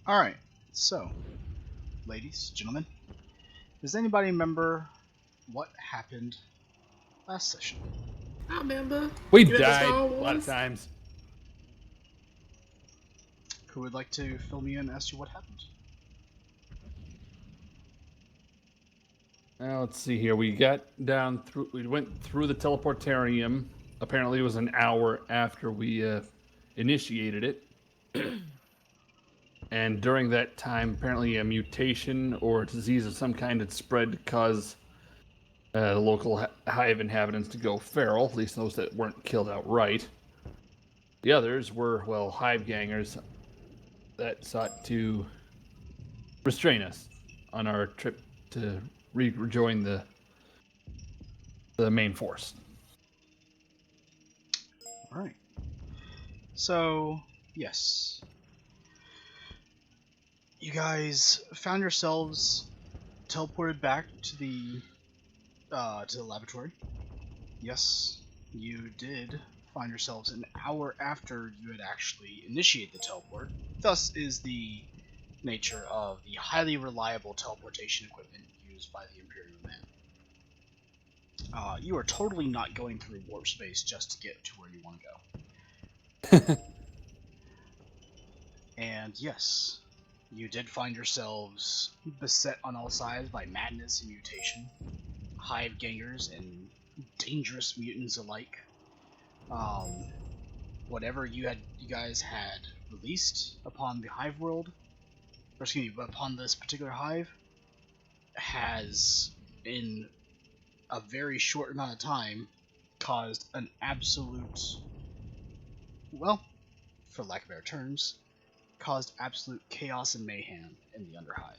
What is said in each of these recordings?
Alright, so, ladies, gentlemen, does anybody remember what happened last session? I remember. We You remember died Star a lot of Wars? times. Who would like to fill me in as to what happened? Now let's see here. We got down through. We went through the teleportarium. Apparently, it was an hour after we initiated it. And during that time, apparently a mutation or a disease of some kind had spread to cause the local hive inhabitants to go feral, at least those that weren't killed outright. The others were, well, hive gangers that sought to restrain us on our trip to rejoin the main force. Alright. So, yes. You guys found yourselves teleported back to the laboratory. Yes, you did find yourselves an hour after you had actually initiated the teleport. Thus is the nature of the highly reliable teleportation equipment used by the Imperial Man. You are totally not going through warp space just to get to where you want to go. And yes, you did find yourselves beset on all sides by madness and mutation, hive gangers and dangerous mutants alike. Whatever you guys had released upon the hive world, or excuse me, upon this particular hive, has in a very short amount of time caused an absolute, well, for lack of better terms, caused absolute chaos and mayhem in the Underhive.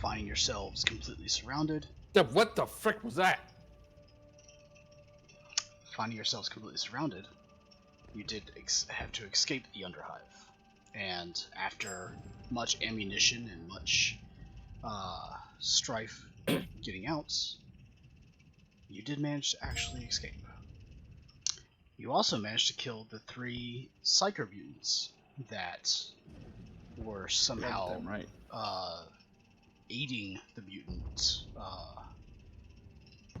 Finding yourselves completely surrounded. What the frick was that? Finding yourselves completely surrounded, you did have to escape the Underhive. And after much ammunition and much strife getting out, you did manage to actually escape. You also managed to kill the 3 Psyker mutants that were somehow right. aiding the mutant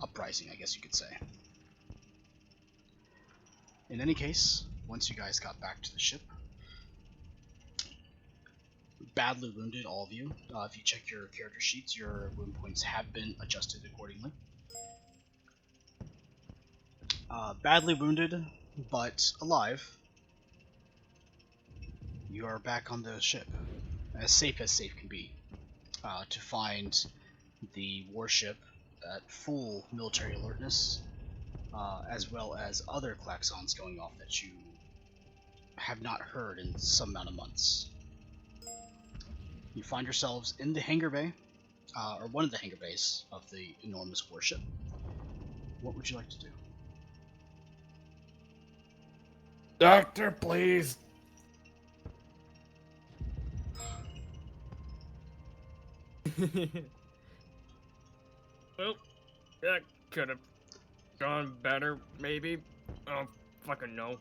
uprising, I guess you could say. In any case, once you guys got back to the ship, badly wounded, all of you. If you check your character sheets, your wound points have been adjusted accordingly. Badly wounded, but alive. You are back on the ship, as safe can be, to find the warship at full military alertness, as well as other klaxons going off that you have not heard in some amount of months. You find yourselves in the hangar bay, or one of the hangar bays of the enormous warship. What would you like to do? Doctor, please. Well, that could have gone better, maybe. I don't fucking know.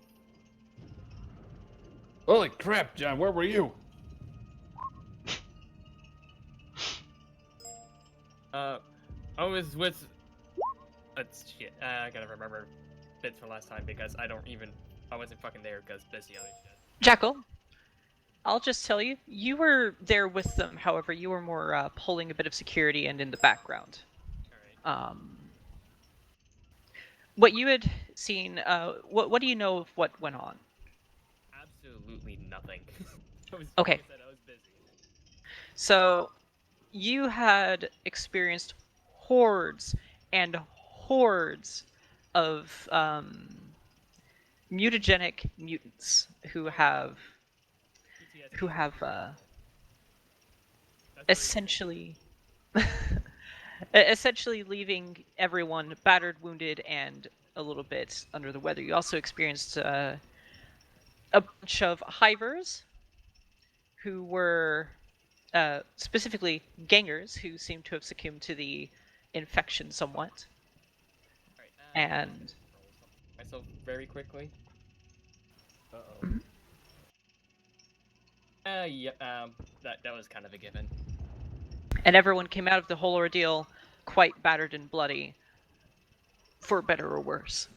Holy crap, John, where were you? I was with. Shit. I gotta remember bits from last time because I wasn't fucking there because busy other shit. Jackal, I'll just tell you, you were there with them. However, you were more pulling a bit of security and in the background. Alright. What you had seen, what do you know of what went on? Absolutely nothing. Okay. Like I said, I was busy. So, you had experienced hordes and hordes of mutagenic mutants who have PTSD. That's essentially essentially leaving everyone battered, wounded, and a little bit under the weather. You also experienced a bunch of hivers who were specifically gangers who seem to have succumbed to the infection somewhat. Alright, And myself very quickly. Uh-oh. Mhm. Yeah, that was kind of a given. And everyone came out of the whole ordeal quite battered and bloody, for better or worse.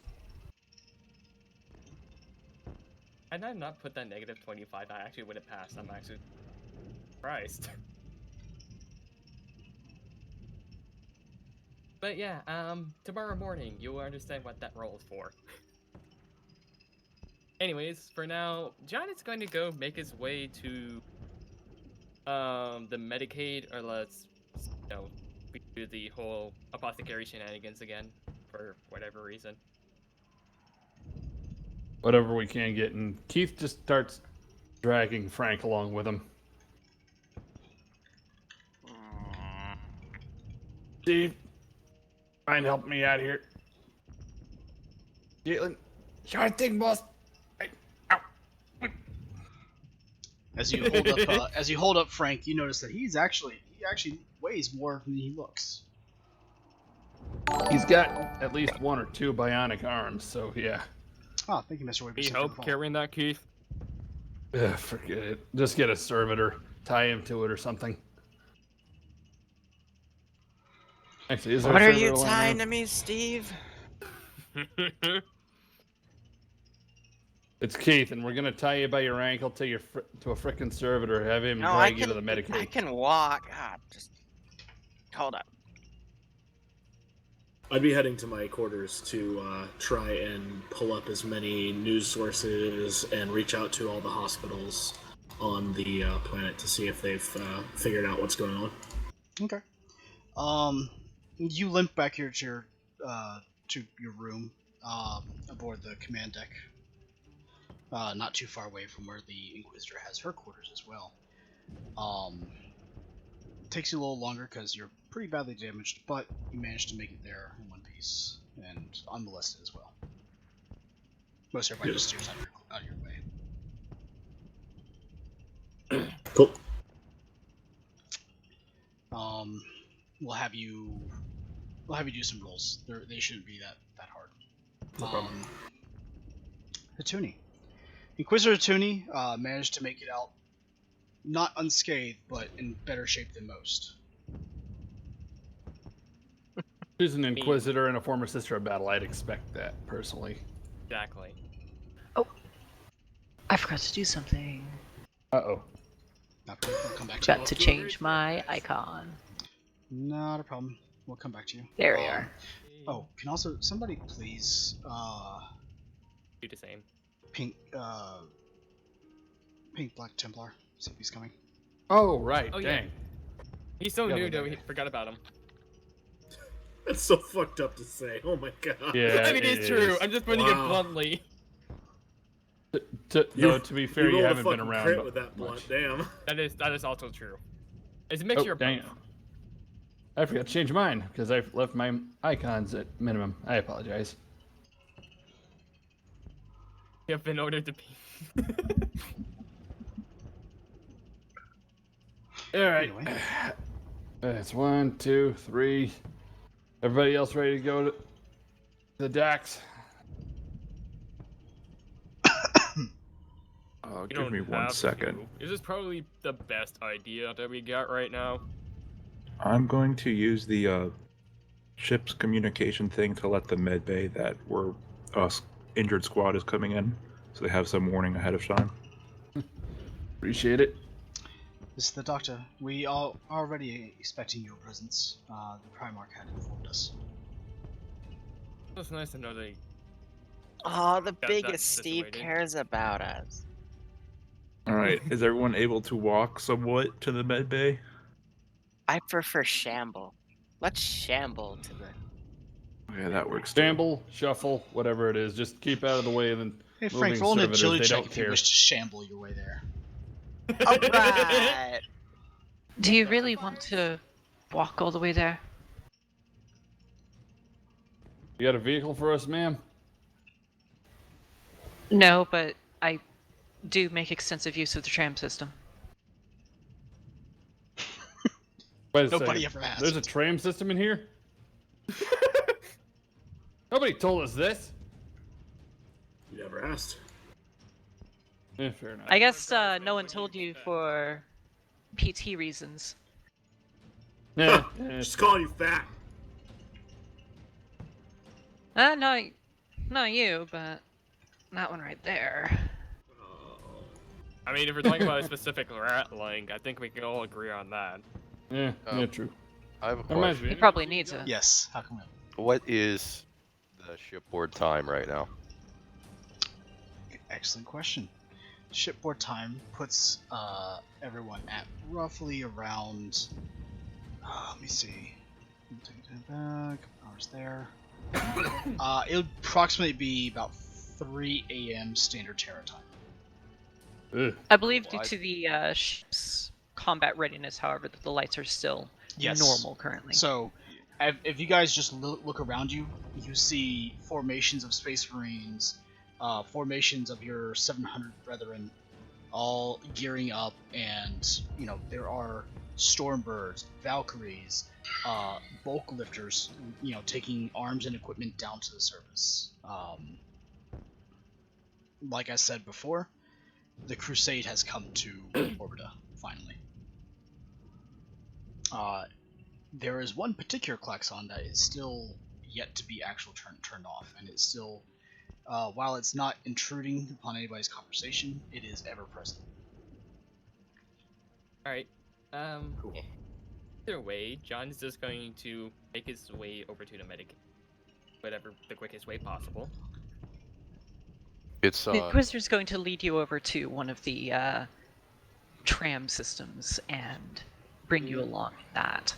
Had I not put that negative 25, I actually would have passed. I'm actually surprised. But yeah, tomorrow morning you will understand what that roll is for. Anyways, for now, John is going to go make his way to the Medicaid, or let's we do the whole apothecary shenanigans again for whatever reason. Whatever we can get, and Keith just starts dragging Frank along with him. Steve, mind helping me out here? Caitlin, sure thing, boss. Ow. As you hold up Frank, you notice that he actually weighs more than he looks. He's got at least 1 or 2 bionic arms, so yeah. Oh, thank you, Mr. Weber. Need help carrying that, Keith? Ugh, forget it. Just get a servitor, tie him to it or something. Actually, is there What a are servitor you lying tying around? to me, Steve? It's Keith, and we're gonna tie you by your ankle to a frickin' servitor. Have him No, I drag you to the can. Medicaid. I can walk. Ah, just hold up. I'd be heading to my quarters to try and pull up as many news sources and reach out to all the hospitals on the planet to see if they've figured out what's going on. Okay. You limp back here to your room aboard the command deck. Not too far away from where the Inquisitor has her quarters as well. It takes you a little longer because you're pretty badly damaged, but you managed to make it there in one piece and unmolested as well. Most everybody just steers out of your way. Cool. We'll have you do some rolls. They shouldn't be that hard. No problem. Hatuni. Inquisitor Hatuni managed to make it out not unscathed, but in better shape than most. She's an Inquisitor and a former Sister of Battle. I'd expect that, personally. Exactly. I forgot to do something. Uh-oh. Not a problem. We'll come back to you. Forgot to change my icon. Not a problem. We'll come back to you. There we are. Oh, can also somebody please Do the same. pink Black Templar. See if he's coming. Oh, right. Oh, yeah. Dang. He's so Yeah, new but that we forgot about him. That's so fucked up to say. Oh my god. Yeah, I mean, it's true. I'm just putting it Wow. bluntly. Though, to be fair, you rolled a haven't been fucking around crit with that much. blunt. Damn. That is also true. It's a mixture of Dang. both. I forgot to change mine, because I've left my icons at minimum. I apologize. You have been ordered to be. Alright. Anyway. That's 1, 2, 3. Everybody else ready to go to the docks? You Give don't me one have second. to. This is probably the best idea that we got right now. I'm going to use the ship's communication thing to let the med bay that we're injured squad is coming in, so they have some warning ahead of time. Appreciate it. This is the Doctor. We are already expecting your presence. The Primarch had informed us. It's nice to know they. Oh, the Got biggest that Steve situated. cares about us. All right, is everyone able to walk somewhat to the med bay? I prefer shamble. Let's shamble to the. Yeah, that works. Too. Shamble, shuffle, whatever it is. Just keep out of the way of the Hey Frank, moving roll an servitors. agility They check don't if you care. wish to shamble your way there. All right. Do you really want to walk all the way there? You got a vehicle for us, ma'am? No, but I do make extensive use of the tram system. Wait a Nobody second. ever asked. There's a tram system in here? Nobody told us this. You never asked. Fair enough. I guess Regardless, no one when told you spend- for PT reasons. Yeah, Just calling you fat. Not you, but that one right there. I mean, if we're talking about a specific rat link, I think we can all agree on that. yeah, true. I have a That reminds question. He probably needs it. Yes, how come? What is the shipboard time right now? Excellent question. Shipboard time puts everyone at roughly around. Let me see. Take it back. Hours there. It would approximately be about 3 a.m. Standard Terra time. Ugh. I believe due Well, to the ship's combat readiness, however, that the lights are still Yes. normal currently. So, if you guys just look around you, you see formations of Space Marines, formations of your 700 brethren, all gearing up, and there are Stormbirds, Valkyries, bulk lifters, taking arms and equipment down to the surface. Like I said before, the Crusade has come to Orbita finally. There is one particular klaxon that is still yet to be actually turned off, and it's still, while it's not intruding upon anybody's conversation, it is ever present. Alright. Cool. Either way, John's just going to make his way over to the medic. Whatever the quickest way possible. It's The Inquisitor's going to lead you over to one of the tram systems and bring you along in that.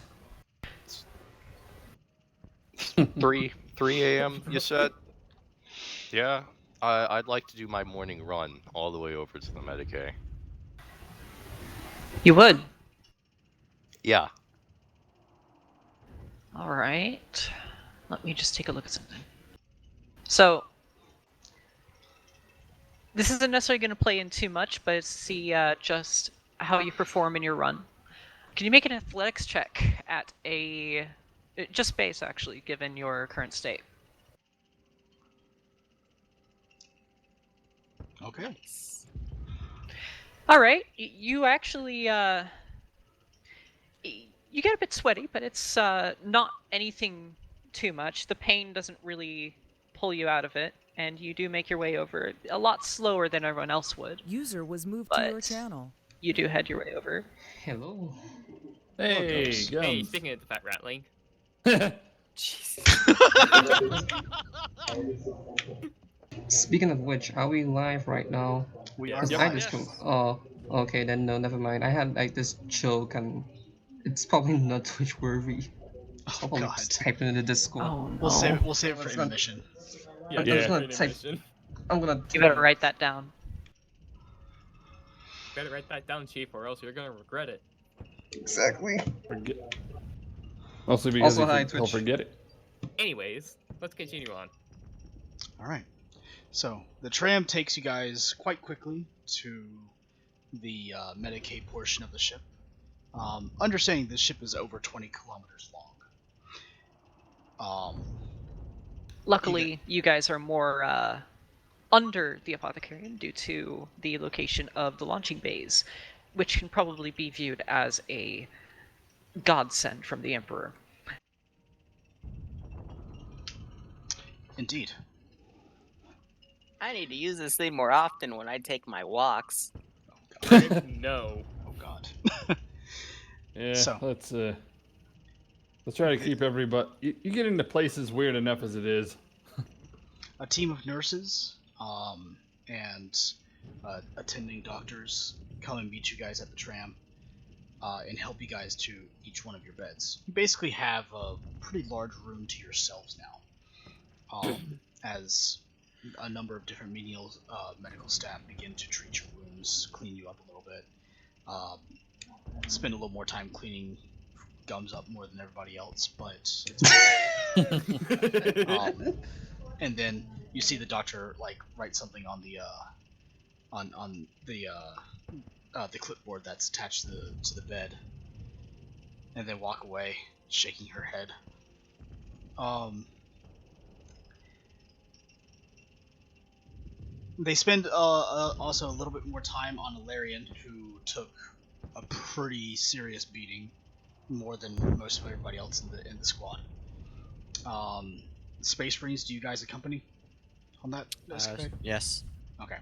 3 a.m. You said? Yeah. I'd like to do my morning run all the way over to the Medicaid. You would? Yeah. Alright. Let me just take a look at something. So, this isn't necessarily going to play in too much, but it's to see just how you perform in your run. Can you make an athletics check at a... just base, actually, given your current state? Okay. Alright, you actually, you get a bit sweaty, but it's not anything too much. The pain doesn't really pull you out of it, and you do make your way over it a lot slower than everyone else would. User was moved to your But channel. you do head your way over. Hello. Hey, Gums. Hey, Gums. speaking of the fat rat link. Speaking of which, are we live right now? We Yeah. are 'Cause Yep. I live. just oh, okay then no, never mind. I had like this joke and it's probably not Twitch worthy. Oh I'll probably god. just type it in the Discord. Oh no. We'll save it. We'll save it for It's not- intermission. Yeah, I'm just yeah. gonna type- I'm gonna. You better write that down. Better write that down, Chief, or else you're gonna regret it. Exactly. Forget. Mostly because Also, hi, he'll Twitch. forget it. Anyways, let's continue on. All right. So the tram takes you guys quite quickly to the Medicaid portion of the ship. Understanding the ship is over 20 kilometers long. Luckily, you guys are more under the Apothecarium due to the location of the launching bays, which can probably be viewed as a godsend from the Emperor. Indeed. I need to use this thing more often when I take my walks. No. Oh god. Yeah, So- let's try to keep everybody. You get into places weird enough as it is. A team of nurses and attending doctors come and meet you guys at the tram and help you guys to each one of your beds. You basically have a pretty large room to yourselves now, as a number of different medical staff begin to treat your wounds, clean you up a little bit, spend a little more time cleaning Gums up more than everybody else, but it's and then you see the doctor like write something on the the clipboard that's attached to the bed, and then walk away, shaking her head. They spend also a little bit more time on Ilarion, who took a pretty serious beating, more than most of everybody else in the squad. Space Marines, do you guys accompany on that escapade? Yes. Okay.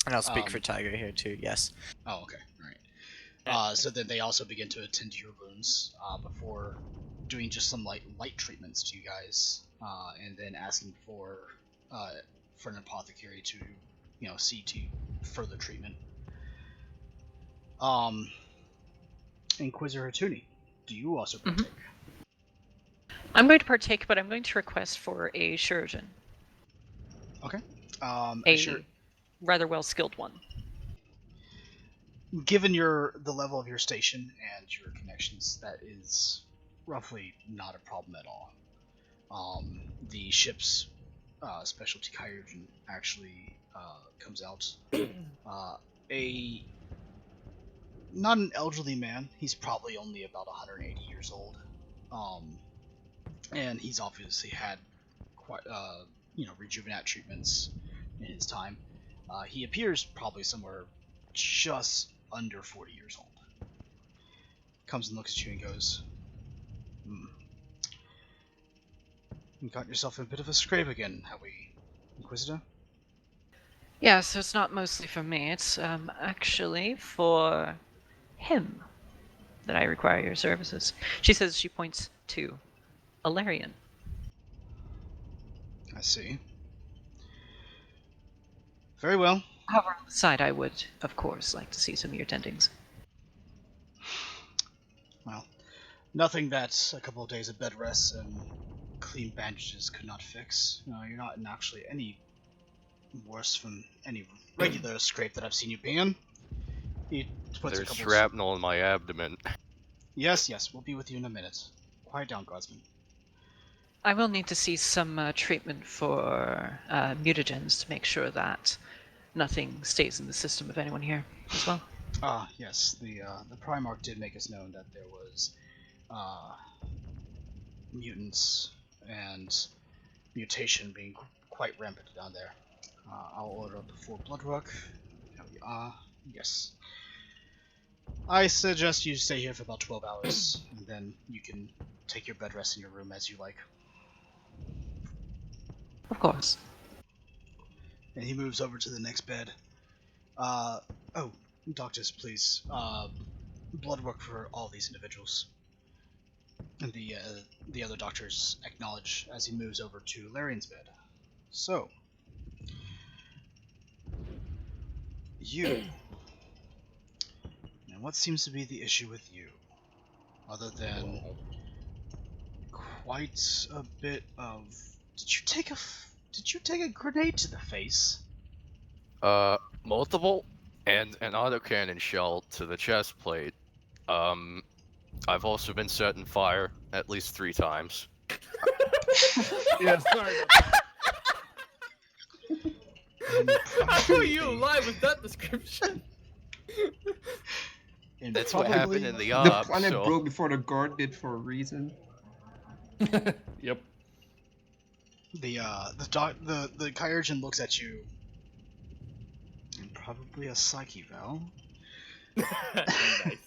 And I'll speak for Um, Tiger here too. Yes. Oh, okay. All right. So then they also begin to attend to your wounds before doing just some light treatments to you guys, and then asking for an apothecary to, see to further treatment. Inquisitor Hatuni, do you also partake? I'm going to partake, but I'm going to request for a Shuriken. Okay. A rather well-skilled one. Given the level of your station and your connections, that is roughly not a problem at all. The ship's specialty Kyurgen actually comes out. Not an elderly man. He's probably only about 180 years old. And he's obviously had quite, rejuvenate treatments in his time. He appears probably somewhere just under 40 years old. Comes and looks at you and goes, You got yourself in a bit of a scrape again, have we, Inquisitor? Yeah, so it's not mostly for me. It's actually for him that I require your services. She says, she points to Ilarion. I see. Very well. However, on the side, I would, of course, like to see some of your tendings. Well, nothing that a couple of days of bed rest and clean bandages could not fix. You're not in actually any worse from any regular scrape that I've seen you be in. He puts There's a couple shrapnel in my abdomen. Yes, we'll be with you in a minute. Quiet down, guardsman. I will need to see some treatment for mutagens to make sure that nothing stays in the system of anyone here as well. Yes. The Primarch did make us known that there was mutants and mutation being quite rampant down there. I'll order up a full blood work. There we are. Yes. I suggest you stay here for about 12 hours, and then you can take your bed rest in your room as you like. Of course. And he moves over to the next bed. Doctors, please. Blood work for all these individuals. And the other doctors acknowledge as he moves over to Larion's bed. So, you. And what seems to be the issue with you? Other than quite a bit of... Did you take a grenade to the face? Multiple? And an autocannon shell to the chest plate. I've also been set on fire at least 3 times. Yeah, sorry about that. How are you alive with that description? And That's what happened in the The op, planet so... broke before the guard did for a reason. Yep. The Kyurgen looks at you. And probably a psyche val. Nice.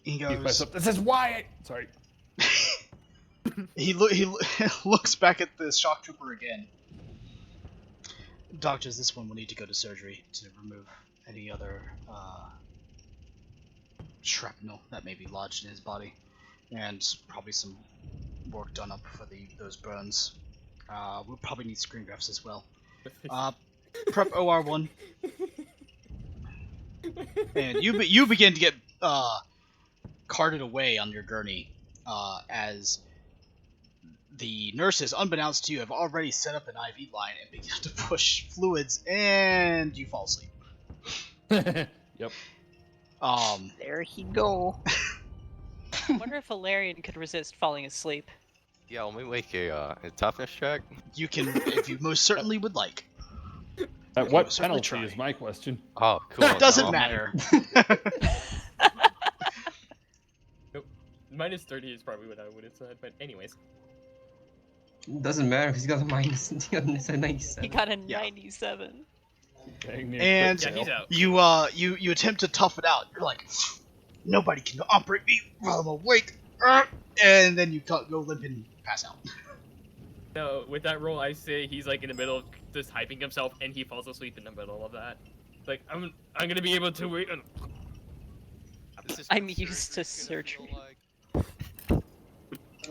He Keep goes. myself- This is Wyatt. Sorry. he looks back at the shock trooper again. Doctors, this one will need to go to surgery to remove any other shrapnel that may be lodged in his body, and probably some work done up for those burns. We'll probably need screen grafts as well. Prep OR1, and you begin to get carted away on your gurney as the nurses, unbeknownst to you, have already set up an IV line and begin to push fluids, and you fall asleep. Yep. There he go. I wonder if Ilarion could resist falling asleep. Yeah, let me make a toughness check. You can, if you most certainly would like. At what certainly penalty try. is my question? Oh, cool. It doesn't no. matter. Nope. -30 is probably what I would have said, but anyways. Doesn't matter. He's got a minus. He got a 97. He got a Yeah. 97. Dang near And crit Yeah, he's fail. out. you attempt to tough it out. You're like, nobody can operate me while I'm awake. And then you go limp and pass out. No, with that roll, I say he's like in the middle of just hyping himself, and he falls asleep in the middle of that. Like I'm gonna be able to wait. This is I'm what used to surgery's gonna surgery. feel like.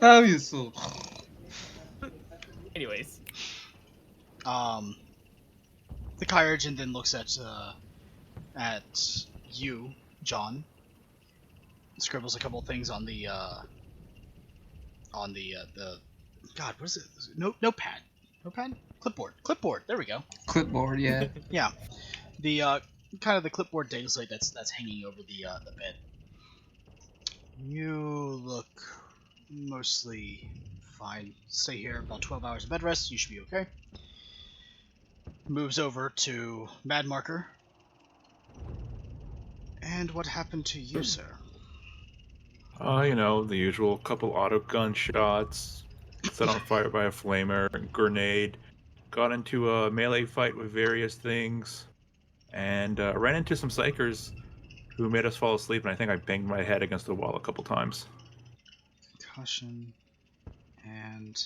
How you so? Anyways, The Kyurgeon then looks at you, John. Scribbles a couple things on the God, what is it? Notepad. Notepad? Clipboard. There we go. Clipboard, yeah. Yeah. The kind of the clipboard data slate that's hanging over the bed. You look mostly fine. Stay here about 12 hours of bed rest. You should be okay. Moves over to Mad Marker. And what happened to you, sir? You know, the usual couple auto gun shots, set on fire by a flamer, grenade, got into a melee fight with various things, and ran into some psychers who made us fall asleep, and I think I banged my head against the wall a couple times. Concussion and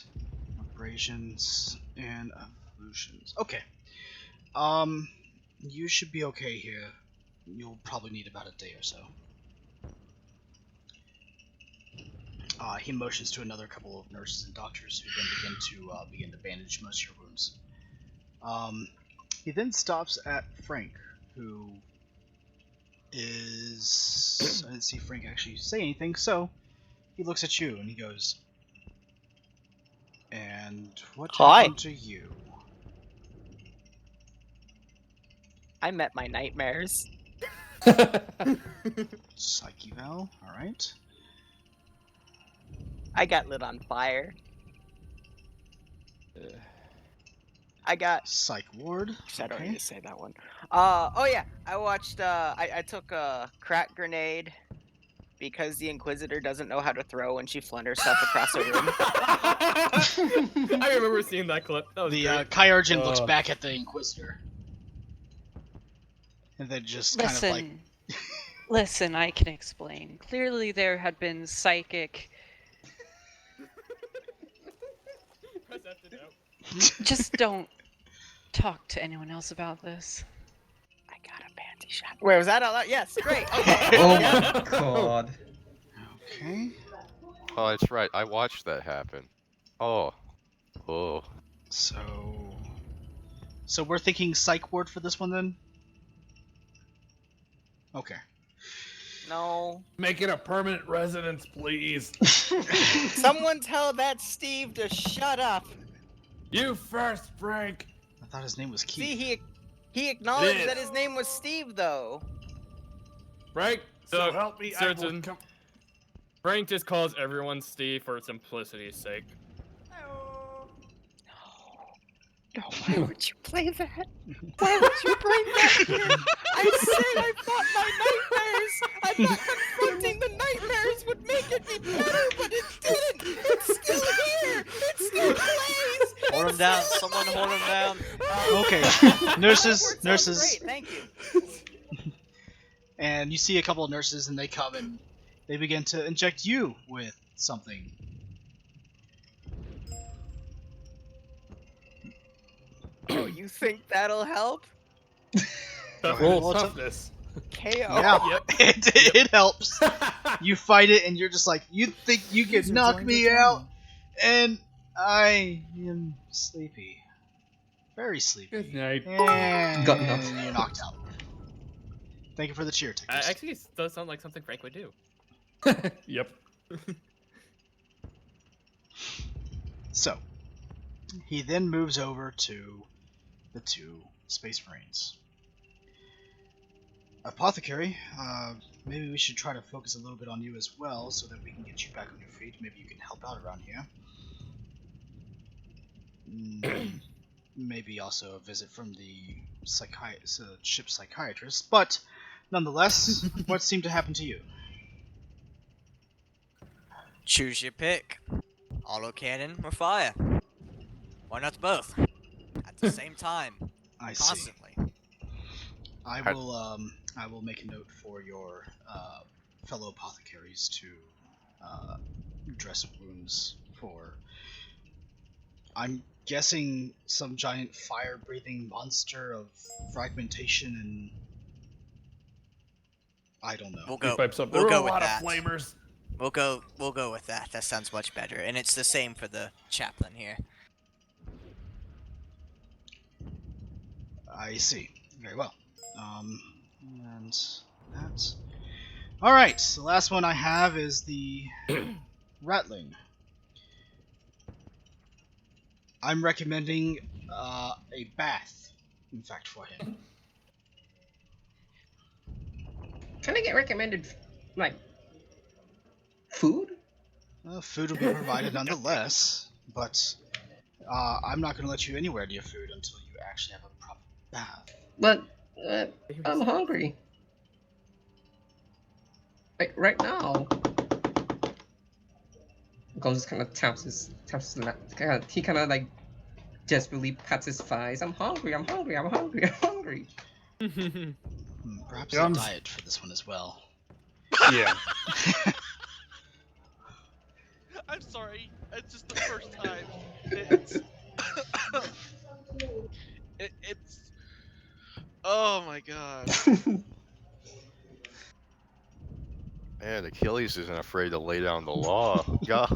abrasions and evolutions. Okay. You should be okay here. You'll probably need about a day or so. He motions to another couple of nurses and doctors who then begin to bandage most of your wounds. He then stops at Frank, who is... I didn't see Frank actually say anything, so he looks at you and he goes, "And what Hi. happened to you?" I met my nightmares. Psyche Val, alright. I got lit on fire. I got. Psych Ward, I don't okay. need to say that one. Oh yeah, I watched. I took a crack grenade because the Inquisitor doesn't know how to throw when she flung herself across a room. I remember seeing that clip. That was The great. Kyurgeon looks back at the Inquisitor. And then just kind of like... Listen, I can explain. Clearly there had been psychic... Press F to know. Just don't talk to anyone else about this. I got a panty shot. Wait, was that all that? Yes, great. Okay. Oh Yeah. my god. Okay. Oh, that's right. I watched that happen. Oh. So we're thinking Psych Ward for this one then? Okay. No. Make it a permanent residence, please. Someone tell that Steve to shut up. You first, Frank. I thought his name was Keith. See, he acknowledged Yes. that his name was Steve, though. Frank, so help me. I will certain- come. Frank just calls everyone Steve for simplicity's sake. No, why would you play that? Why would you bring that here? I said I fought my nightmares! I thought confronting the nightmares would make it be better, but it didn't! It's still here! It still plays! Hold him down. Someone hold him down. Okay. That Nurses. worked out Nurses. Great, thank you. And you see a couple of nurses and they come and they begin to inject you with something. Oh, you think that'll help? Roll Well, it's a- toughness. KO. Yeah, Yep. it helps. You fight it and you're just like, you think you can knock me out? And I am sleepy. Very sleepy. Good night. And Got knocked. you're knocked out. Thank you for the cheer, Techist. Actually, it does sound like something Frank would do. Yep. So, he then moves over to the two Space Marines. Apothecary, maybe we should try to focus a little bit on you as well, so that we can get you back on your feet. Maybe you can help out around here. Maybe also a visit from the ship psychiatrist, but nonetheless, what seemed to happen to you? Choose your pick. Autocannon or fire. Why not both? At the same time, I see. constantly. I will make a note for your fellow apothecaries to dress wounds for. I'm guessing some giant fire-breathing monster of fragmentation and I don't know. We'll He go. pipes up. We'll There were go a with lot that. of flamers. We'll go with that. That sounds much better. And it's the same for the chaplain here. I see. Very well. And that. All right. The last one I have is the Ratling. I'm recommending a bath, in fact, for him. Can I get recommended, like, food? Food will be provided nonetheless, but I'm not going to let you anywhere near food until you actually have a proper bath. But I'm hungry. Like right now. Gold just kind of taps his lap. He kind of like desperately pats his thighs. I'm hungry. I'm hungry. I'm hungry. I'm hungry. Perhaps Gums. a diet for this one as well. Yeah. I'm sorry. It's just the first time. It's. It's. Oh my god. Man, Achilles isn't afraid to lay down the law. God.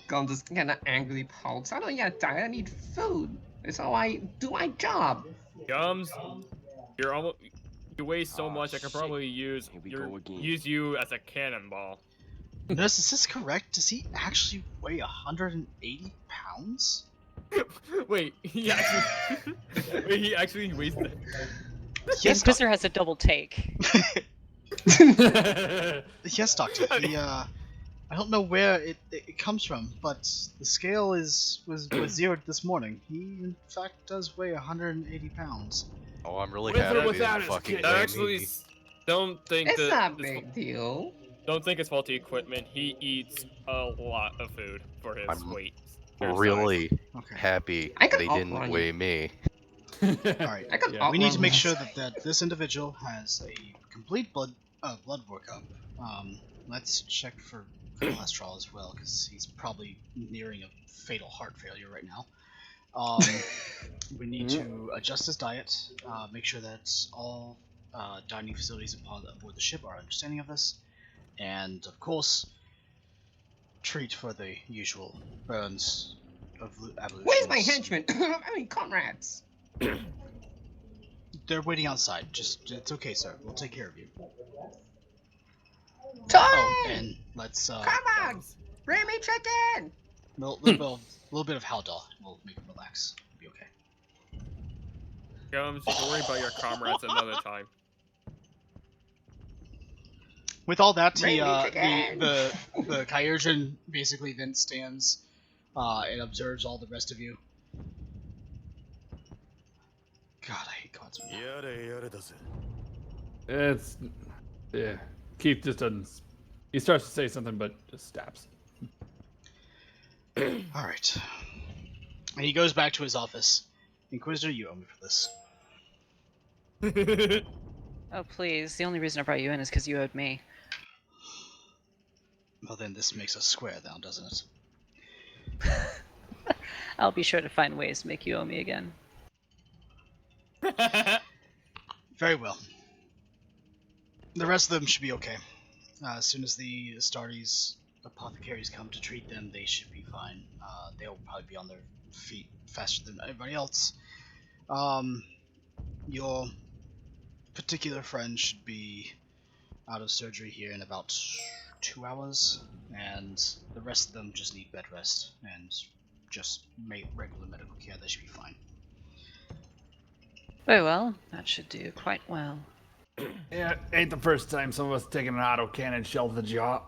Gold just kind of angrily pokes. I don't need a diet. I need food. It's how I do my job. Gums, you weigh so much I could probably use you as a cannonball. Nurse, is this correct? Does he actually weigh 180 pounds? Wait, he actually weighs that. Yes, Inquisitor has a double take. Yes, Doctor. He, I don't know where it comes from, but the scale was zeroed this morning. He, in fact, does weigh 180 pounds. Oh, I'm really With or happy they without didn't his fucking kid. weigh Actually, me. don't think It's that not a big deal. don't think it's faulty equipment. He eats a lot of food for his I'm weight. or size. Really Okay. happy I can they didn't outrun weigh you. me. Alright. I can Yeah. We need to outrun make this. sure that this individual has a complete blood workup. Let's check for cholesterol as well, because he's probably nearing a fatal heart failure right now. We need to adjust his diet, make sure that all dining facilities aboard the ship are understanding of this, and of course, treat for the usual burns of ablutions. Where's my henchmen? I mean, comrades. They're waiting outside. It's okay, sir. We'll take care of you. Toy! Oh, and let's Come on! Bring me chicken! little bit of Haldol will make him relax. It'll be okay. Gums, you can worry about your comrades another time. With all that, Bring me the chicken! the Kyurgeon basically then stands and observes all the rest of you. God, I hate gods. It's yeah. Keith just doesn't. He starts to say something, but just stops. All right. And he goes back to his office. Inquisitor, you owe me for this. Oh, please. The only reason I brought you in is because you owed me. Well, then this makes us square now, doesn't it? I'll be sure to find ways to make you owe me again. Very well. The rest of them should be okay. As soon as the Astartes apothecaries come to treat them, they should be fine. They'll probably be on their feet faster than everybody else. Your particular friend should be out of surgery here in about 2 hours, and the rest of them just need bed rest and just regular medical care. They should be fine. Very well. That should do quite well. Yeah, ain't the first time some of us taking an autocannon shell to the jaw.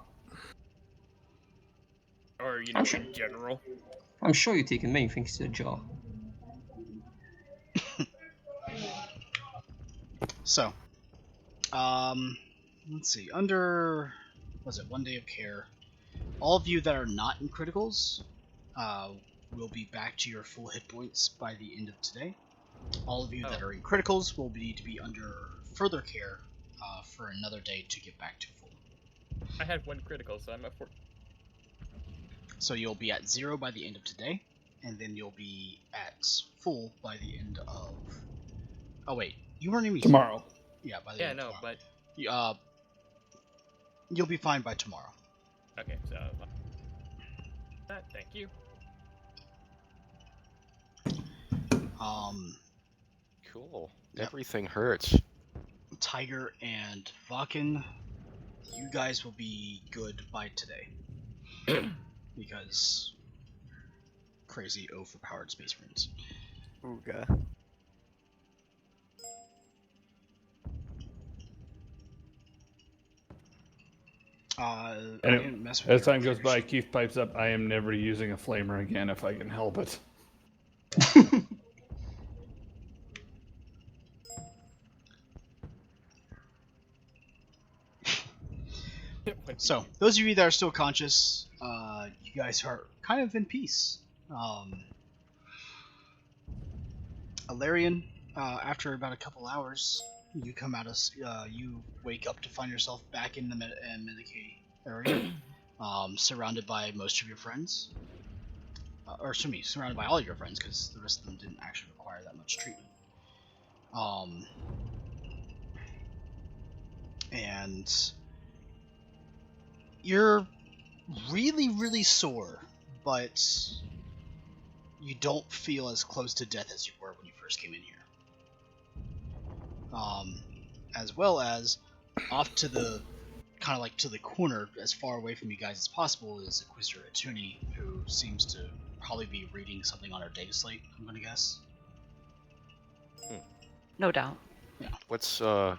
Or, you know, in general. I'm sure you're taking many things to the jaw. So, let's see. Under, was it 1 day of care? All of you that are not in criticals, will be back to your full hit points by the end of today. All of you that Oh. are in criticals will need to be under further care for another day to get back to full. I had 1 critical, so I'm at 4. So you'll be at 0 by the end of today, and then you'll be at full by the end of... Oh wait, you weren't even Tomorrow. Here. Yeah, by the Yeah, end of no, tomorrow. but You'll be fine by tomorrow. okay, so thank you. Cool. Yep. Everything hurts. Tiger and Vakken, you guys will be good by today. Because crazy overpowered space marines. Ooga. I And didn't mess with as your time goes by, character sheet. Keith pipes up, I am never using a flamer again if I can help it. So, those of you that are still conscious, you guys are kind of in peace. Alarian, after about a couple hours, you come out of, you wake up to find yourself back in the Medicaid area, surrounded by most of your friends. Or, excuse me, surrounded by all your friends, because the rest of them didn't actually require that much treatment. And you're really, really sore, but you don't feel as close to death as you were when you first came in here. As well as off to the kind of like to the corner, as far away from you guys as possible, is Inquisitor Atuni, who seems to probably be reading something on her data slate, I'm gonna guess. No doubt. Yeah. What's what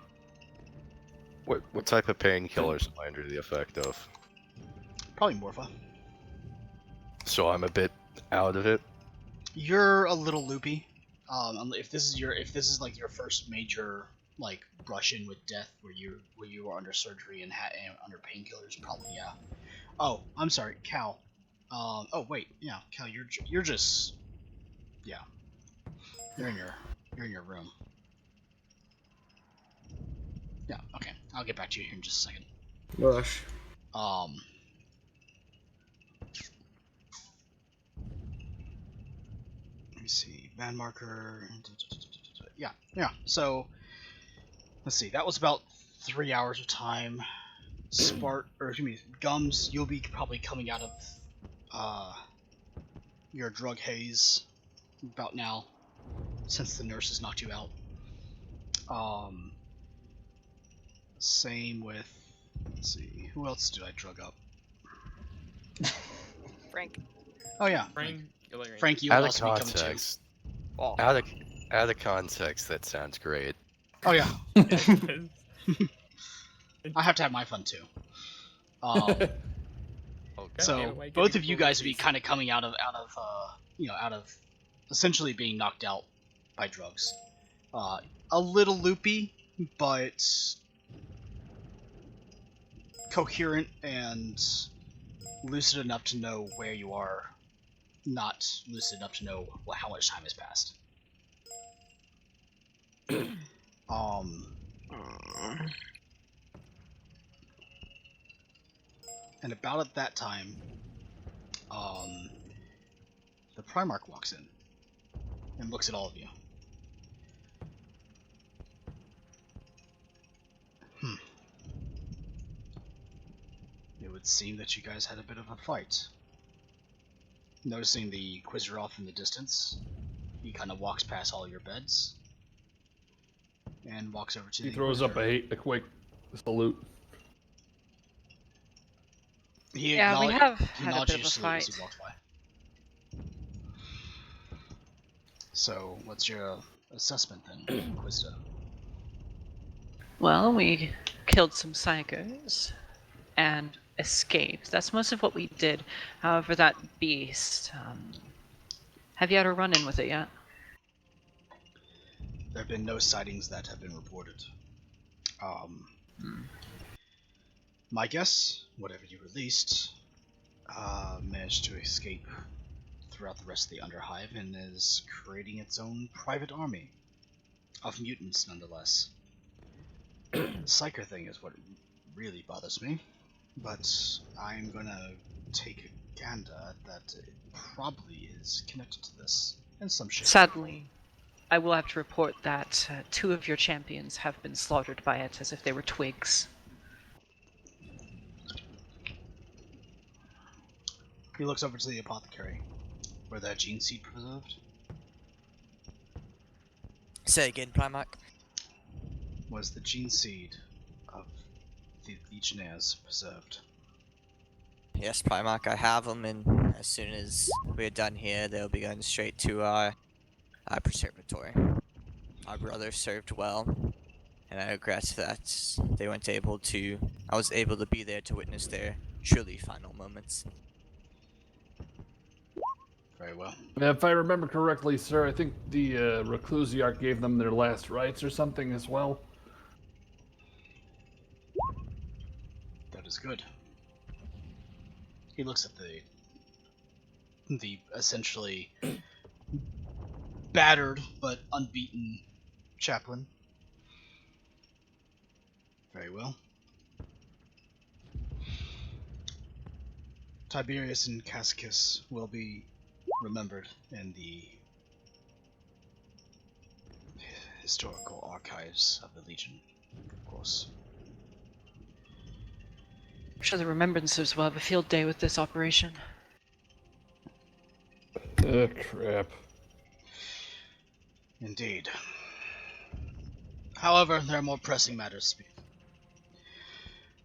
type of painkillers am I under the effect of? Probably Morpha. So I'm a bit out of it. You're a little loopy. If this is like your first major like brush in with death, where you were under surgery and under painkillers, probably yeah. Oh, I'm sorry, Cal. Oh wait, yeah, Cal, you're just yeah. You're in your room. Yeah, okay. I'll get back to you here in just a second. Rush. Let me see. Band marker. Yeah. So, let's see. That was about 3 hours of time. Gums, you'll be probably coming out of your drug haze about now, since the nurses knocked you out. Same with, let's see, who else did I drug up? Frank. Oh yeah, Frank, you will Out of also be coming too. context. Oh. Out of context, that sounds great. Oh yeah. I have to have my fun too. So both of you guys will be kind of coming out of essentially being knocked out by drugs. A little loopy, but coherent and lucid enough to know where you are. Not lucid enough to know how much time has passed. And about at that time, the Primarch walks in and looks at all of you. It would seem that you guys had a bit of a fight. Noticing the Inquisitor off in the distance, he kind of walks past all your beds and walks over to He the throws up Inquisitor. a quick salute. He Yeah, we acknowledge- have he had a acknowledges bit your of a salute as fight. he walks by. So, what's your assessment then, Inquisitor? Well, we killed some psychos and escaped. That's most of what we did. However, that beast, have you had a run-in with it yet? There have been no sightings that have been reported. My guess, whatever you released, managed to escape throughout the rest of the Underhive and is creating its own private army of mutants, nonetheless. The Psyker thing is what really bothers me, but I'm gonna take a gander that it probably is connected to this in some shape. Sadly, I will have to report that 2 of your champions have been slaughtered by it as if they were twigs. He looks over to the apothecary, where that gene seed preserved. Say again, Primarch. Was the gene seed of the Legionnaires preserved? Yes, Primarch, I have them, and as soon as we're done here, they'll be going straight to our preservatory. Our brother served well, and I regret that they weren't able to. I was able to be there to witness their truly final moments. Very well. If I remember correctly, sir, I think the Reclusiarch gave them their last rites or something as well. That is good. He looks at the essentially battered but unbeaten chaplain. Very well. Tiberius and Cassicus will be remembered in the historical archives of the Legion, of course. I'm sure the remembrancers will have a field day with this operation. Crap. Indeed. However, there are more pressing matters to speak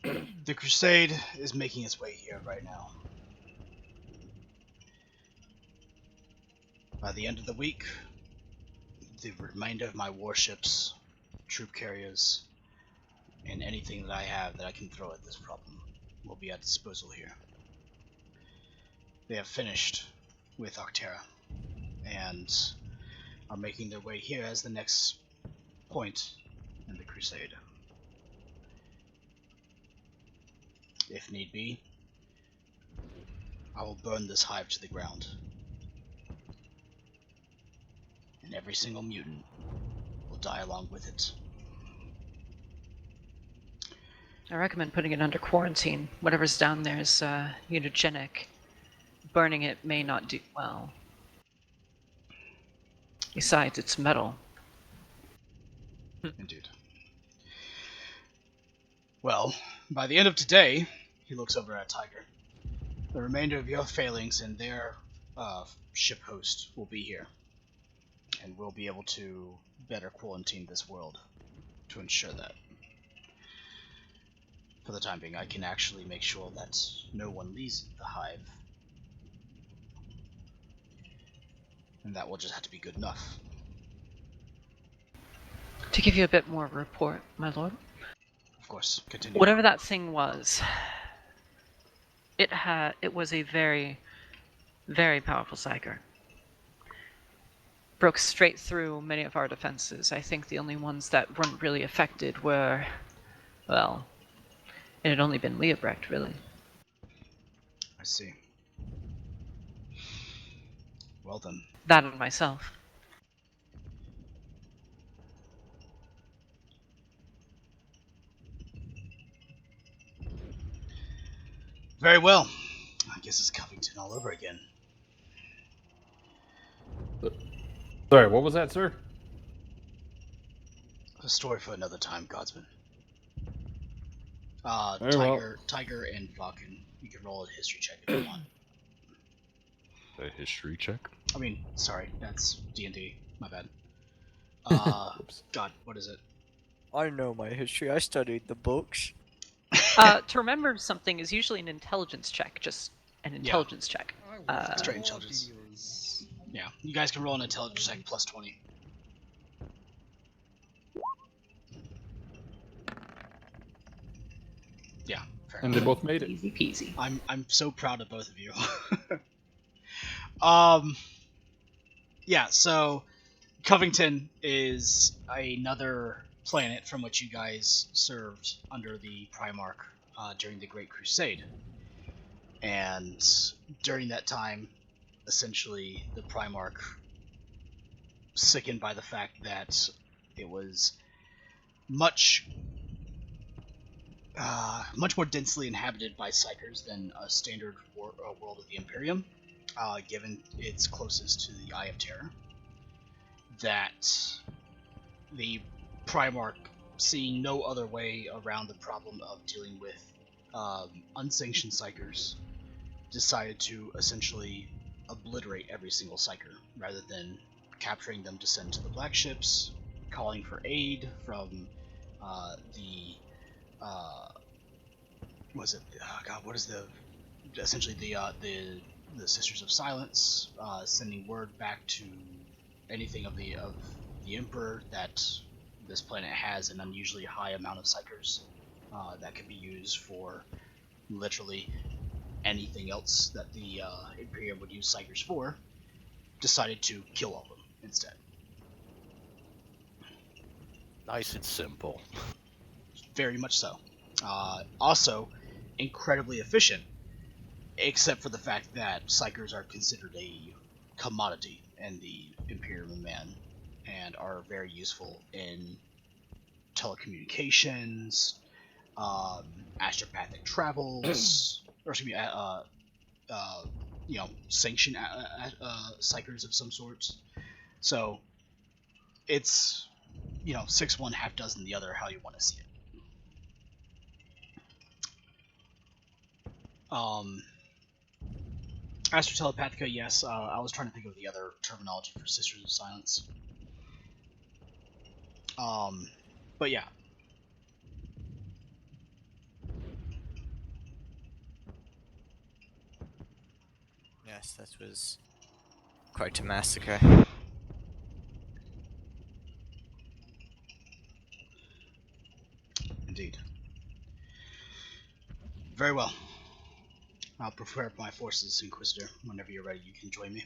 of. The Crusade is making its way here right now. By the end of the week, the remainder of my warships, troop carriers, and anything that I have that I can throw at this problem will be at disposal here. They have finished with Octera and are making their way here as the next point in the Crusade. If need be, I will burn this hive to the ground. And every single mutant will die along with it. I recommend putting it under quarantine. Whatever's down there is mutagenic. Burning it may not do well. Besides, it's metal. Indeed. Well, by the end of today, he looks over at Tiger. The remainder of your phalanx and their ship host will be here. And we'll be able to better quarantine this world to ensure that. For the time being, I can actually make sure that no one leaves the hive. And that will just have to be good enough. To give you a bit more report, my lord. Of course, continue. Whatever that thing was, it was a very, very powerful Psyker. Broke straight through many of our defenses. I think the only ones that weren't really affected were, well, it had only been Leobrecht, really. I see. Well then. That and myself. Very well. I guess it's Covington all over again. Sorry, what was that, sir? A story for another time, Godsman. Very well. Tiger and Falcon. You can roll a history check if you want. A history check? I mean, sorry, that's D&D. My bad. God, what is it? I know my history. I studied the books. To remember something is usually an intelligence check, just an intelligence check. Straight intelligence. Yeah, you guys can roll an intelligence check plus 20. Yeah, fair And enough. they both made it. Easy peasy. I'm so proud of both of you. Yeah, so Covington is another planet from which you guys served under the Primarch during the Great Crusade. And during that time, essentially the Primarch, sickened by the fact that it was much more densely inhabited by Psykers than a standard world of the Imperium, given it's closest to the Eye of Terror, that the Primarch, seeing no other way around the problem of dealing with unsanctioned Psykers, decided to essentially obliterate every single Psyker, rather than capturing them to send to the Black Ships, calling for aid from the essentially the Sisters of Silence, sending word back to anything of the Emperor that this planet has an unusually high amount of Psykers that could be used for literally anything else that the Imperium would use Psykers for. Decided to kill all of them instead. Nice and simple. Very much so. Also, incredibly efficient, except for the fact that Psykers are considered a commodity in the Imperium of Man, and are very useful in telecommunications, astropathic travels, or excuse me, sanctioned Psykers of some sorts. So, it's 6 one, half dozen the other, how you want to see it. Astro Telepathica, yes. I was trying to think of the other terminology for Sisters of Silence. But yeah. Yes, that was quite a massacre. Indeed. Very well. I'll prepare my forces, Inquisitor. Whenever you're ready, you can join me.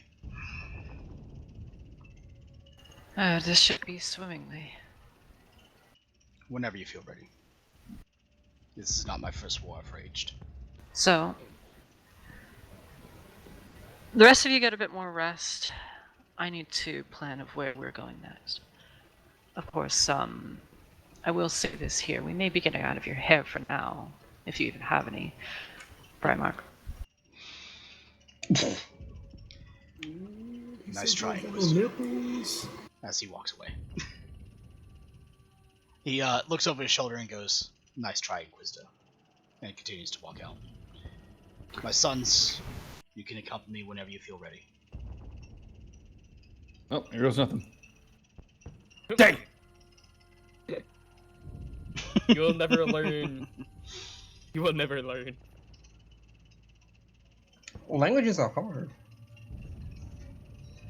This should be swimmingly. Whenever you feel ready. This is not my first war I've raged. So, the rest of you get a bit more rest. I need to plan of where we're going next. Of course, I will say this here. We may be getting out of your hair for now, if you even have any, Primarch. Nice try, as he walks away. He looks over his shoulder and goes, "Nice try, Inquisitor," and continues to walk out. My sons, you can accompany me whenever you feel ready. Oh, here goes nothing. Dang! You will never learn. You will never learn. Languages are hard.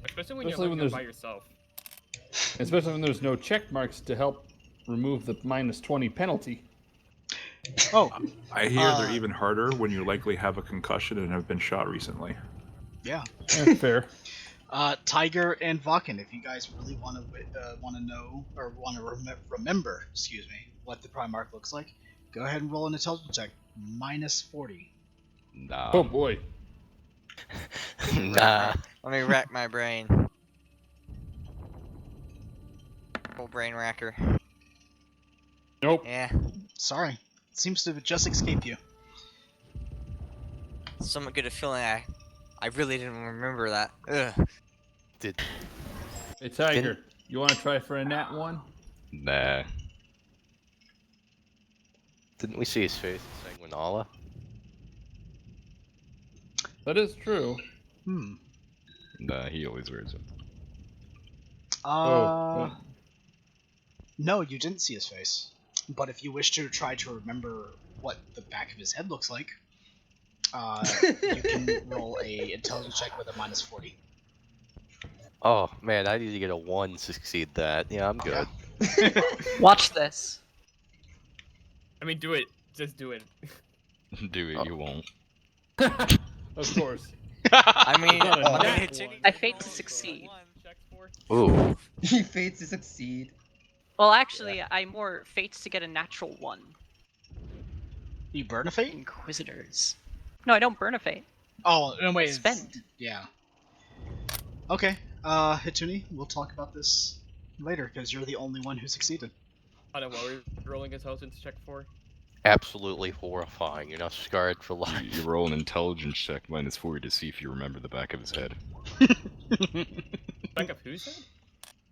Especially when Especially when you're there's- by yourself. Especially when there's no check marks to help remove the -20 penalty. Oh, I hear they're even harder when you likely have a concussion and have been shot recently. yeah. Fair. Tiger and Vakken, if you guys really want to know or want to remember, excuse me, what the Primarch looks like, go ahead and roll an intelligence check. -40. Nah. Oh boy. Nah. Let me rack my brain. Full brain racker. Nope. Yeah, Sorry, seems to have just escaped you. somewhat good a feeling I really didn't remember that. Ugh. Did Hey Tiger, you want to try for a nat 1? nah. Didn't we see his face in Sanguinala? That is true. Nah, he always wears it. Oh. No, you didn't see his face. But if you wish to try to remember what the back of his head looks like, you can roll a intelligence check with a -40. Oh man, I need to get a 1 to succeed that. Yeah, I'm good. Watch this. I mean, do it. Just do it. Do it, you won't. Of course. I mean, Not a I mean, nat it's one. I fate to succeed. Check for. Ooh. He fates to succeed. Well, actually, I more fates to get a natural 1. You burn a fate? Inquisitors. No, I don't burn a fate. Oh, no, wait. Spend. Yeah. Okay, Hituni, we'll talk about this later because you're the only one who succeeded. I don't know what we're rolling intelligence check for. Absolutely horrifying. You're not scarred for life. You roll an intelligence check -4 to see if you remember the back of his head. Back of whose head?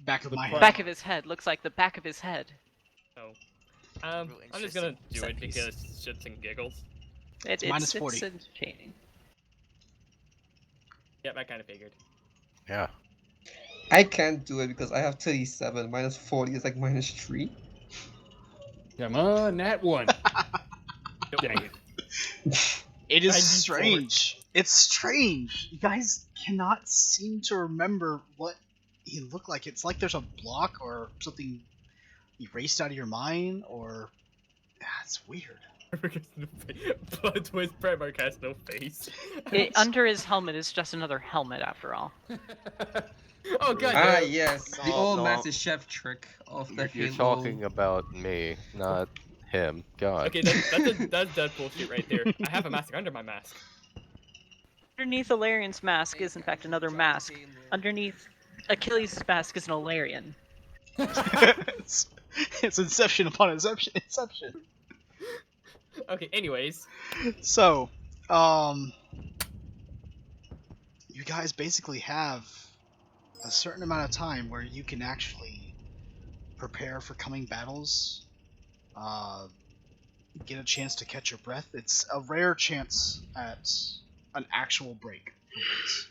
Back of The my pri- head. Back of his head looks like the back of his head. Oh. Real I'm just gonna interesting do set it piece. because shits and giggles. It's minus 40. It's entertaining. Yep, I kind of figured. Yeah. I can't do it because I have 37. Minus 40 is like minus 3. Come on, that one. Dang it. It is 94. strange. It's strange. You guys cannot seem to remember what he looked like. It's like there's a block or something erased out of your mind, or it's weird. Blood twist Primarch has no face. Under his helmet is just another helmet, after all. Oh god. Ah, yes. The No, old no. Master Chef trick of the You're Halo. talking about me, not him. God. Okay, that's Deadpool shit right there. I have a mask under my mask. Underneath Alarian's mask is in fact another mask. Underneath Achilles' mask is an Alarian. it's inception upon inception. Okay, anyways. So, you guys basically have a certain amount of time where you can actually prepare for coming battles, get a chance to catch your breath. It's a rare chance at an actual break for once.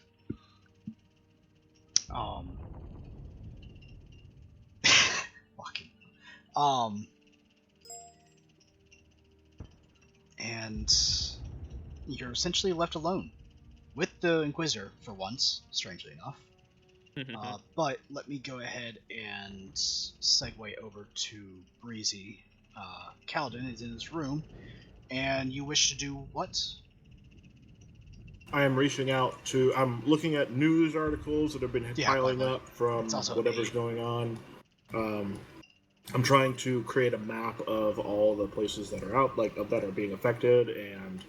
Fucking. And you're essentially left alone with the Inquisitor for once, strangely enough. But let me go ahead and segue over to Breezy. Kaladin is in his room, and you wish to do what? I am reaching out to. I'm looking at news articles that have been piling quite up from It's also whatever's a- going on. I'm trying to create a map of all the places that are out, like that are being affected, and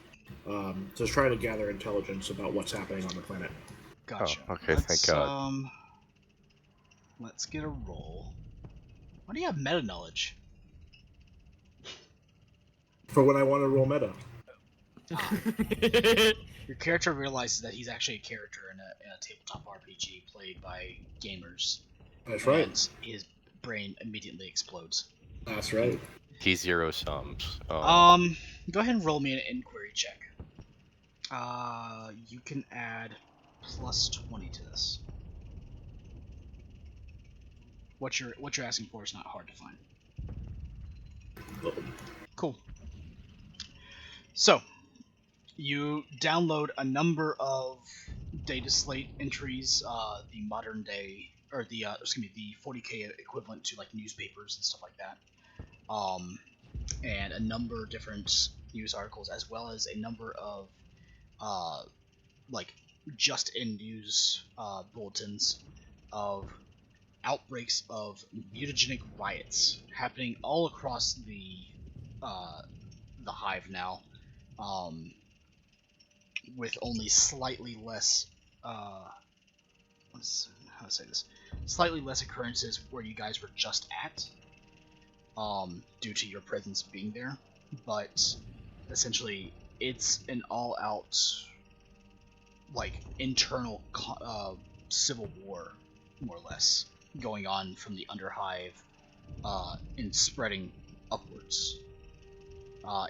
just trying to gather intelligence about what's happening on the planet. Gotcha. Oh, okay, thank God. Let's get a roll. Why do you have meta knowledge? For when I want to roll meta. Your character realizes that he's actually a character in a tabletop RPG played by gamers. That's right. And his brain immediately explodes. That's right. He zero sums. Go ahead and roll me an inquiry check. You can add plus 20 to this. What you're asking for is not hard to find. Cool. So, you download a number of data slate entries, the modern day, or the 40K equivalent to like newspapers and stuff like that, and a number of different news articles, as well as a number of like just in news bulletins of outbreaks of mutagenic riots happening all across the hive now, with only slightly less how to say this, slightly less occurrences where you guys were just at, due to your presence being there, but essentially it's an all-out like internal civil war, more or less, going on from the underhive and spreading upwards.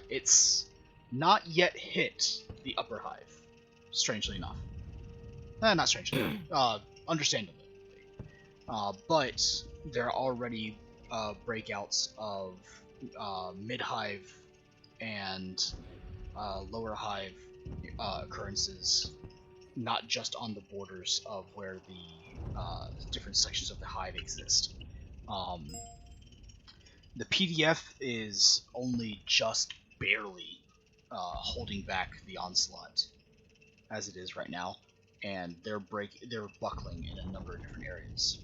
It's not yet hit the upper hive, strangely enough. Not strangely, understandably. But there are already breakouts of mid-hive and lower hive occurrences, not just on the borders of where the different sections of the hive exist. The PDF is only just barely holding back the onslaught as it is right now, and they're buckling in a number of different areas.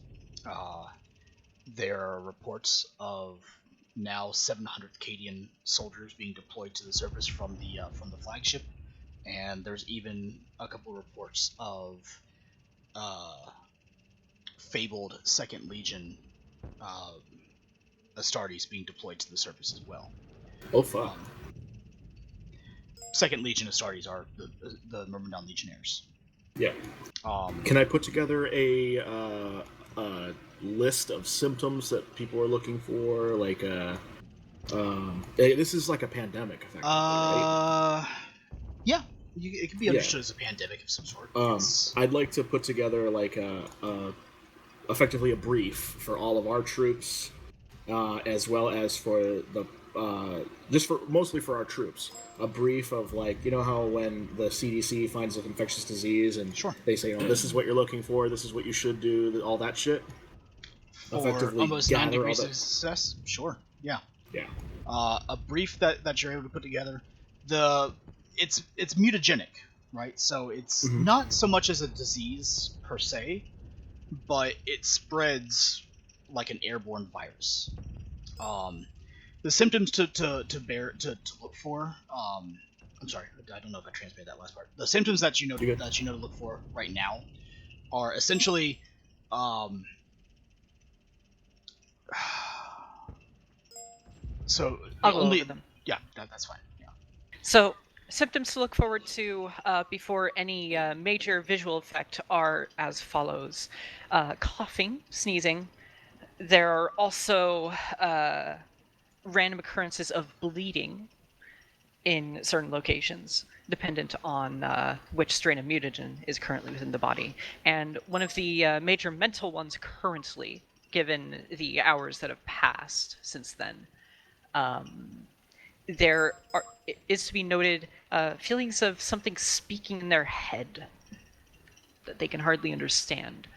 There are reports of now 700 Cadian soldiers being deployed to the surface from the flagship, and there's even a couple reports of fabled Second Legion Astartes being deployed to the surface as well. Oh fuck. Second Legion Astartes are the Myrmidon Legionnaires. Yeah. Can I put together a list of symptoms that people are looking for? Like, this is like a pandemic, effectively, right? Yeah. It can be understood as a pandemic of some sort. I'd like to put together like effectively a brief for all of our troops, as well as for the mostly for our troops. A brief of, like, you know how when the CDC finds an infectious disease and they say, this is what you're looking for, this is what you should do, all that shit. For almost 9 degrees of success? Sure. Yeah. Yeah. A brief that you're able to put together. It's mutagenic, right? So it's not so much as a disease per se, but it spreads like an airborne virus. The symptoms to look for. I'm sorry, I don't know if I translated that last part. The symptoms that you know to look for right now are essentially, so I'll go only over them. Yeah, that's fine. Yeah. So, symptoms to look forward to before any major visual effect are as follows: coughing, sneezing. There are also random occurrences of bleeding in certain locations, dependent on which strain of mutagen is currently within the body. And one of the major mental ones currently, given the hours that have passed since then, it is to be noted feelings of something speaking in their head that they can hardly understand.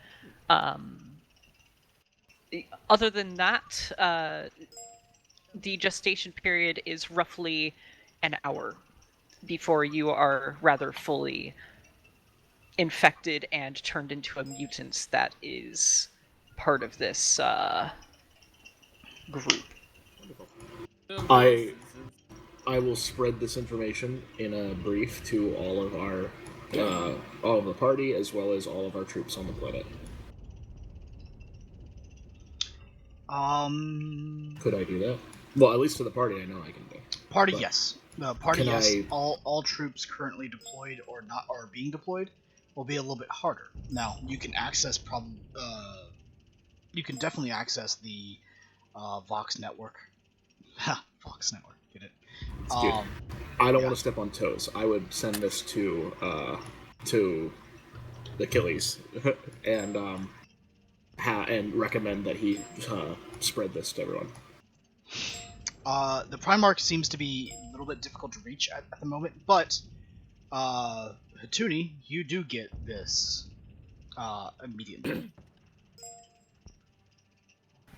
Other than that, the gestation period is roughly an hour before you are rather fully infected and turned into a mutant that is part of this group. I will spread this information in a brief to all of the party, as well as all of our troops on the planet. Could I do that? Well, at least to the party, I know I can do. Party, But yes. The party, yes. All troops currently deployed or not are being deployed will be a little bit harder. Now, you can access you can definitely access the Vox network. Ha, Vox network, get it? I don't want to step on toes. I would send this to Achilles and recommend that he spread this to everyone. The Primarch seems to be a little bit difficult to reach at the moment, but Hatuni, you do get this immediately.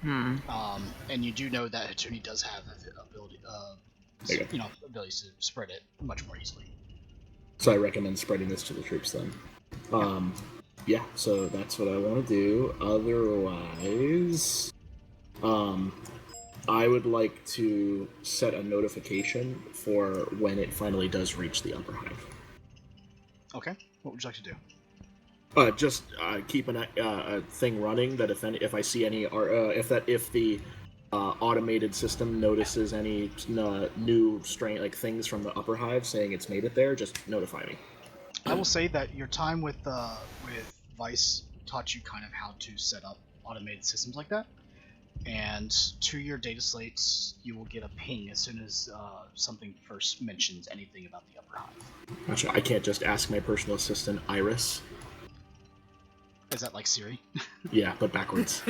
And you do know that Hatuni does have abilities to spread it much more easily. So I recommend spreading this to the troops then. Yeah, so that's what I want to do. Otherwise, I would like to set a notification for when it finally does reach the upper hive. Okay, what would you like to do? Just keep a thing running that if I see any if the automated system notices any new strain, like things from the upper hive saying it's made it there, just notify me. I will say that your time with Vice taught you kind of how to set up automated systems like that. And to your data slates, you will get a ping as soon as something first mentions anything about the upper hive. Gotcha. I can't just ask my personal assistant, Iris. Is that like Siri? Yeah, but backwards.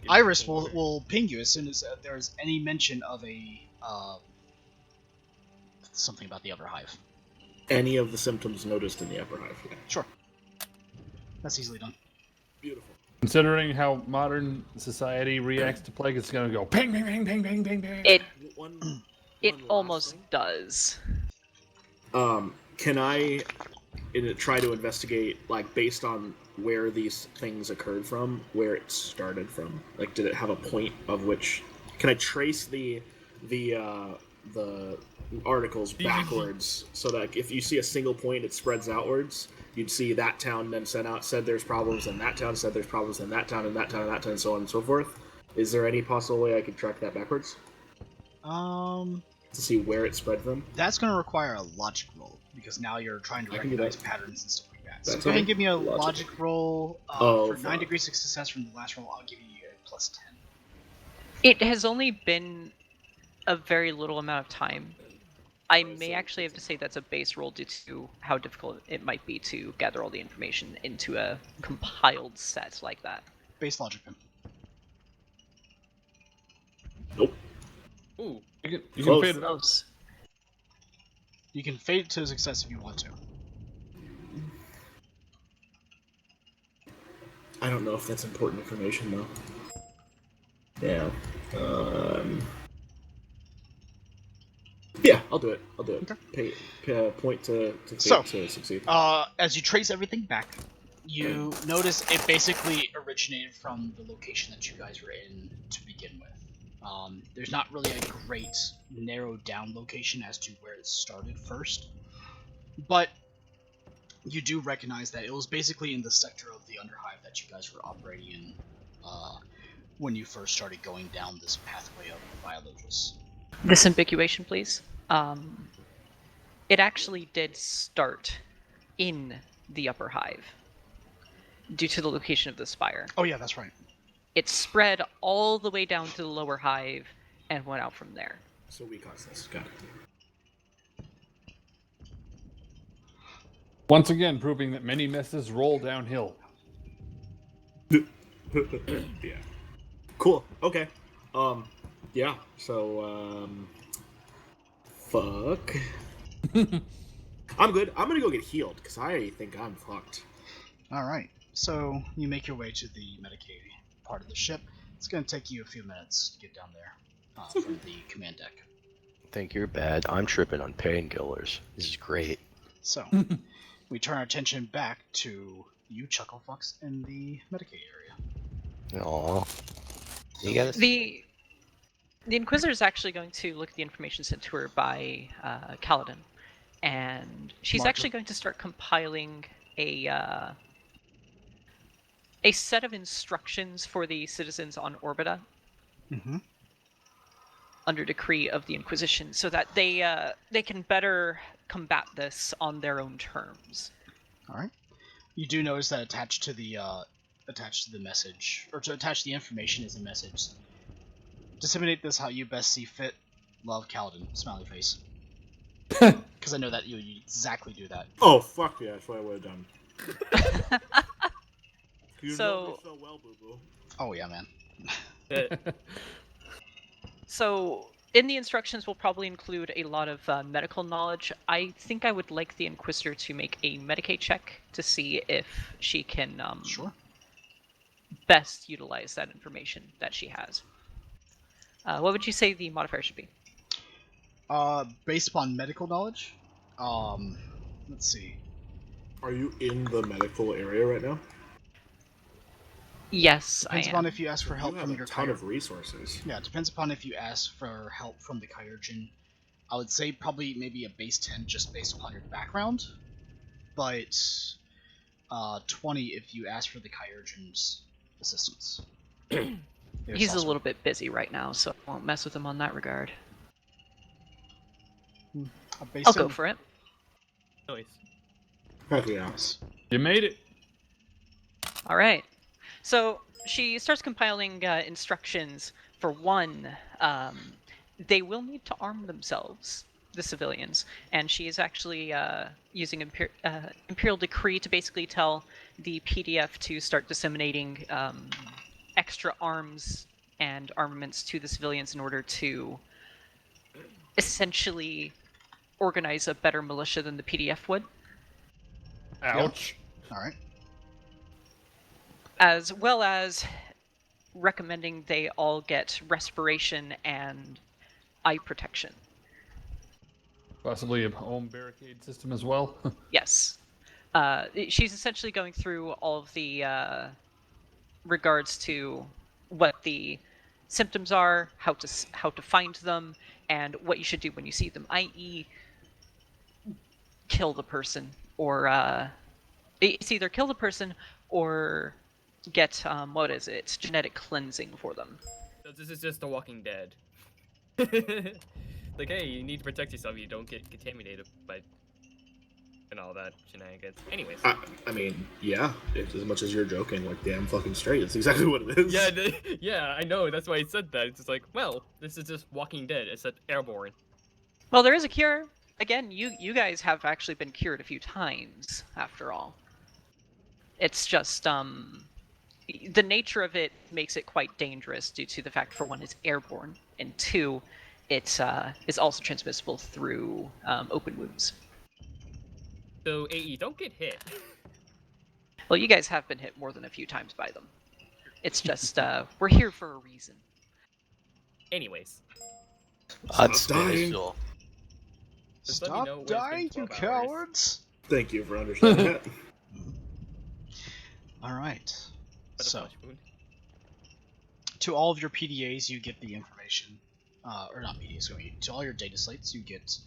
Iris will ping you as soon as there's any mention of a something about the upper hive. Any of the symptoms noticed in the upper hive. Yeah. Sure. That's easily done. Beautiful. Considering how modern society reacts to plague, it's going to go ping, ping, ping, ping, ping, ping, ping. It almost does. Can I try to investigate, like, based on where these things occurred from, where it started from? Like, did it have a point of which... Can I trace the the articles backwards, so that if you see a single point, it spreads outwards. You'd see that town then said there's problems, and that town said there's problems, and that town, and that town, and that town, and so on and so forth. Is there any possible way I could track that backwards to see where it spread from? That's going to require a logic roll, because now you're trying to I can do recognize that. patterns and stuff like that. So That's go ahead and okay. give me a Logic. logic roll. Oh, For 9 fuck. degrees of success from the last roll, I'll give you a plus 10. It has only been a very little amount of time. I may actually have to say that's a base roll due to how difficult it might be to gather all the information into a compiled set like that. Base logic then. Nope. Ooh. You can Close. fade it out. Close. You can fade it to success if you want to. I don't know if that's important information, though. Yeah. Yeah, I'll do it. Okay. Point to fate So, to succeed. As you trace everything back, you notice it basically originated from the location that you guys were in to begin with. There's not really a great narrowed down location as to where it started first, but you do recognize that it was basically in the sector of the Underhive that you guys were operating in when you first started going down this pathway of Biologis. Disambiguation, please. It actually did start in the upper hive due to the location of the spire. Oh yeah, that's right. It spread all the way down to the lower hive and went out from there. So we caused this. Got it. Once again, proving that many messes roll downhill. Yeah. Cool. Okay. Yeah. So, fuck. I'm good. I'm gonna go get healed because I think I'm fucked. All right. So you make your way to the Medicaid part of the ship. It's going to take you a few minutes to get down there from the command deck. Think you're bad. I'm tripping on painkillers. This is great. So we turn our attention back to you, Chucklefucks, in the Medicaid area. Aww. You gotta. The Inquisitor is actually going to look at the information sent to her by Kaladin, and she's Marker. actually going to start compiling a set of instructions for the citizens on Orbita Mm-hmm. under decree of the Inquisition, so that they can better combat this on their own terms. All right. You do notice that attached to the message, or to attach the information is a message. Disseminate this how you best see fit. Love, Kaladin. Smiley face. Because I know that you exactly do that. Oh fuck yeah! That's what I would have done. You So- know me so well, boo boo. Oh yeah, man. So, in the instructions, we'll probably include a lot of medical knowledge. I think I would like the Inquisitor to make a Medicaid check to see if she can Sure. best utilize that information that she has. What would you say the modifier should be? Based upon medical knowledge, let's see. Are you in the medical area right now? Yes, Depends I upon am. if you ask for help you have from a your ton Kyr- of resources. Yeah, it depends upon if you ask for help from the Kyurgeon. I would say probably maybe a base 10 just based upon your background, but 20 if you ask for the Kyurgeon's assistance. He's a little bit busy right now, so I won't mess with him on that regard. I'll go for it. Nice. Heck yeah. You made it. All right. So she starts compiling instructions. For one, they will need to arm themselves, the civilians, and she is actually using Imperial Decree to basically tell the PDF to start disseminating extra arms and armaments to the civilians in order to essentially organize a better militia than the PDF would. Ouch. All right. As well as recommending they all get respiration and eye protection. Possibly a home barricade system as well. Yes. She's essentially going through all of the regards to what the symptoms are, how to find them, and what you should do when you see them, i.e., kill the person, or it's either kill the person or get genetic cleansing for them. So this is just The Walking Dead. Like, hey, you need to protect yourself. You don't get contaminated by and all that shenanigans. Anyways. I mean, yeah. It's as much as you're joking, like damn fucking straight. It's exactly what it is. Yeah, yeah, I know. That's why I said that. It's just like, well, this is just Walking Dead, except airborne. Well, there is a cure. Again, you guys have actually been cured a few times, after all. It's just, the nature of it makes it quite dangerous due to the fact, for one, it's airborne, and two, it's also transmissible through open wounds. So, AE, don't get hit. Well, you guys have been hit more than a few times by them. It's just, we're here for a reason. Anyways. Stop dying. Just let me know Stop when it's been dying, you 12 hours. cowards! Thank you for understanding that. Alright. But a So, flesh wound. to all of your PDAs, you get the information. Or not PDAs, to all your data slates, you get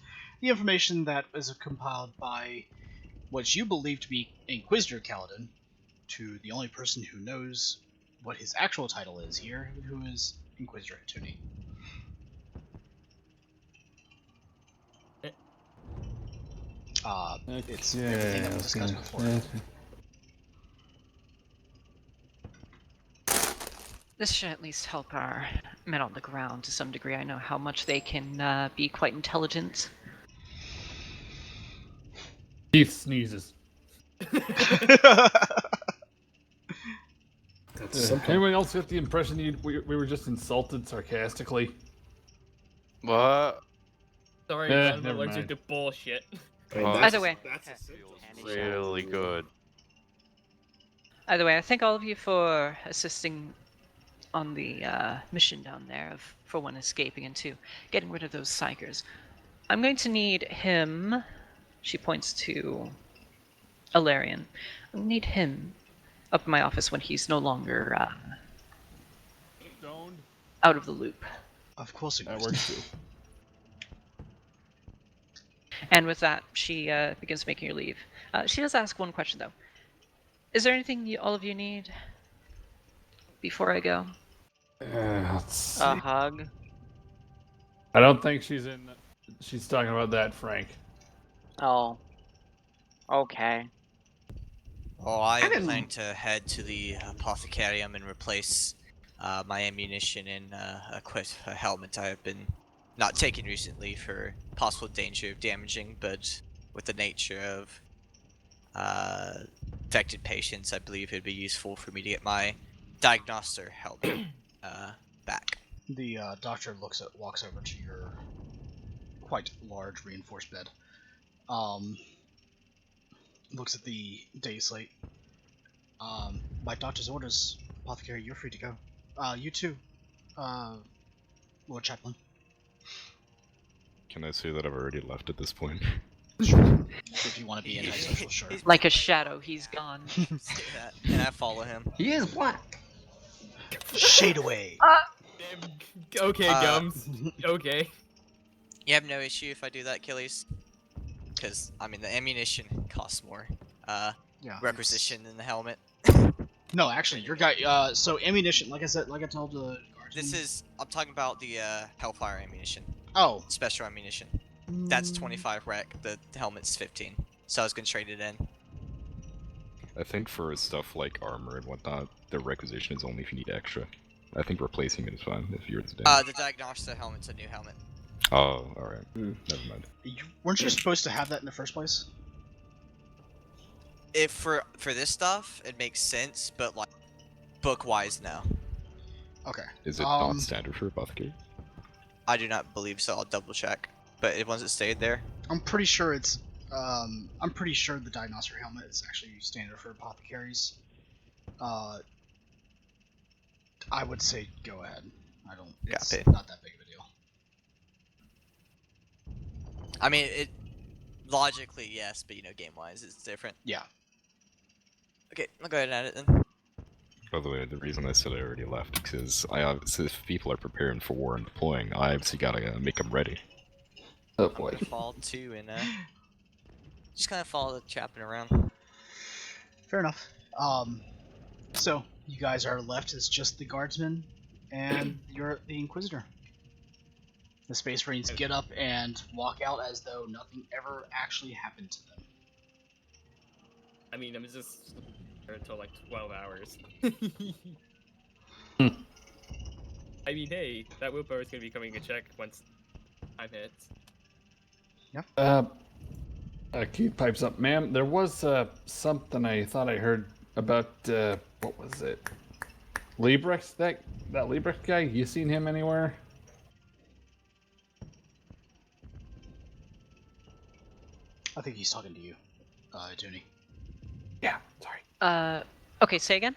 the information that is compiled by what you believe to be Inquisitor Kaladin, to the only person who knows what his actual title is here, who is Inquisitor Hatuni. It's everything that was discussed before. This should at least help our men on the ground to some degree. I know how much they can be quite intelligent. Keith sneezes. Anyone else get the impression we were just insulted sarcastically? What? Sorry, Eh, I'm never allergic mind. to bullshit. Either way. Really good. Either way, I thank all of you for assisting on the mission down there for one, escaping, and two, getting rid of those psychers. I'm going to need him. She points to Alarian. I need him up in my office when he's no longer out of the loop. Of course it That goes. works too. And with that, she begins making her leave. She does ask one question, though. Is there anything all of you need before I go? Let's see. A hug. I don't think she's talking about that, Frank. Oh. Okay. Well, I plan to head to the apothecarium and replace my ammunition and equip a helmet I have been not taking recently for possible danger of damaging, but with the nature of infected patients, I believe it'd be useful for me to get my diagnoster helmet back. The doctor walks over to your quite large reinforced bed. Looks at the day slate. By doctor's orders, apothecary, you're free to go. You too, Lord Chaplain. Can I say that I've already left at this point? If you want to be antisocial, sure. Like a shadow, he's gone. Say that, and I follow him. He is black. Shade away. Okay, Gums. Okay. You have no issue if I do that, Achilles? Because, I mean, the ammunition costs more Yeah. requisition than the helmet. No, actually, your guy. So ammunition, like I told the guardsman. I'm talking about the Hellfire ammunition. Oh. Special ammunition. That's 25 rec. The helmet's 15. So I was gonna trade it in. I think for stuff like armor and whatnot, the requisition is only if you need extra. I think replacing it is fine if you're the The diagnostic helmet's a new helmet. Oh, alright. Never mind. Weren't you supposed to have that in the first place? If for this stuff, it makes sense, but like book-wise, no. Okay. Is it not standard for apothecary? I do not believe so. I'll double check. But once it stayed there, I'm pretty sure it's. I'm pretty sure the diagnoster helmet is actually standard for apothecaries. I would say go ahead. I don't. It's Copy. not that big of a deal. I mean, it logically yes, but game-wise, it's different. Yeah. Okay, I'll go ahead and add it then. By the way, the reason I said I already left is because if people are preparing for war and deploying, I obviously gotta make them ready. Oh I'm boy. gonna fall too, and just kind of follow the chaplain around. Fair enough. So you guys are left as just the guardsmen, and you're the Inquisitor. The Space Marines get up and walk out as though nothing ever actually happened to them. I mean, I'm just there until like 12 hours. I mean, hey, that willpower is gonna be coming a check once time hits. Keith pipes up, ma'am. There was something I thought I heard about. What was it? Liebrecht, that Liebrecht guy. You seen him anywhere? I think he's talking to you, Dooney. Yeah. Sorry. Okay, say again.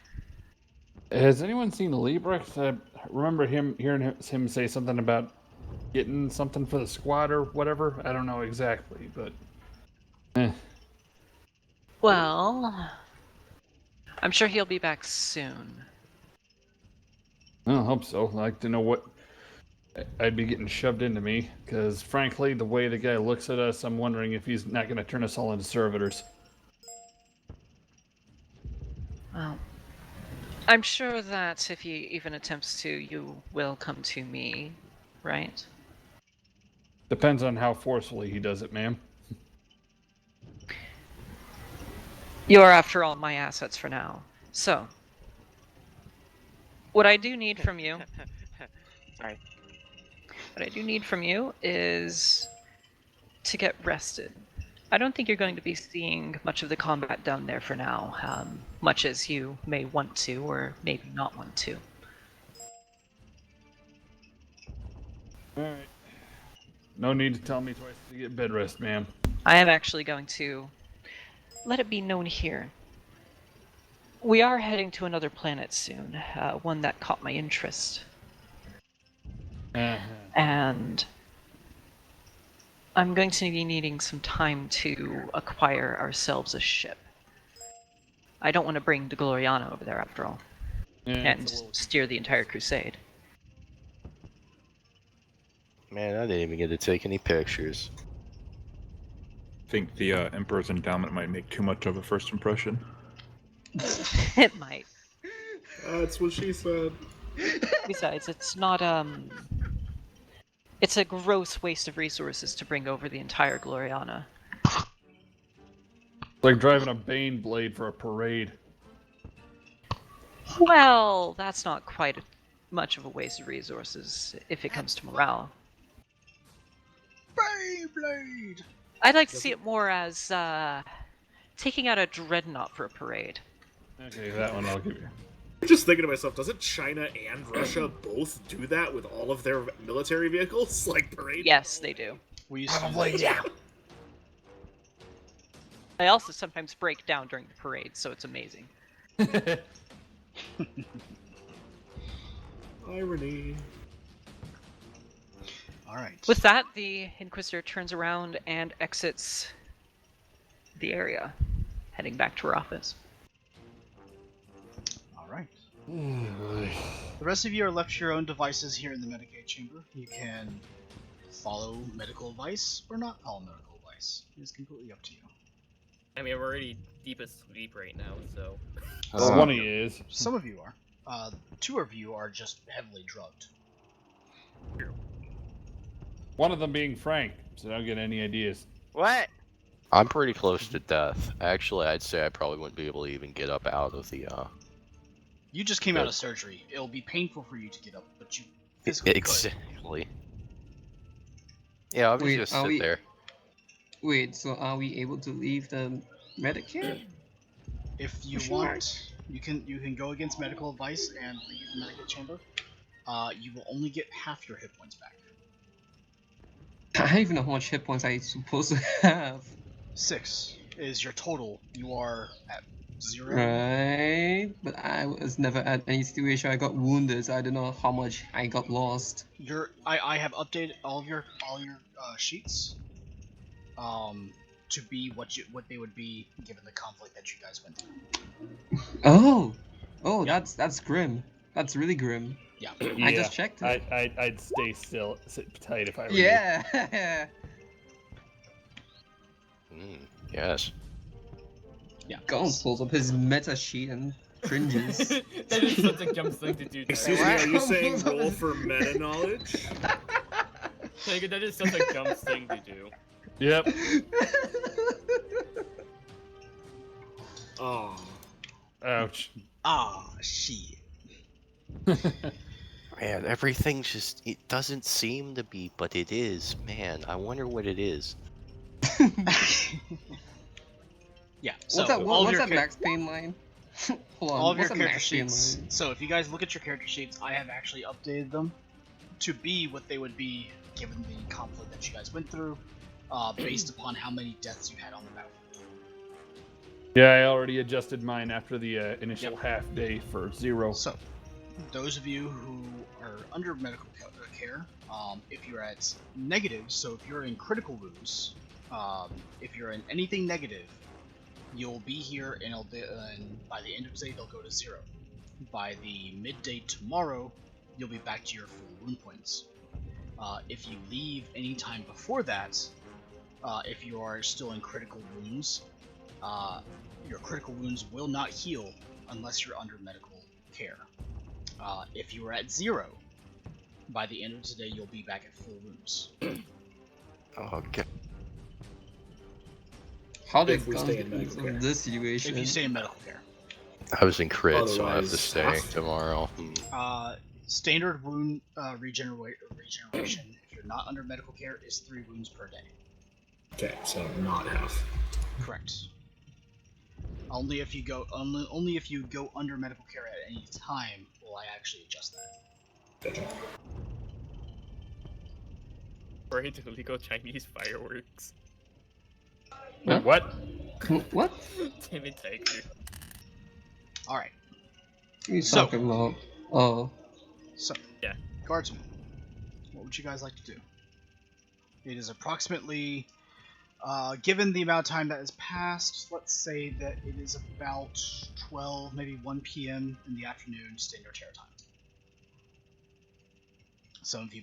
Has anyone seen Liebrecht? I remember hearing him say something about getting something for the squad or whatever. I don't know exactly, but. Well, I'm sure he'll be back soon. I hope so. I'd like to know what I'd be getting shoved into me, because frankly, the way the guy looks at us, I'm wondering if he's not going to turn us all into servitors. Well, I'm sure that if he even attempts to, you will come to me, right? Depends on how forcefully he does it, ma'am. You're, after all, my assets for now. So, what I do need from you... Sorry. What I do need from you is to get rested. I don't think you're going to be seeing much of the combat down there for now, much as you may want to, or maybe not want to. Alright. No need to tell me twice to get bed rest, ma'am. I am actually going to let it be known here. We are heading to another planet soon, one that caught my interest. And I'm going to be needing some time to acquire ourselves a ship. I don't want to bring the Gloriana over there after all, and steer the entire Crusade. Man, I didn't even get to take any pictures. I think the Emperor's Endowment might make too much of a first impression. It might. That's what she said. Besides, it's not, it's a gross waste of resources to bring over the entire Gloriana. It's like driving a Bane blade for a parade. Well, that's not quite much of a waste of resources if it comes to morale. Beyblade! I'd like to see it more as taking out a dreadnought for a parade. Okay, that one I'll give you. I'm just thinking to myself, doesn't China and Russia both do that with all of their military vehicles? Like parade? Yes, they do. We used to do that. Yeah. They also sometimes break down during the parade, so it's amazing. Irony. Alright. With that, the Inquisitor turns around and exits the area, heading back to her office. Alright. The rest of you are left to your own devices here in the Medicaid chamber. You can follow medical advice or not follow medical advice. It is completely up to you. I mean, we're already deep asleep right now, so. One of you is. Some of you are. 2 of you are just heavily drugged. One of them being Frank, so don't get any ideas. What? I'm pretty close to death. Actually, I'd say I probably wouldn't be able to even get up out of the, You just came out of surgery. It'll be painful for you to get up, but you physically could. Exactly. Yeah, I'll just sit there. Wait, so are we able to leave the Medicare? If you want, you can go against medical advice and leave the medical chamber. You will only get half your hit points back. I don't even know how much hit points I'm supposed to have. 6 is your total. You are at 0. Right, but I was never at any situation I got wounded, so I don't know how much I got lost. I have updated all your sheets. To be what they would be given the conflict that you guys went through. Oh, Oh, that's grim. That's really grim. Yeah. I just checked it. I'd stay still, sit tight if I were you. Yeah. Yes. Yeah. Gon pulls up his meta sheet and cringes. That is such a dumb thing to do. Excuse me, are you saying roll for meta knowledge? Like, that is such a dumb thing to do. Yep. Oh. Ouch. Ah, shit. Man, everything just, it doesn't seem to be, but it is. Man, I wonder what it is. Yeah. What's that Max Payne line? Hold on. All of your what's that character Max Payne sheets. line? So if you guys look at your character sheets, I have actually updated them to be what they would be given the conflict that you guys went through, based upon how many deaths you had on the battlefield. Yeah, I already adjusted mine after the initial half day for 0. So, those of you who are under medical care, if you're at negative, so if you're in critical wounds, if you're in anything negative, you'll be here, and by the end of the day, they'll go to 0. By the midday tomorrow, you'll be back to your full wound points. If you leave any time before that, if you are still in critical wounds, your critical wounds will not heal unless you're under medical care. If you are at 0, by the end of today, you'll be back at full wounds. Okay. How did If we Gon stay get in medical in care. this situation? If you stay in medical care. I was in crit, so I have to Otherwise, stay half. tomorrow. Standard wound regeneration, if you're not under medical care, is 3 wounds per day. Okay, so not half. Correct. Only if you go under medical care at any time will I actually adjust that. Gotcha. Afraid to illegal Chinese fireworks. Huh? What? What? Damn it, Tiger. All right. What are you So- talking about? Oh. So, Yeah. Guardsmen, what would you guys like to do? It is approximately, given the amount of time that has passed, let's say that it is about 12, maybe 1 p.m. in the afternoon, standard terror time. Some of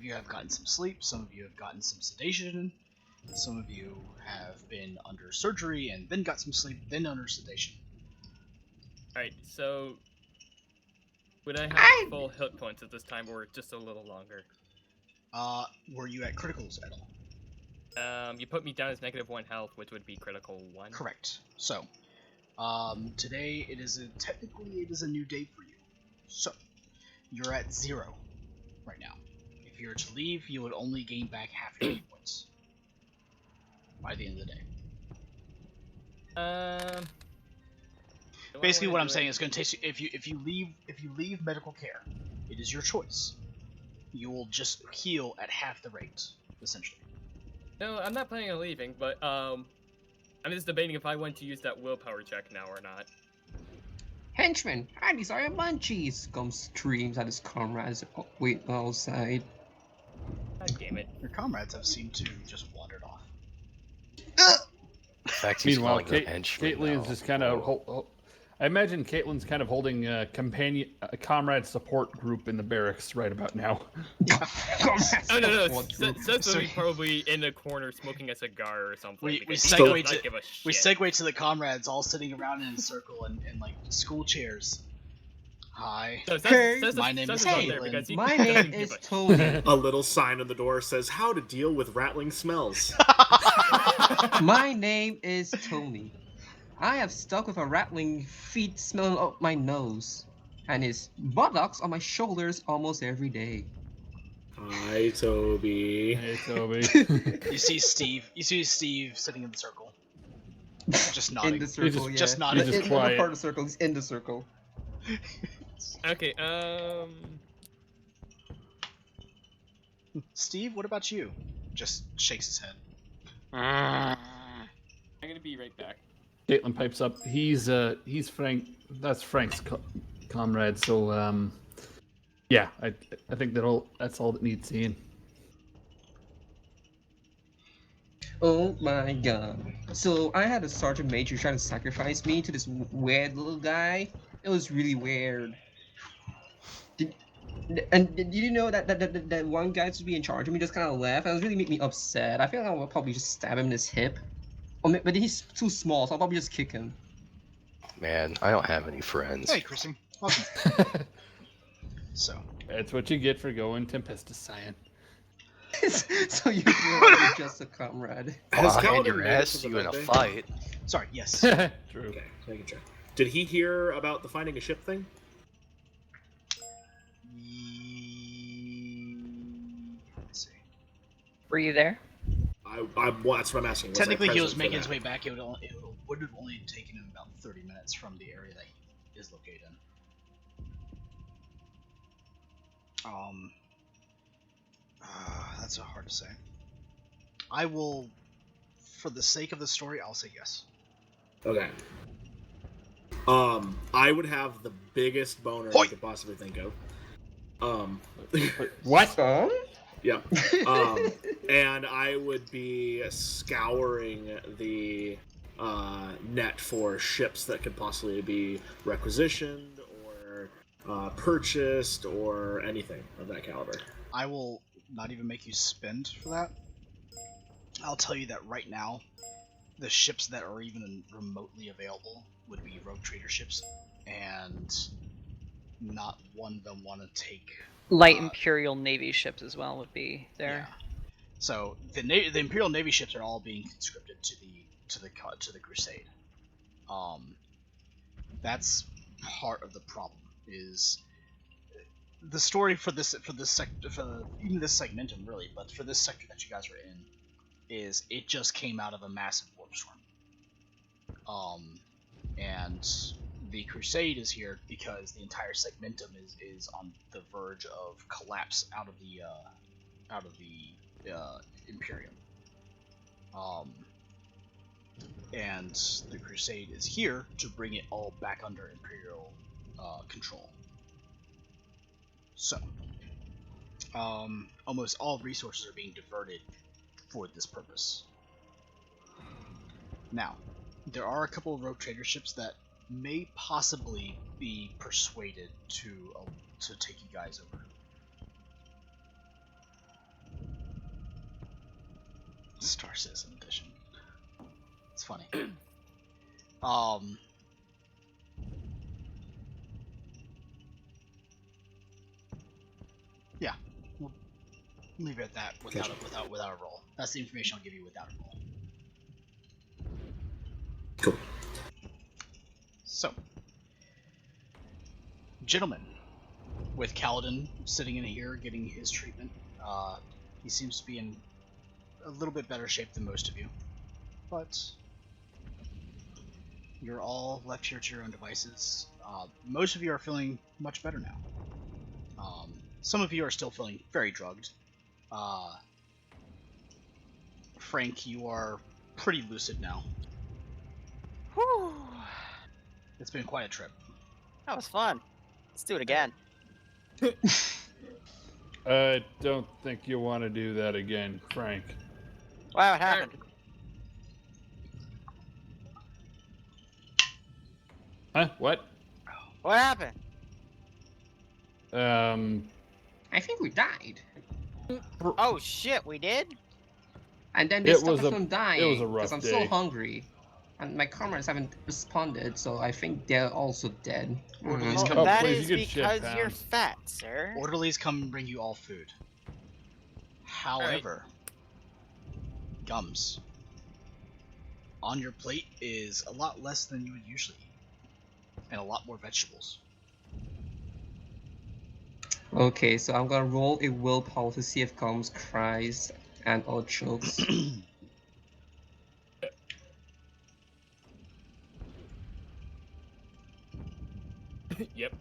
you have gotten some sleep. Some of you have gotten some sedation. Some of you have been under surgery and then got some sleep, then under sedation. Alright, so would I have full hit points at this time, or just a little longer? Were you at criticals at all? You put me down as -1 health, which would be critical 1. Correct. So, today technically it is a new day for you. So, you're at 0 right now. If you were to leave, you would only gain back half your hit points by the end of the day. Basically, what I'm saying is going to take you, if you leave medical care, it is your choice. You will just heal at half the rate, essentially. No, I'm not planning on leaving, but I'm just debating if I want to use that willpower check now or not. Henchman, I desire munchies! Gon screams at his comrades waiting outside. God damn it. Your comrades have seemed to just wandered off. In fact, he's Meanwhile, calling them henchmen Caitlin's now. just kind of. I imagine Caitlin's kind of holding a comrade support group in the barracks right about now. Oh no, What Seth's probably in a corner smoking a cigar or something. We because he segue does not to give a we shit. segue to the comrades all sitting around in a circle and like school chairs. Hi. So My name is up there Caitlin. because he My doesn't name give is a Tony. A little sign on the door says how to deal with rattling smells. My name is Tony. I have stuck with a rattling feet smelling up my nose, and his buttocks on my shoulders almost every day. Hi, Toby. Hey, Toby. You see Steve sitting in the circle. Just nodding. In the circle, yeah. just nodding. He's just in quiet. part of the circle, he's in the circle. Okay, Steve, what about you? Just shakes his head. I'm gonna be right back. Caitlin pipes up. He's Frank. That's Frank's comrade. So yeah, I think that's all that needs seeing. Oh my god. So I had a sergeant major trying to sacrifice me to this weird little guy It was really weird. Did you know that one guy to be in charge of me just kind of left? And it really made me upset. I feel like I would probably just stab him in his hip. But he's too small, so I'll probably just kick him. Man, I don't have any friends. Hey, Chrissy. Welcome. So. That's what you get for going Tempesticide. So you're really just a comrade. Has I'll hand Kaladin your made it ass to to the you in a med bay? fight. Sorry, yes. True. Okay, making sure. Did he hear about the finding a ship thing? Let's see. Were you there? Well, that's what I'm asking. Technically, he was making his way back. It would have only taken him about 30 minutes from the area that he is located in. That's so hard to say. I will, for the sake of the story, I'll say yes. Okay. I would have the biggest boner I could possibly think of. What? Yeah. And I would be scouring the net for ships that could possibly be requisitioned or purchased or anything of that caliber. I will not even make you spend for that. I'll tell you that right now, the ships that are even remotely available would be rogue trader ships, and not one of them want to take Light Imperial Navy ships as well would be there. Yeah. So the Imperial Navy ships are all being conscripted to the Crusade. That's part of the problem. Is the story for this sector, for even this segmentum really, but for this sector that you guys are in, is it just came out of a massive warp storm. And the Crusade is here because the entire segmentum is on the verge of collapse out of the Imperium. And the Crusade is here to bring it all back under Imperial control. So, almost all resources are being diverted for this purpose. Now, there are a couple of rogue trader ships that may possibly be persuaded to take you guys over. Star Citizen Edition. It's funny. Yeah, we'll leave it at that without a roll. That's the information I'll give you without a roll. Cool. So, gentlemen, with Kaladin sitting in here getting his treatment, he seems to be in a little bit better shape than most of you, but you're all left here to your own devices. Most of you are feeling much better now. Some of you are still feeling very drugged. Frank, you are pretty lucid now. Whew. It's been quite a trip. That was fun. Let's do it again. I don't think you want to do that again, Frank. Wow, what happened? Huh? What? What happened? I think we died. Oh shit, we did? And then they It stopped was us a- from dying it was a rough because I'm day. so hungry. And my comrades haven't responded, so I think they're also dead. Orderlies Mhm. come. Oh, That please, is you could shit because you're pound. fat, sir. Orderlies come and bring you all food. However, Gums, on your plate is a lot less than you would usually eat, and a lot more vegetables. Okay, so I'm gonna roll a willpower to see if Combs cries and or chokes. Yep.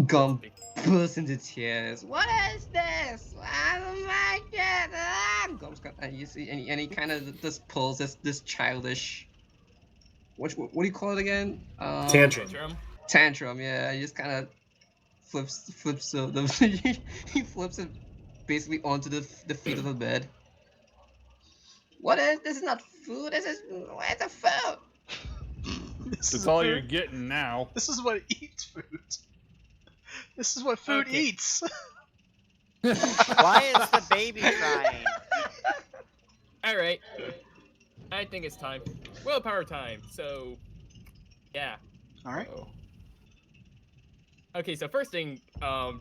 Gum bursts into tears. What is this? I don't like it. Gum's got, and you see, and he kind of just pulls this childish. What do you call it again? Tantrum. Tantrum. Yeah, he just kind of flips he flips it basically onto the feet of the bed. What is this? Is not food. This is where's the food? That's all you're getting now. This is what eats food. This is what food Okay. eats. Why is the baby crying? Alright. I think it's time. Willpower time. So, yeah. All right. Okay, so first thing,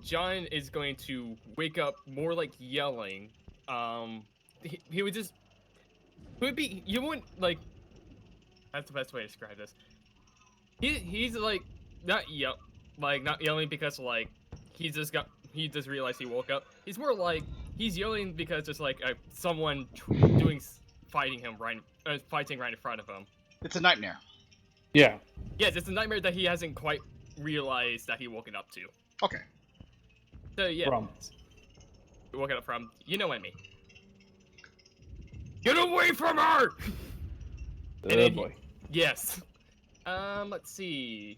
John is going to wake up more like yelling. He would just, you wouldn't like. That's the best way to describe this. He's like not yelling because like he just realized he woke up. He's more like he's yelling because there's like someone fighting right in front of him. It's a nightmare. Yeah. Yes, it's a nightmare that he hasn't quite realized that he woken up to. Okay. So yeah, From. woken up from. You know what I mean. Get away from her! Oh boy. Yes. Let's see.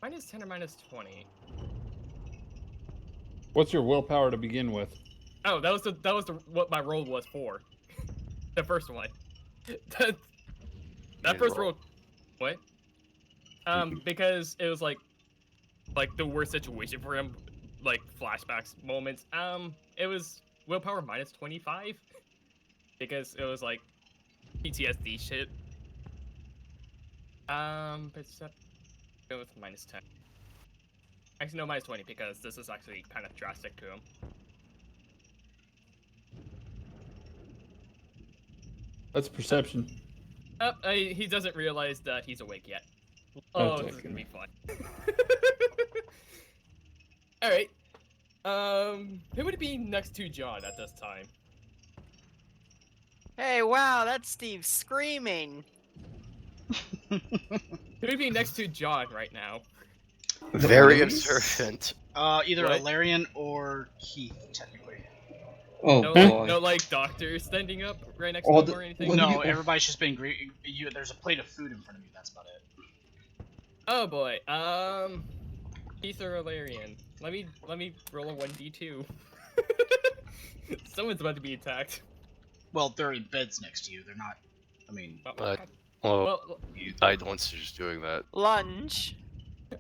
-10 or -20? What's your willpower to begin with? Oh, that was what my roll was for. The first one. that first roll. What? Because it was like the worst situation for him, like flashbacks moments. It was willpower -25 because it was like PTSD shit. But go with -10. Actually, no, -20 because this is actually kind of drastic to him. That's perception. He doesn't realize that he's awake yet. Oh, This is gonna be fun. All right. Who would be next to John at this time? Hey, wow, that's Steve screaming. Who would be next to John right now? Very observant. Either What? Alarian or Keith, technically. Oh No, boy. no, like doctors standing up right next Oh, to him or anything. No, everybody's just been great. There's a plate of food in front of you. That's about it. Oh boy. Keith or Alarian. Let me roll a 1d2. Someone's about to be attacked. Well, they're in beds next to you. They're not. I mean, Well, Well, I don't suggest doing that. Lunge.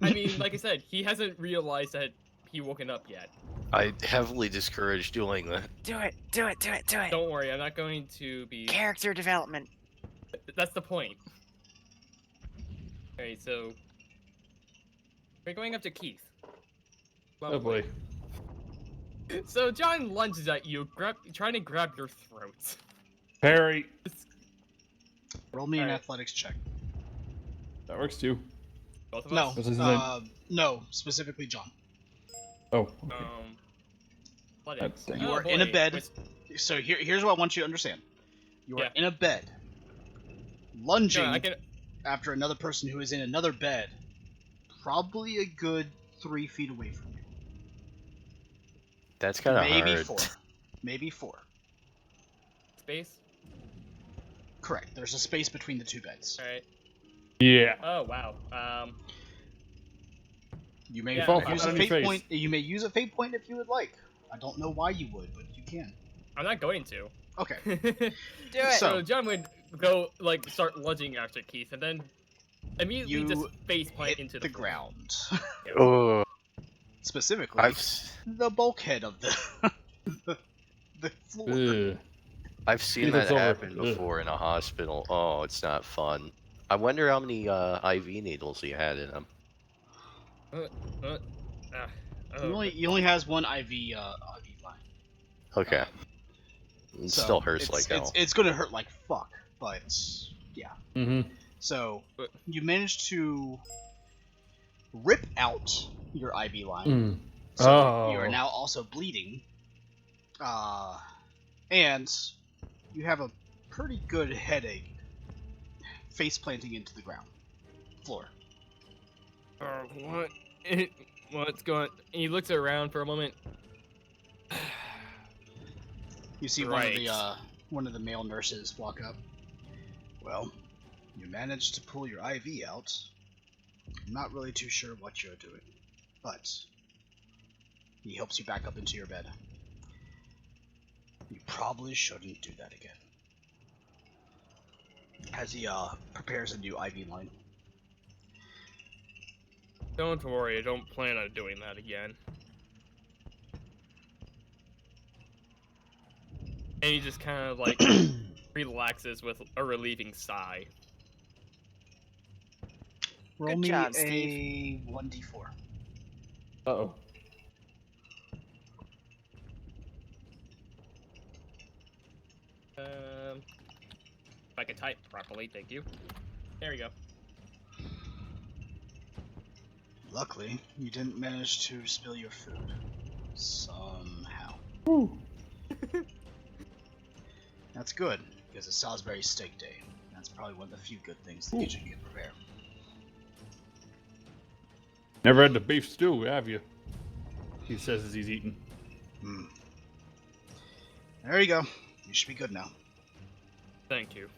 I mean, like I said, he hasn't realized that he woken up yet. I heavily discourage doing that. Do it, do it, do it, do it. Don't worry, I'm not going to be. Character development. That's the point. Alright, so we're going up to Keith. Oh boy. So John lunges at you, trying to grab your throat. Parry. roll me an Alright. athletics check. That works too. Both of No, us? This is no, specifically John. Oh. Okay. Athletics. That's- You Oh, are in a boy. bed. So here's what I want you to understand. You are Yeah. in a bed, lunging Yeah, I can. after another person who is in another bed, probably a good 3 feet away from you. That's kind of Maybe hard. 4. Maybe 4. Space? Correct. There's a space between the 2 beds. Alright. Yeah. Oh, wow. You may Yeah, Fall use flat a on your fate face. point. You may use a fate point if you would like. I don't know why you would, but you can. I'm not going to. Okay. Do it. So John would go, like, start lunging after Keith, and then immediately You just face plant Hit into the floor. ground. Oh, Specifically, the bulkhead of the floor. Ugh. I've seen Keith, that it's over. happen Ugh. before in a hospital. Oh, it's not fun. I wonder how many IV needles he had in him. He only has one IV line. Okay. It So still hurts like hell. it's gonna hurt like fuck, but yeah. Mm-hmm. So But- you managed to rip out your IV line. Mm. So Oh. you are now also bleeding. And you have a pretty good headache face planting into the ground floor. What? What's going? He looks around for a moment. You see Right. one of the male nurses walk up. Well, you managed to pull your IV out. I'm not really too sure what you're doing, but he helps you back up into your bed. You probably shouldn't do that again. As he prepares a new IV line. Don't worry, I don't plan on doing that again. And he just kind of like relaxes with a relieving sigh. Roll Good me job, a Steve. 1d4. Uh-oh. If I can type properly, thank you. There we go. Luckily, you didn't manage to spill your food. Somehow. That's good, because it's Salisbury Steak Day. That's probably one of the few good things that you should get prepared. Never had the beef stew, have you? He says as he's eating. There you go. You should be good now. Thank you.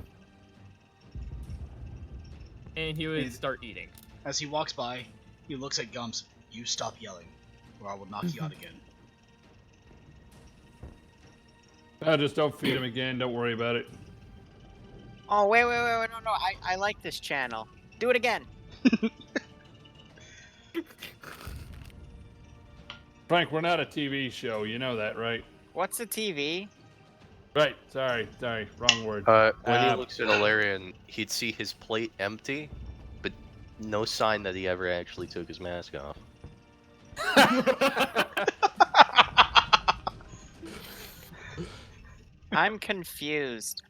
And he would start eating. As he walks by, he looks at Gumps. You stop yelling, or I will knock you out again. Just don't feed him again. Don't worry about it. Oh, wait, no. I like this channel. Do it again. Frank, we're not a TV show. You know that, right? What's the TV? Right. Sorry. Wrong word. When he looks at Alarian, he'd see his plate empty, but no sign that he ever actually took his mask off. I'm confused.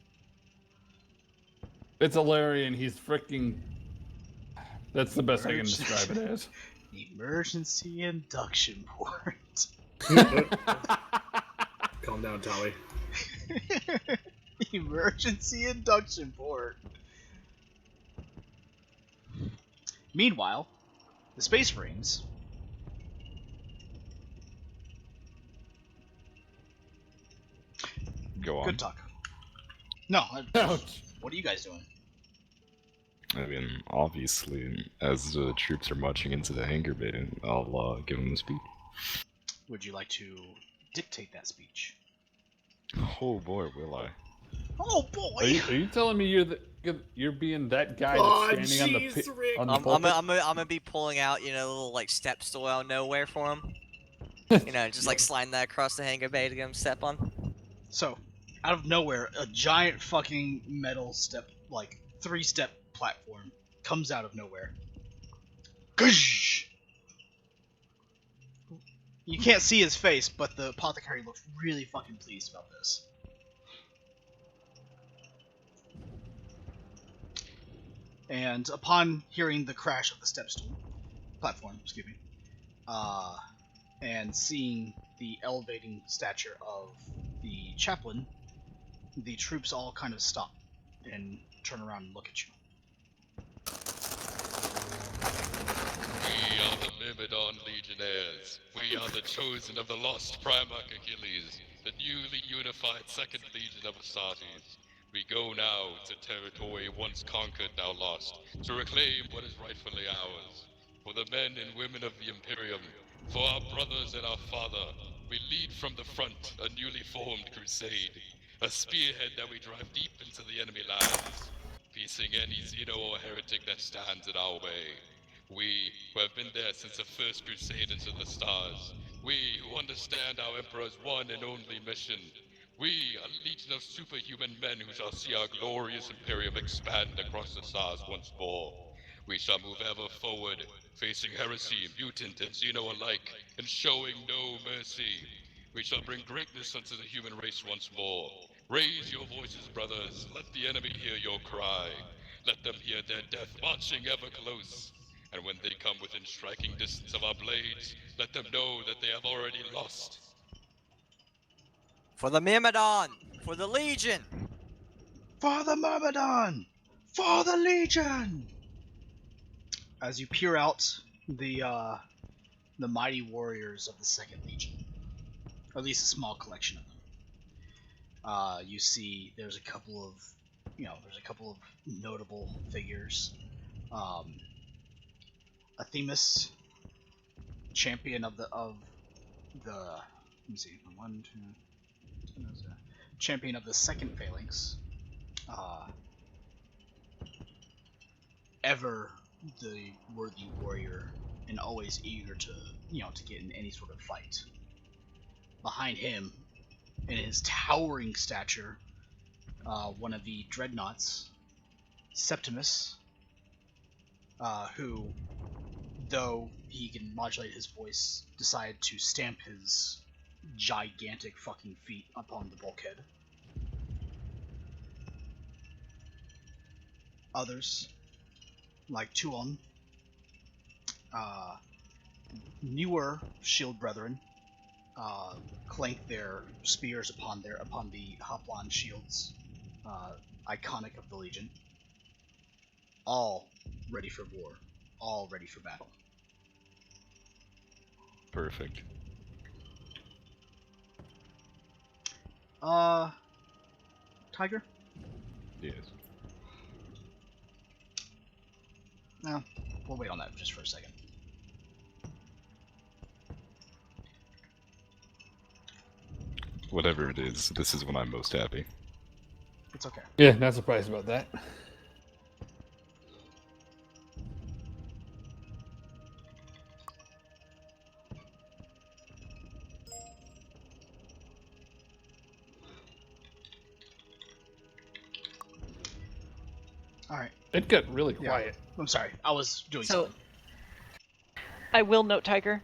It's Alarian. He's freaking... That's the best I can describe it as. Emergency induction port. Calm down, Tali. Emergency induction port. Meanwhile, the Space Marines. Go on. Good talk. No, Ouch. what are you guys doing? I mean, obviously, as the troops are marching into the hangar bay, I'll give them the speech. Would you like to dictate that speech? Oh boy, will I. Oh boy! Are you telling me you're being that guy that's standing on the I'm pulpit? gonna be pulling out, a little like step stool out of nowhere for him. Just like sliding that across the hangar bay to get him step on. So, out of nowhere, a giant fucking metal step, like 3-step platform, comes out of nowhere. Gush! You can't see his face, but the apothecary looks really fucking pleased about this. And upon hearing the crash of the platform, and seeing the elevating stature of the chaplain, the troops all kind of stop and turn around and look at you. We are the Myrmidon Legionnaires. We are the chosen of the lost Primarch Achilles, the newly unified 2nd Legion of Astartes. We go now to territory once conquered, now lost, to reclaim what is rightfully ours. For the men and women of the Imperium, for our brothers and our father, we lead from the front a newly formed crusade, a spearhead that we drive deep into the enemy lands, piecing any Xeno or heretic that stands in our way. We, who have been there since the first crusade into the stars, we who understand our Emperor's one and only mission, we, a legion of superhuman men who shall see our glorious Imperium expand across the stars once more. We shall move ever forward, facing heresy, mutant, and Xeno alike, and showing no mercy. We shall bring greatness unto the human race once more. Raise your voices, brothers, let the enemy hear your cry. Let them hear their death marching ever close. And when they come within striking distance of our blades, let them know that they have already lost. For the Myrmidon! For the Legion! For the Myrmidon! For the Legion! As you peer out the mighty warriors of the 2nd Legion, or at least a small collection of them, you see there's a couple of notable figures. Athemus, champion of the let me see, champion of the 2nd Phalanx, ever the worthy warrior and always eager to, to get in any sort of fight. Behind him, in his towering stature, one of the dreadnoughts, Septimus, who, though he can modulate his voice, decided to stamp his gigantic fucking feet upon the bulkhead. Others, like Tuon, newer shield brethren, clank their spears upon the Hoplon shields, iconic of the Legion. All ready for war, all ready for battle. Perfect. Tiger? Yes. No, we'll wait on that just for a second. Whatever it is, this is when I'm most happy. It's okay. Yeah, not surprised about that. Alright. It got really quiet. I'm sorry, I was doing So, something. I will note, Tiger,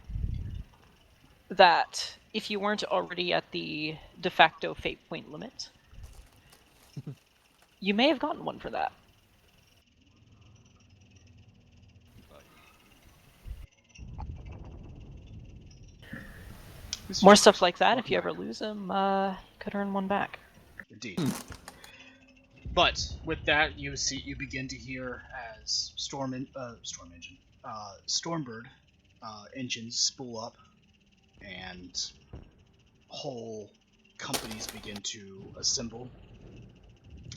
that if you weren't already at the de facto fate point limit, you may have gotten one for that. More stuff like that. If you ever lose them, could earn one back. Indeed. But with that, you begin to hear as Stormbird engines spool up, and whole companies begin to assemble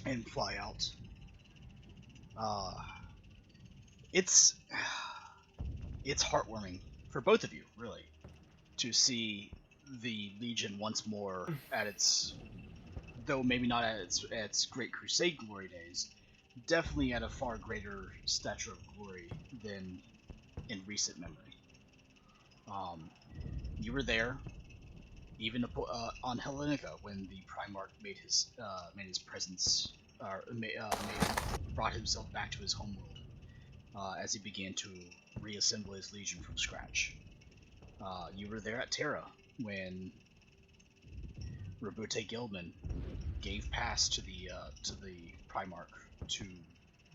and fly out. It's heartwarming for both of you, really, to see the Legion once more at its, though maybe not at its great Crusade glory days, definitely at a far greater stature of glory than in recent memory. You were there, even on Hellenica, when the Primarch made his presence, brought himself back to his homeworld, as he began to reassemble his Legion from scratch. You were there at Terra when Rabute Gilman gave pass to the Primarch to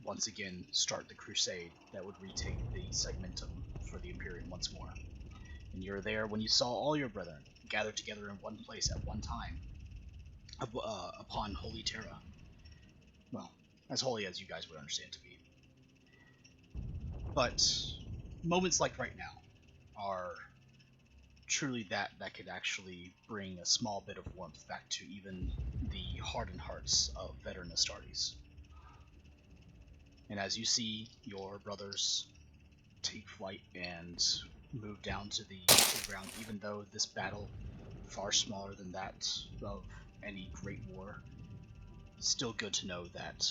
once again start the Crusade that would retake the Segmentum for the Imperium once more. And you were there when you saw all your brethren gathered together in one place at one time upon Holy Terra. Well, as holy as you guys would understand to be. But moments like right now are truly that could actually bring a small bit of warmth back to even the hardened hearts of veteran Astartes. And as you see your brothers take flight and move down to the ground, even though this battle, far smaller than that of any great war, still good to know that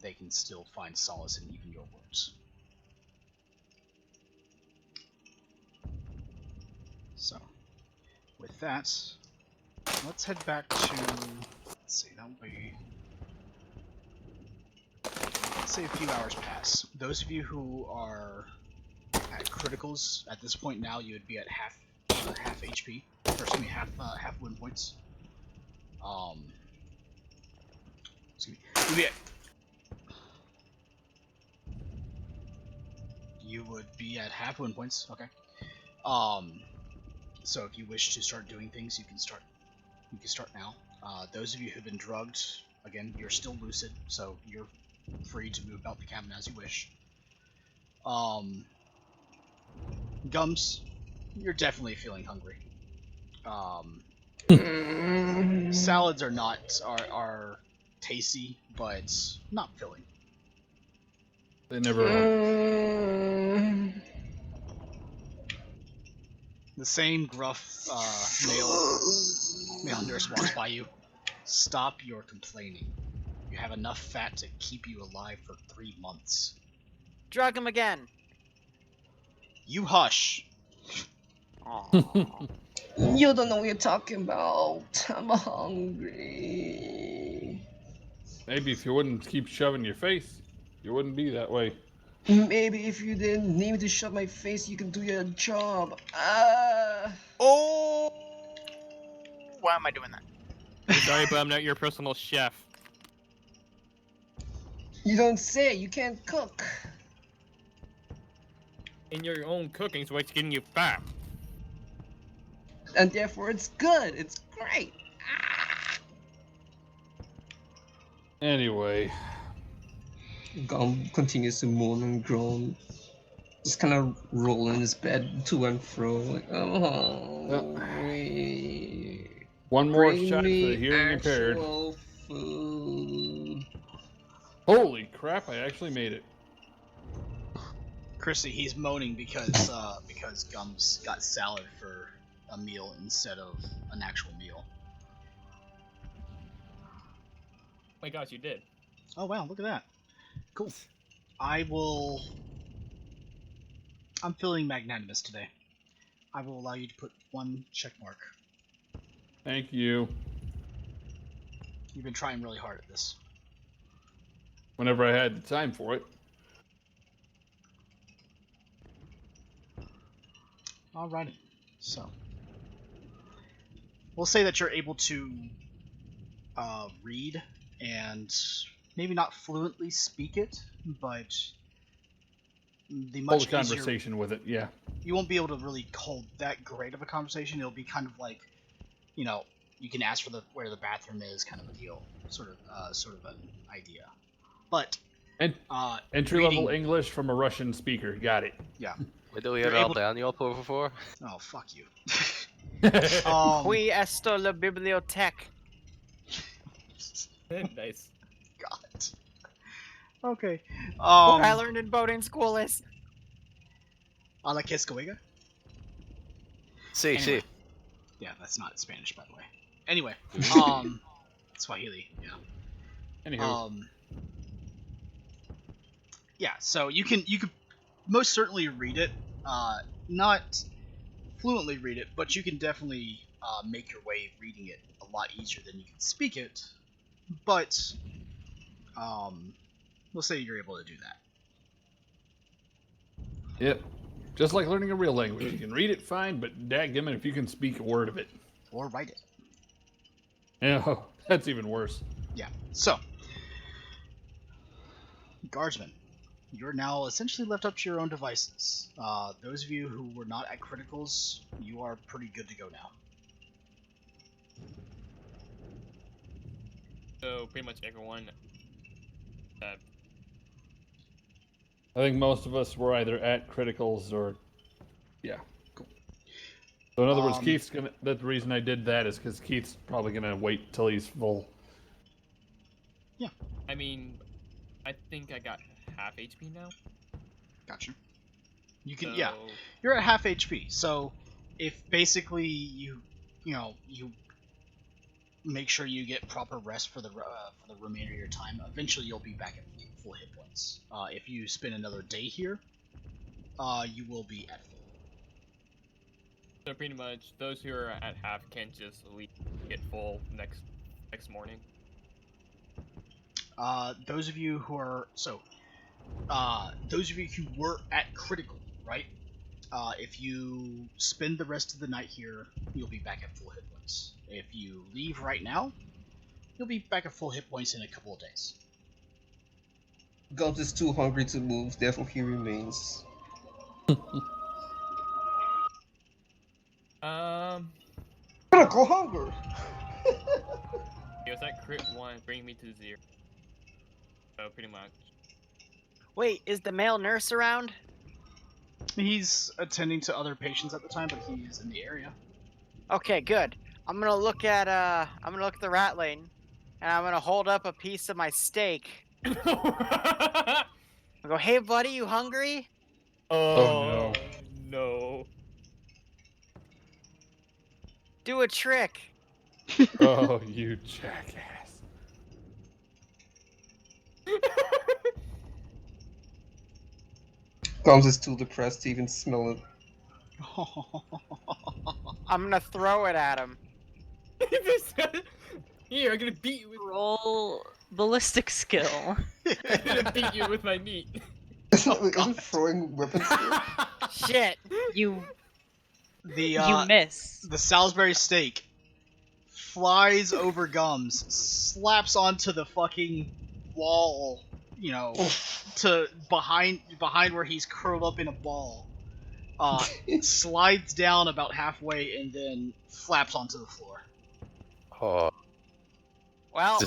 they can still find solace in even your words. So, with that, let's head back to, let's see, that'll be, let's say a few hours pass. Those of you who are at criticals at this point now, you would be at half HP, or excuse me, half win points. Excuse me, you would be at half win points. Okay. So if you wish to start doing things, you can start. You can start now. Those of you who've been drugged, again, you're still lucid, so you're free to move about the cabin as you wish. Gums, you're definitely feeling hungry. Salads are tasty, but not filling. They never are. The same gruff male nurse walks by you. Stop your complaining. You have enough fat to keep you alive for 3 months. Drug him again. You hush. You don't know what you're talking about. I'm hungry. Maybe if you wouldn't keep shoving your face, you wouldn't be that way. Maybe if you didn't need me to shove my face, you can do your job. Oh! Why am I doing that? I'm sorry, but I'm not your personal chef. You don't say. You can't cook. And your own cooking is what's getting you fat. And therefore, it's good. It's great. Anyway. Gum continues to moan and groan. Just kind of rolling in his bed to and fro. Like, oh, One more bring shot for me the hearing impaired. actual food. Holy crap! I actually made it. Chrissy, he's moaning because Gums got salad for a meal instead of an actual meal. Oh my gosh, you did. Oh wow, look at that. Cool. I'm feeling magnanimous today. I will allow you to put 1 check mark. Thank you. You've been trying really hard at this. Whenever I had the time for it. Alrighty. So, we'll say that you're able to read and maybe not fluently speak it, but the much Hold a conversation easier, with it, yeah. You won't be able to really hold that great of a conversation. It'll be kind of like, you know, you can ask for where the bathroom is, kind of a deal, sort of an idea. But entry level English from a Russian speaker, got it. Yeah. What do we have El Daniel for? Oh, fuck you. Qui esto la biblioteca? Nice. God. Okay. What I learned in boating school is. A la Kescoega? Sí, anyway. sí. Yeah, that's not Spanish, by the way. Anyway, Swahili, yeah. Anywho. Yeah, so you could most certainly read it. Not fluently read it, but you can definitely make your way reading it a lot easier than you can speak it. But we'll say you're able to do that. Yep. Just like learning a real language. You can read it fine, but dadgummit if you can speak a word of it. Or write it. Yeah, that's even worse. Yeah. So, Guardsmen, you're now essentially left up to your own devices. Those of you who were not at criticals, you are pretty good to go now. So pretty much everyone. I think most of us were either at criticals or, yeah. Cool. So in other words, Keith's gonna. The reason I did that is because Keith's probably gonna wait till he's full. Yeah. I mean, I think I got half HP now. Gotcha. You can, yeah. You're at half HP. So if basically you make sure you get proper rest for the remainder of your time, eventually you'll be back at full hit points. If you spend another day here, you will be at full. So pretty much, those who are at half can just get full next morning. Those of you who are those of you who were at critical, right? If you spend the rest of the night here, you'll be back at full hit points. If you leave right now, you'll be back at full hit points in a couple of days. Gums is too hungry to move, therefore he remains. Critical hunger! It was that crit 1 bring me to 0. So pretty much. Wait, is the male nurse around? He's attending to other patients at the time, but he's in the area. Okay, good. I'm gonna look at the rat lane, and I'm gonna hold up a piece of my steak. I go, hey buddy, you hungry? Oh no. Do a trick. Oh, you jackass. Gums is too depressed to even smell it. I'm gonna throw it at him. Here, I'm gonna beat you with. Roll ballistic skill. I'm gonna beat you with my meat. Isn't throwing weapons skill? Shit. You The miss. the Salisbury steak flies over Gums, slaps onto the fucking wall, you know, to behind where he's curled up in a ball. Slides down about halfway and then flaps onto the floor. Oh, Well,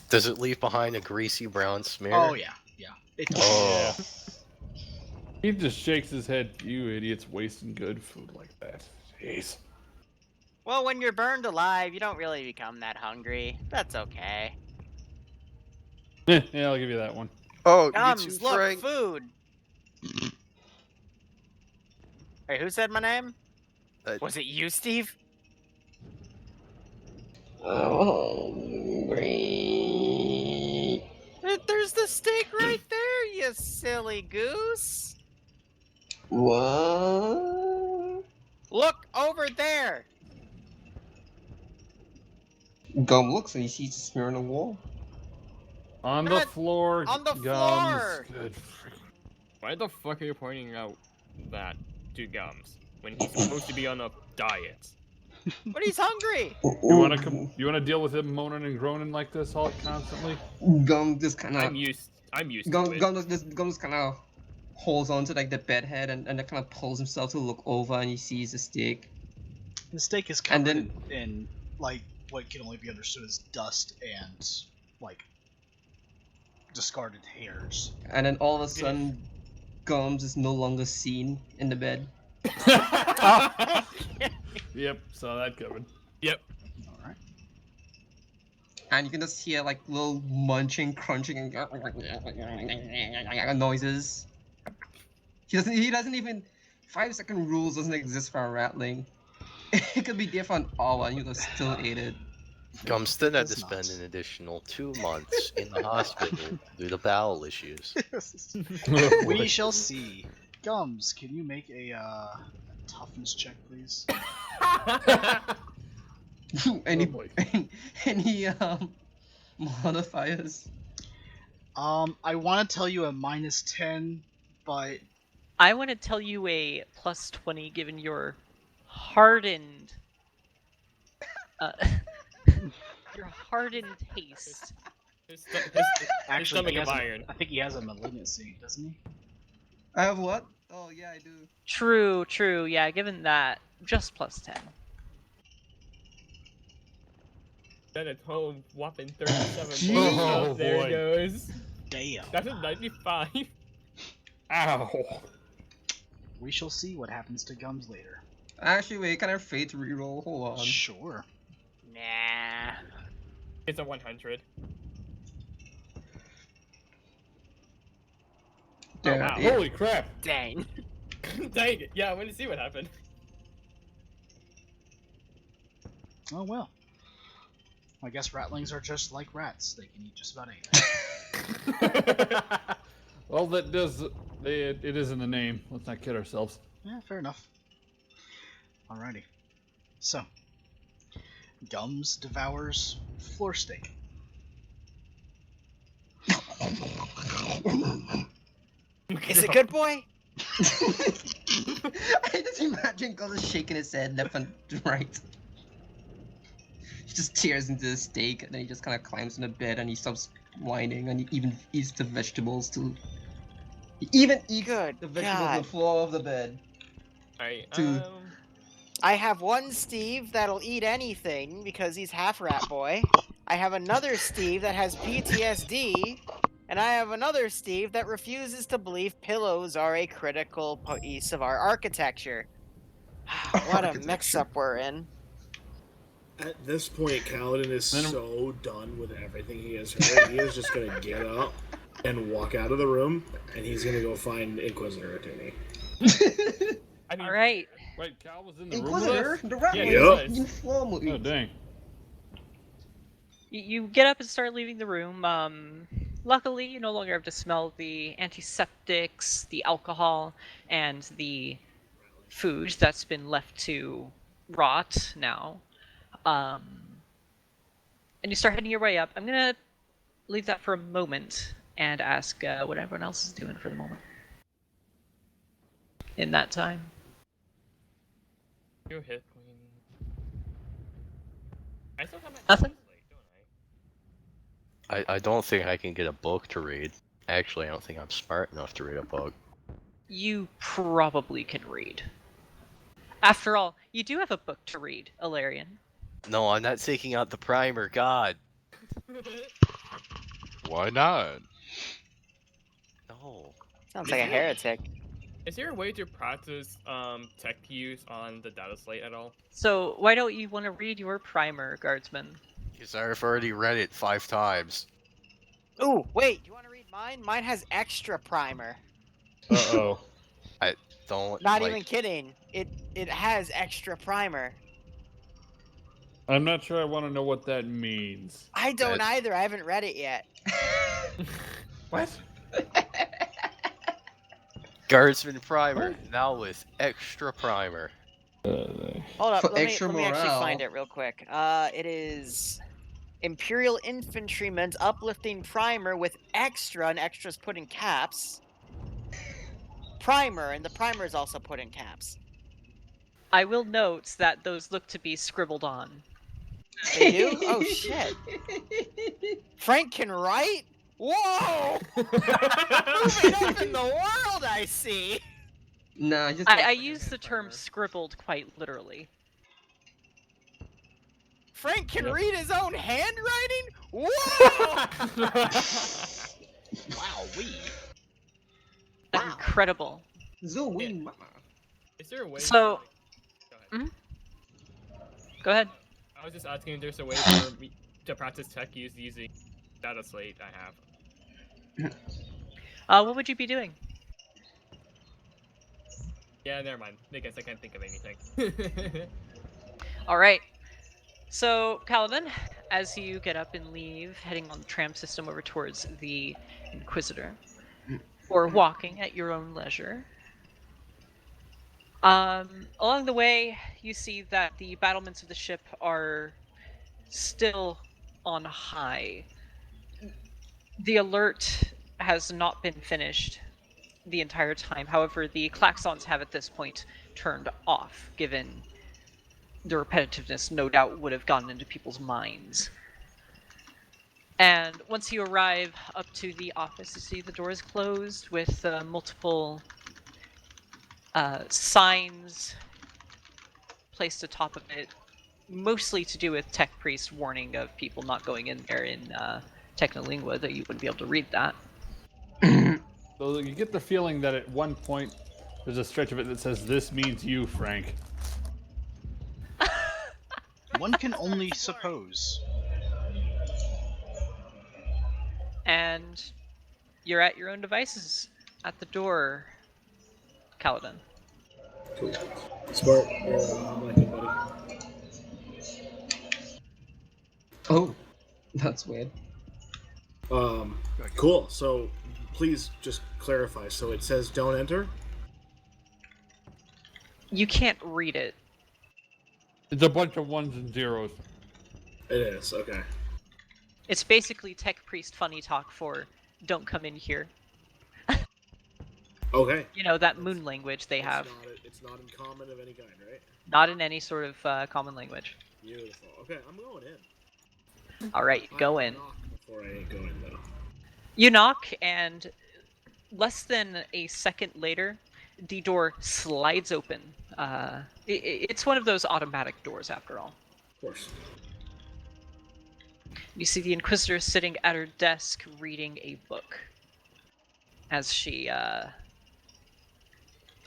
does it leave behind a greasy brown smear? Oh yeah, yeah. It does. Oh. He just shakes his head. You idiots wasting good food like that. Jeez. well, when you're burned alive, you don't really become that hungry. That's okay. Yeah, I'll give you that one. Oh, you Gums, too, look, Frank. food. Hey, who said my name? Was it you, Steve? Hungry. There's the steak right there, you silly goose. What? Look over there. Gum looks and he sees the smear on the wall. On the Red, floor. on the Gums. floor. Good. Why the fuck are you pointing out that to Gums when he's supposed to be on a diet? But he's hungry. You wanna deal with him moaning and groaning like this all constantly? Gum just kind of. I'm used to Gum it. just kind of holds onto like the bed head and then kind of pulls himself to look over and he sees the steak. The steak is covered in like what can only be understood as dust and like discarded hairs. And then all of a sudden, Gums is no longer seen in the bed. Yep, saw that coming. Yep. Alright. And you can just hear like little munching, crunching, and noises. He doesn't even 5-second rules doesn't exist for a ratling. It could be there for an hour and you could still eat it. Gumston had to spend an additional 2 months in the hospital due to bowel issues. We shall see. Gums, can you make a toughness check, please? any modifiers? I want to tell you a -10, but I want to tell you a +20 given your hardened your hardened taste. His actually, stomach of iron. I think he has a malignancy, doesn't he? I have what? Oh yeah, I do. True, yeah, given that, just +10. Then a total whopping 37 Jeez. points. Oh, There boy. it goes. Damn. That's a 95. Ow. We shall see what happens to Gums later. Actually, wait, can I fate to reroll? Hold on. Sure. Nah. It's a 100. Yeah, wow. yeah. Holy crap. Dang. Dang it. Yeah, I want to see what happened. Oh well. I guess ratlings are just like rats. They can eat just about anything. Well, that does. It is in the name. Let's not kid ourselves. Yeah, fair enough. Alrighty. So, Gums devours floor steak. Is it good, boy? I just imagine Gums shaking his head left and right. He just tears into the steak and then he just kind of climbs in the bed and he stops whining and he even eats the vegetables too. He even eats Good the vegetables on the God. floor of the bed. Alright, Dude. I have one Steve that'll eat anything because he's half rat boy. I have another Steve that has PTSD. And I have another Steve that refuses to believe pillows are a critical piece of our architecture. What a mix-up we're in. At this point, Kaladin is Then- so done with everything he has heard. He is just gonna get up and walk out of the room, and he's gonna go find Inquisitor Attorney. I mean, Alright. Wait, Cal was in the room with Inquisitor, us? the rat Yeah, boy, he was. informally. Oh, dang. You get up and start leaving the room. Luckily, you no longer have to smell the antiseptics, the alcohol, and the food that's been left to rot now. And you start heading your way up. I'm gonna leave that for a moment and ask what everyone else is doing for the moment. In that time. You hit queen. I still have my Nothing? slate, don't I don't think I can get a book to read. Actually, I don't think I'm smart enough to read a book. You probably can read. After all, you do have a book to read, Ilarion. No, I'm not taking out the primer. God. Why not? No. Sounds like a heretic. Is there a way to practice tech use on the data slate at all? So why don't you want to read your primer, Guardsman? Because I've already read it 5 times. Ooh, wait, you want to read mine? Mine has extra primer. Uh-oh. I don't Not like... even kidding. It has extra primer. I'm not sure I want to know what that means. I don't either. I haven't read it yet. What? Guardsman primer, now with extra primer. Hold up, For let me extra actually morale. find it real quick. It is Imperial Infantryman's uplifting primer with extra, and extra's put in caps. Primer, and the primer is also put in caps. I will note that those look to be scribbled on. They do? Oh shit. Frank can write? Whoa! Moving up in the world, I see! Nah, just I use the term scribbled quite literally. Frank can read his own handwriting? Whoa! Wow, we. Incredible. Zoom. Is there a way? So, to, like... Go ahead. I was just asking if there's a way for me to practice tech use using data slate I have. What would you be doing? Yeah, never mind. I guess I can't think of anything. All right. So, Kaladin, as you get up and leave, heading on the tram system over towards the Inquisitor, or walking at your own leisure, along the way, you see that the battlements of the ship are still on high. The alert has not been finished the entire time. However, the klaxons have at this point turned off, given the repetitiveness no doubt would have gotten into people's minds. And once you arrive up to the office, you see the door is closed with multiple signs placed atop of it, mostly to do with Tech Priest warning of people not going in there in Technolingua, that you wouldn't be able to read that. So you get the feeling that at one point there's a stretch of it that says, "This means you, Frank." One can only suppose. And you're at your own devices at the door, Kaladin. Cool. Smart. Like it, buddy. Oh, that's weird. Cool. So, please just clarify. So it says don't enter? You can't read it. It's a bunch of ones and zeros. It is, okay. It's basically Tech Priest funny talk for don't come in here. Okay. You know, that moon language they have. It's not in common of any kind, right? Not in any sort of common language. Beautiful. Okay, I'm going in. Alright, you go in. Knock before I go in, though. You knock, and less than a second later, the door slides open. It's one of those automatic doors, after all. Of course. You see the Inquisitor sitting at her desk reading a book as she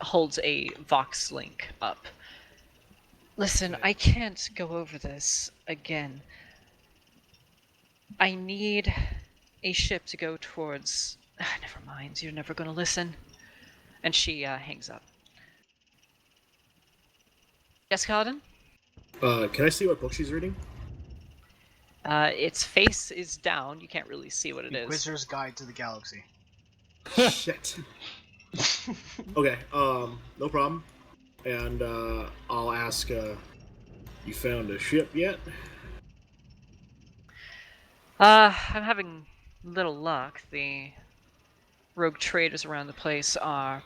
holds a Vox link up. Listen, I can't go over this again. I need a ship to go towards... Never mind, you're never going to listen. And she hangs up. Yes, Kaladin? Can I see what book she's reading? Its face is down. You can't really see what it is. Inquisitor's Guide to the Galaxy. Shit. Okay, no problem. And I'll ask, you found a ship yet? I'm having little luck. The rogue traders around the place are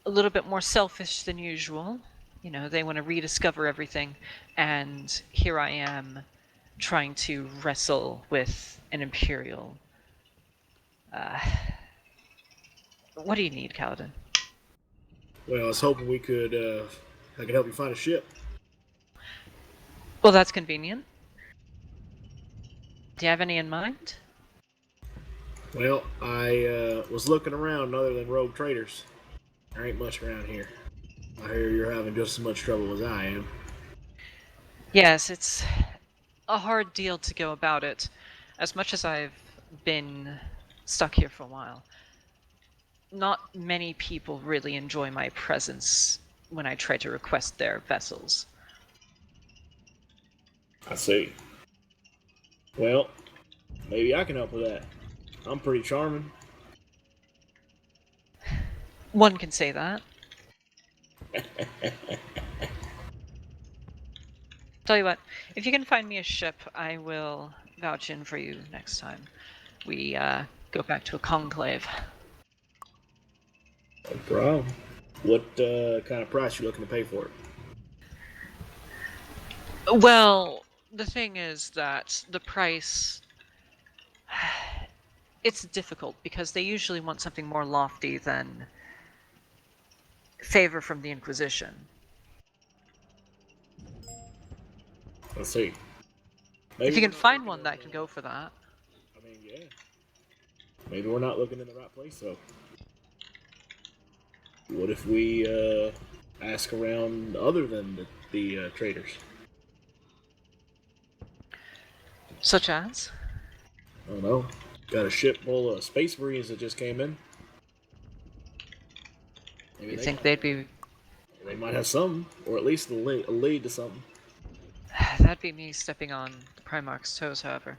a little bit more selfish than usual. You know, they want to rediscover everything, and here I am trying to wrestle with an Imperial. What do you need, Kaladin? Well, I was hoping I could help you find a ship. Well, that's convenient. Do you have any in mind? Well, I was looking around other than rogue traders. There ain't much around here. I hear you're having just as much trouble as I am. Yes, it's a hard deal to go about it. As much as I've been stuck here for a while, not many people really enjoy my presence when I try to request their vessels. I see. Well, maybe I can help with that. I'm pretty charming. One can say that. Tell you what, if you can find me a ship, I will vouch in for you next time we go back to a conclave. No problem. What kind of price you looking to pay for it? Well, the thing is that the price... It's difficult, because they usually want something more lofty than favor from the Inquisition. Let's see. If you can find one that can go for that. I mean, yeah. Maybe we're not looking in the right place, though. What if we ask around other than the traders? Such as? I don't know. Got a ship full of space marines that just came in. Maybe You think they'd be... They might have something, or at least a lead to something. That'd be me stepping on the Primarch's toes, however.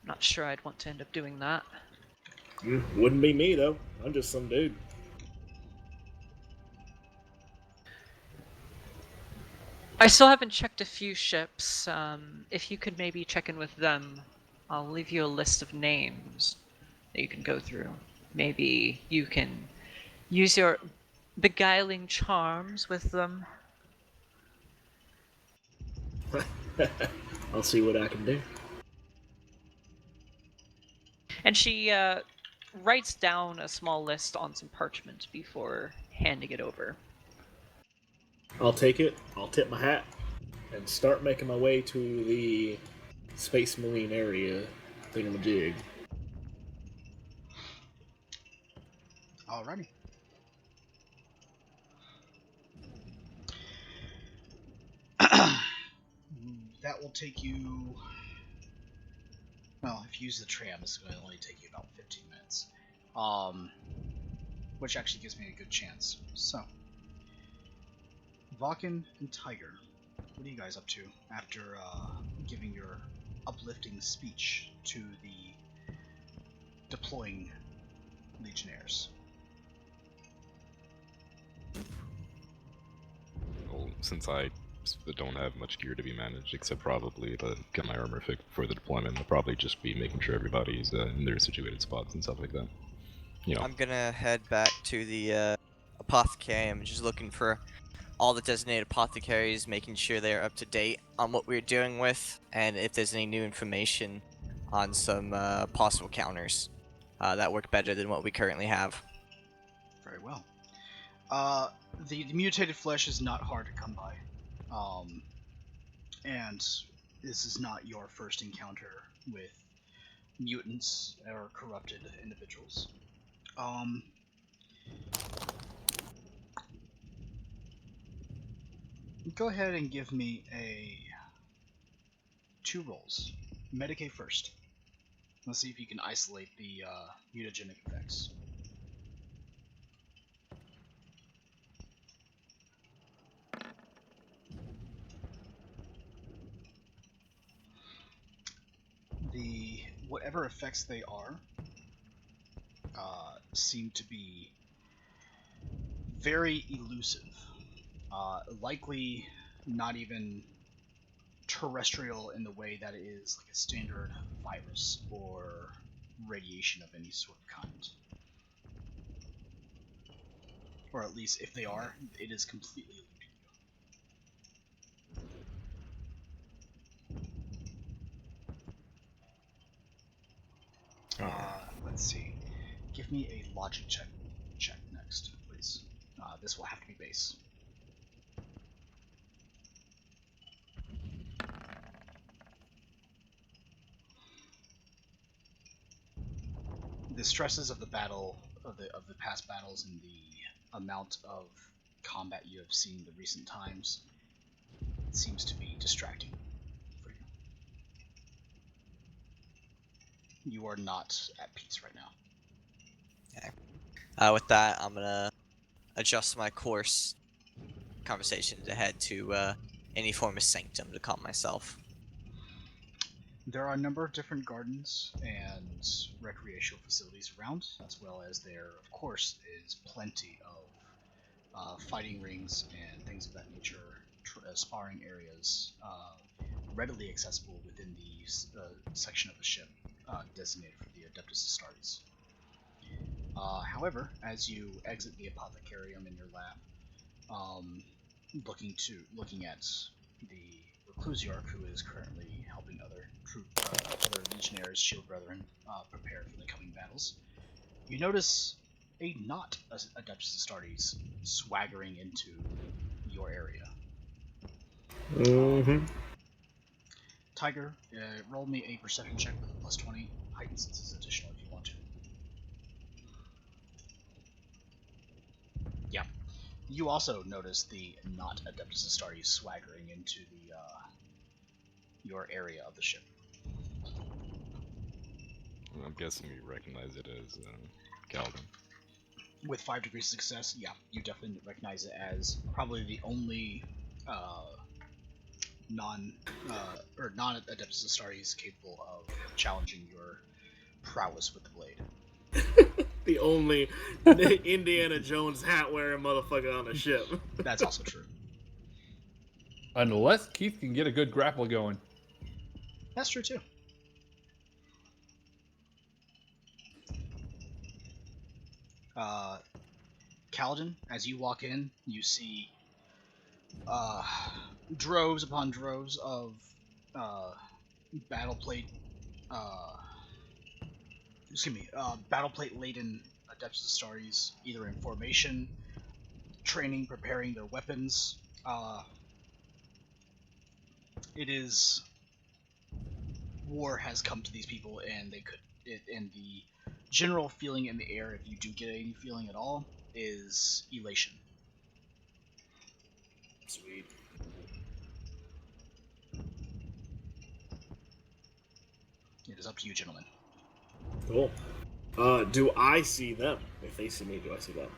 I'm not sure I'd want to end up doing that. Wouldn't be me, though. I'm just some dude. I still haven't checked a few ships. If you could maybe check in with them, I'll leave you a list of names that you can go through. Maybe you can use your beguiling charms with them. I'll see what I can do. And she writes down a small list on some parchment before handing it over. I'll take it, I'll tip my hat, and start making my way to the Space Marine area thingamajig. Alrighty. That will take you... Well, if you use the tram, it's going to only take you about 15 minutes. Which actually gives me a good chance. So, Vakken and Tiger, what are you guys up to after giving your uplifting speech to the deploying Legionnaires? Well, since I don't have much gear to be managed, except probably to get my armor fit for the deployment, I'll probably just be making sure everybody's in their situated spots and stuff like that. You know. I'm gonna head back to the apothecary. I'm just looking for all the designated apothecaries, making sure they're up to date on what we're dealing with, and if there's any new information on some possible counters that work better than what we currently have. Very well. The mutated flesh is not hard to come by. And this is not your first encounter with mutants or corrupted individuals. Go ahead and give me two rolls. Medicae first. Let's see if you can isolate the mutagenic effects. whatever effects they are seem to be very elusive. Likely not even terrestrial in the way that it is like a standard virus or radiation of any sort of kind. Or at least if they are, it is completely eluding you. Let's see. Give me a logic check next, please. This will have to be base. The stresses of the battle of the past battles and the amount of combat you have seen in the recent times seems to be distracting for you. You are not at peace right now. Okay. With that, I'm gonna adjust my course conversation to head to any form of sanctum to calm myself. There are a number of different gardens and recreational facilities around, as well as there, of course, is plenty of fighting rings and things of that nature, sparring areas, readily accessible within the section of the ship designated for the Adeptus Astartes. However, as you exit the apothecarium in your lab, looking at the Reclusiarch, who is currently helping other legionnaires, shield brethren, prepare for the coming battles, you notice a not Adeptus Astartes swaggering into your area. Mm-hmm. Tiger, roll me a perception check with a +20. Heightened senses additional if you want to. Yeah. You also notice the not Adeptus Astartes swaggering into the your area of the ship. I'm guessing you recognize it as Calvin. With 5 degrees of success, yeah, you definitely recognize it as probably the only non-Adeptus Astartes capable of challenging your prowess with the blade. The only Indiana Jones hat wearing motherfucker on the ship. That's also true. Unless Keith can get a good grapple going. That's true too. Kaladin, as you walk in, you see droves upon droves of battle plate laden Adeptus Astartes, either in formation, training, preparing their weapons. It is war has come to these people, and and the general feeling in the air, if you do get any feeling at all, is elation. Sweet. It is up to you, gentlemen. Cool. Do I see them? If they see me, do I see them?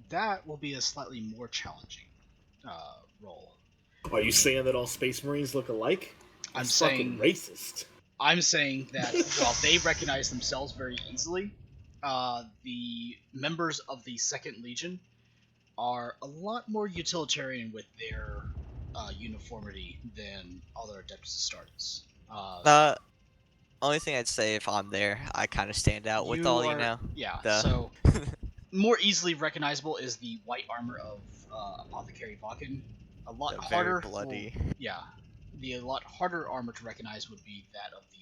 That will be a slightly more challenging role. Are you saying that all Space Marines look alike? I'm That's saying fucking racist. I'm saying that while they recognize themselves very easily, the members of the Second Legion are a lot more utilitarian with their uniformity than other Adeptus Astartes. Only thing I'd say, if I'm there, I kind of stand out with all, you know? Yeah, the... so more easily recognizable is the white armor of Apothecary Vakken. A lot harder. Very bloody. The lot harder armor to recognize would be that of the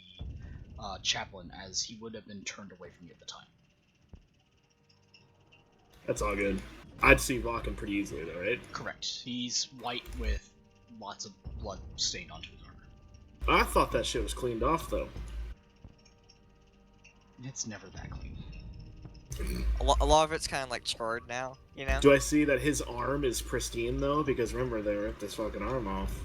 chaplain, as he would have been turned away from you at the time. That's all good. I'd see Vakken pretty easily, though, right? Correct. He's white with lots of blood stained onto his armor. I thought that shit was cleaned off, though. It's never that clean. A lot of it's kind of like charred now, you know? Do I see that his arm is pristine, though? Because remember, they ripped his fucking arm off.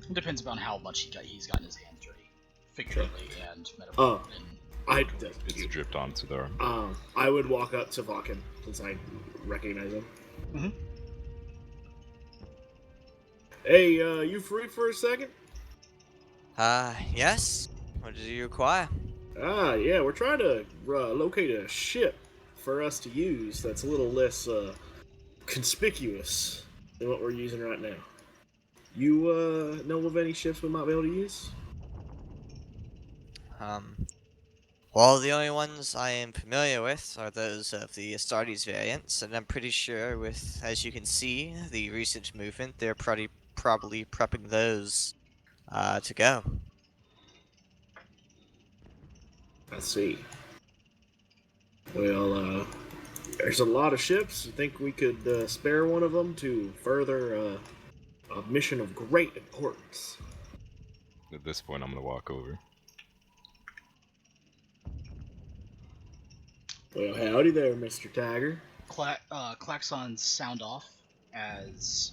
It depends upon how much he's gotten his hands dirty. Figuratively and metaphorically. It's dripped onto the arm. I would walk up to Vakken, since I recognize him. Mm-hmm. Hey, you free for a second? Yes? What do you require? Yeah, we're trying to locate a ship for us to use that's a little less conspicuous than what we're using right now. You know of any ships we might be able to use? Well, the only ones I am familiar with are those of the Astartes variants, and I'm pretty sure with, as you can see, the recent movement, they're probably prepping those to go. I see. Well, there's a lot of ships. You think we could spare one of them to further a mission of great importance? At this point, I'm gonna walk over. Well, howdy there, Mr. Tiger. Klaxons sound off as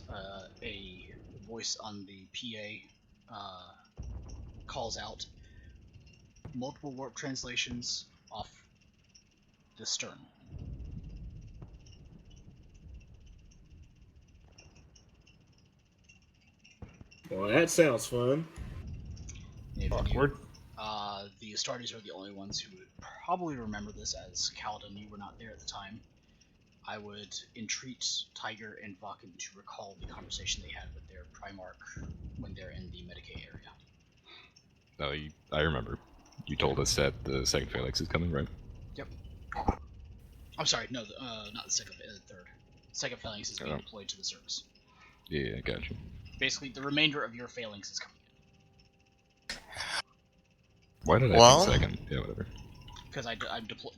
a voice on the PA calls out multiple warp translations off the stern. Well, that sounds fun. Awkward. The Astartes are the only ones who would probably remember this, as Kaladin, you were not there at the time. I would entreat Tiger and Vakken to recall the conversation they had with their Primarch when they're in the Medicaid area. I remember. You told us that the second phalanx is coming, right? Yep. I'm sorry, no, not the second, the third. Second phalanx is being deployed to the surface. Yeah, I got you. Basically, the remainder of your phalanx is coming in. Why did I think second? Yeah, whatever. Because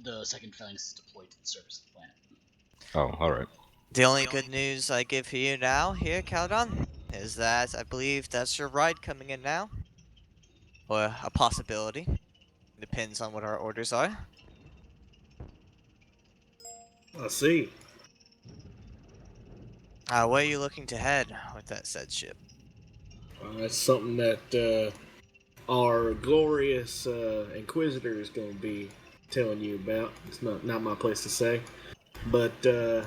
the second phalanx is deployed to the surface of the planet. Oh, alright. The only good news I give for you now, here, Caledon, is that I believe that's your ride coming in now. Or a possibility. Depends on what our orders are. I see. Where are you looking to head with that said ship? That's something that our glorious Inquisitor is going to be telling you about. It's not my place to say. But I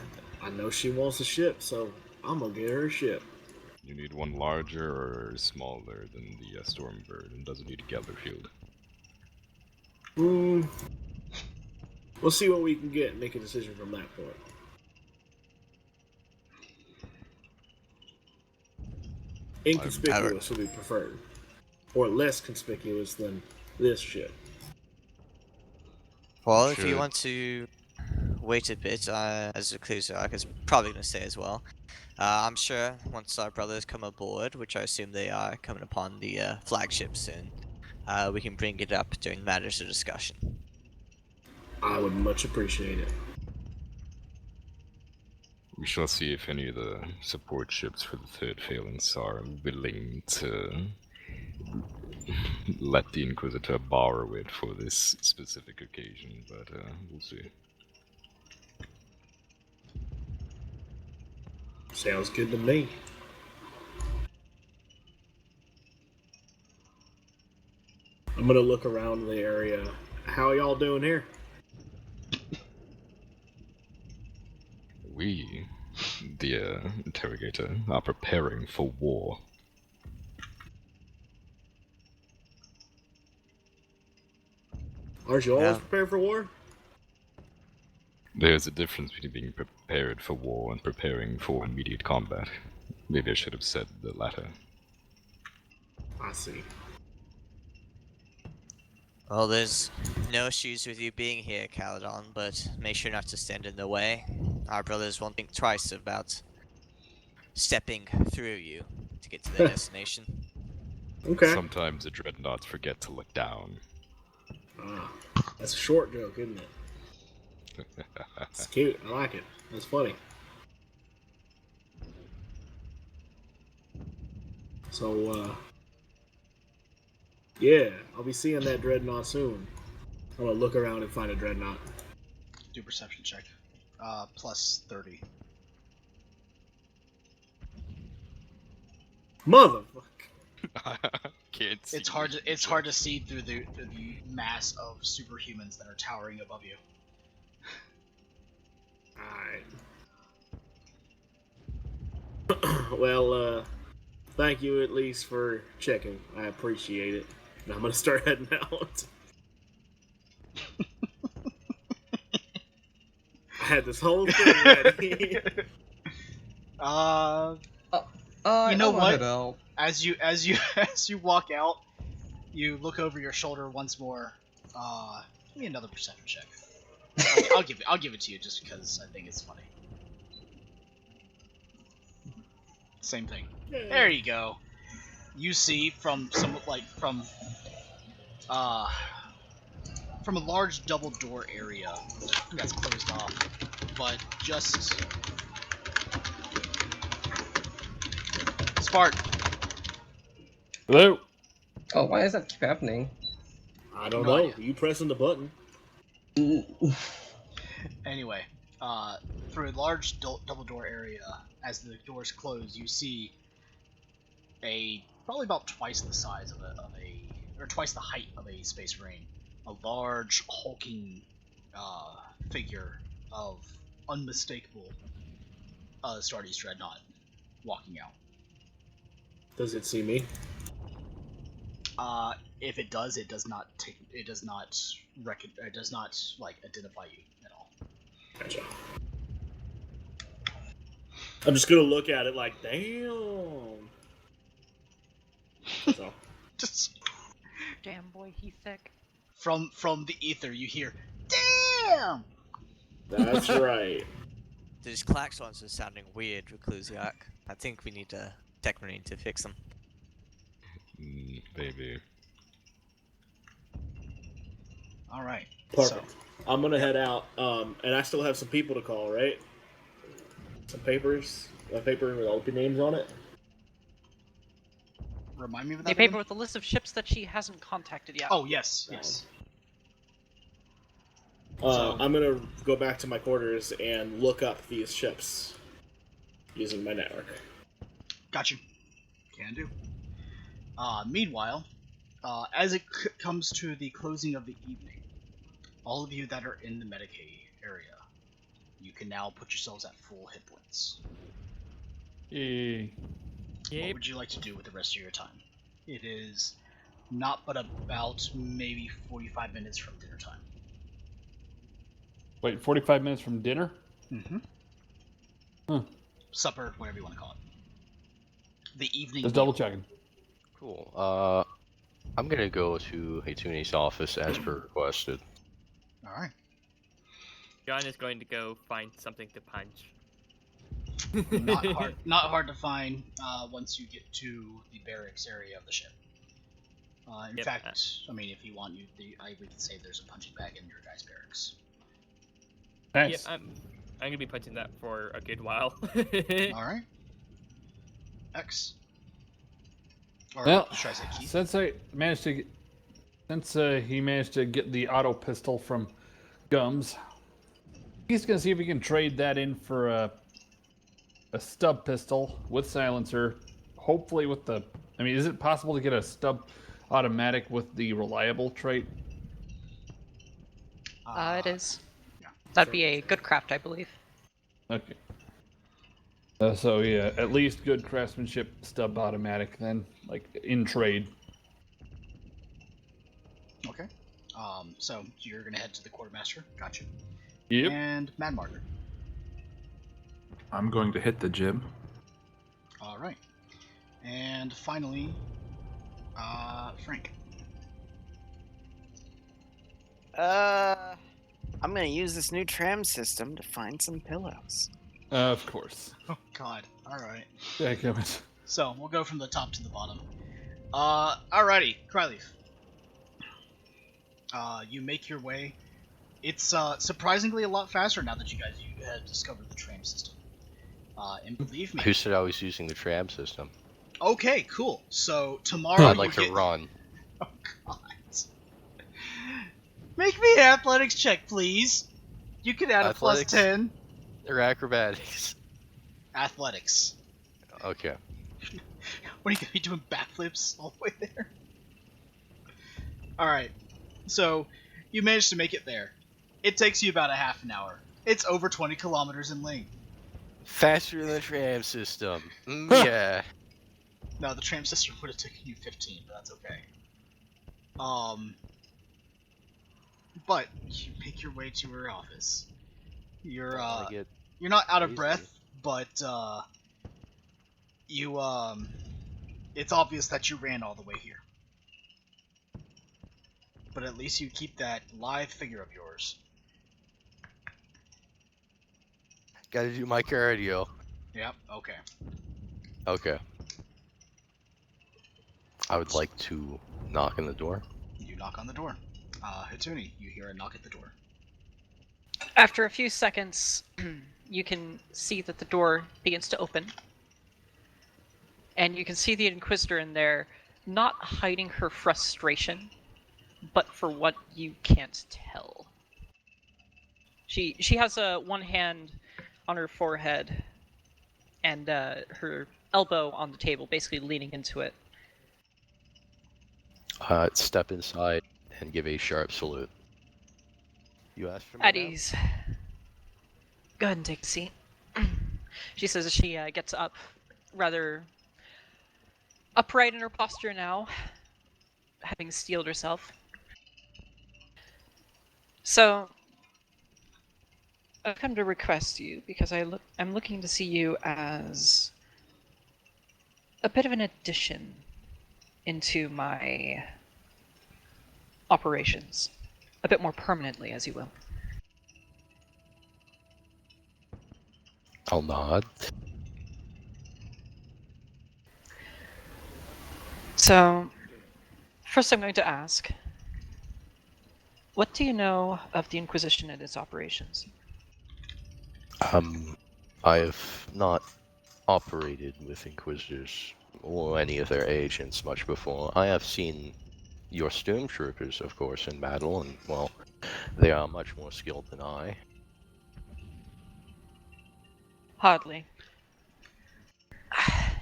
know she wants a ship, so I'm going to get her a ship. You need one larger or smaller than the Stormbird, and doesn't need a gather field. We'll see what we can get and make a decision from that point. Inconspicuous would be preferred. Or less conspicuous than this ship. Well, if you want to wait a bit, as the Crusade is probably going to say as well, I'm sure once our brothers come aboard, which I assume they are coming upon the flagship soon, we can bring it up during matters of discussion. I would much appreciate it. We shall see if any of the support ships for the third phalanx are willing to let the Inquisitor borrow it for this specific occasion, but we'll see. Sounds good to me. I'm gonna look around the area. How y'all doing here? We, the interrogator, are preparing for war. Aren't you always prepared for war? There's a difference between being prepared for war and preparing for immediate combat. Maybe I should have said the latter. I see. Well, there's no issues with you being here, Caledon, but make sure not to stand in the way. Our brothers won't think twice about stepping through you to get to their destination. Okay. Sometimes the dreadnoughts forget to look down. That's a short joke, isn't it? It's cute. I like it. That's funny. So, yeah, I'll be seeing that dreadnought soon. I'm gonna look around and find a dreadnought. Do perception check. Plus 30. Motherfucker. Can't see. It's hard to see through the mass of superhumans that are towering above you. Alright. Well, thank you at least for checking. I appreciate it. And I'm gonna start heading out. had this whole thing ready. You know I'll what? head out. As you walk out, you look over your shoulder once more. Give me another perception check. I'll give it to you just because I think it's funny. Same thing. There you go. You see from a large double door area that's closed off, but just Spart. Hello. Oh, why does that keep happening? I don't No know. idea. You pressing the button? Anyway, through a large double door area, as the doors close, you see probably about twice the size or twice the height of a Space Marine, a large hulking figure of unmistakable Astartes Dreadnought walking out. Does it see me? If it does not like identify you at all. Gotcha. I'm just gonna look at it like, damn. That's all. Just Damn boy, he's sick. from the ether, you hear, "Damn!" That's right. These klaxons are sounding weird, Reclusiac. I think we need to definitely need to fix them. Maybe. All right. Perfect. I'm gonna head out, and I still have some people to call, right? Some papers, a paper with all the names on it. Remind me of A that. paper Again? with a list of ships that she hasn't contacted yet. Oh yes. I'm gonna go back to my quarters and look up these ships using my network. Got you. Can do. Meanwhile, as it comes to the closing of the evening, all of you that are in the Medicaid area, you can now put yourselves at full hit points. Yay. What would you like to do with the rest of your time? It is not but about maybe 45 minutes from dinner time. Wait, 45 minutes from dinner? Mm-hmm. Huh. Supper, whatever you want to call it. The evening Just meal. double checking. Cool. I'm gonna go to Hatuni's office as per requested. Alright. John is going to go find something to punch. Not hard to find once you get to the barracks area of the ship. In fact, I mean, if you want, we can say there's a punching bag in your guys' barracks. Thanks. Yeah, I'm gonna be punching that for a good while. Alright. X. Or Well, should I say Keith? since he managed to get the auto pistol from Gums, he's gonna see if he can trade that in for a stub pistol with silencer. Hopefully with the, I mean, is it possible to get a stub automatic with the reliable trait? It is. That'd be a good craft, I believe. Okay. So yeah, at least good craftsmanship stub automatic then, like in trade. Okay. So you're gonna head to the quartermaster. Gotcha. Yep. And Mad Margaret. I'm going to hit the gym. Alright. And finally, Frank. I'm gonna use this new tram system to find some pillows. Of course. Oh God. Alright. Damn it. So we'll go from the top to the bottom. Alrighty, Cryleaf. You make your way. It's surprisingly a lot faster now that you have discovered the tram system. And believe me. Who said I was using the tram system? Okay, cool. So tomorrow I'd like to run. Oh God. Make me an athletics check, please. You can add Athletics? a +10. They're acrobatics. Athletics. Okay. What are you gonna be doing, backflips all the way there? Alright, so you managed to make it there. It takes you about a half an hour. It's over 20 kilometers in length. Faster than the tram system. Yeah. No, the tram system would have taken you 15, but that's okay. But you make your way to her office. You're Don't wanna get you're not out of crazy. breath, but you it's obvious that you ran all the way here. But at least you keep that live figure of yours. Gotta do my cardio. Yep. Okay. Okay. I would like to knock on the door. You knock on the door. Hatsune, you hear a knock at the door. After a few seconds, you can see that the door begins to open. And you can see the Inquisitor in there, not hiding her frustration, but for what you can't tell. She has one hand on her forehead and her elbow on the table, basically leaning into it. Step inside and give a sharp salute. You asked for me, At ma'am? ease. Go ahead and take a seat. She says as she gets up, rather upright in her posture now, having steeled herself. So, I've come to request you because I'm looking to see you as a bit of an addition into my operations. A bit more permanently, as you will. I'll nod. So, first I'm going to ask, what do you know of the Inquisition and its operations? I have not operated with Inquisitors or any of their agents much before. I have seen your stormtroopers, of course, in battle, and, well, they are much more skilled than I. Hardly.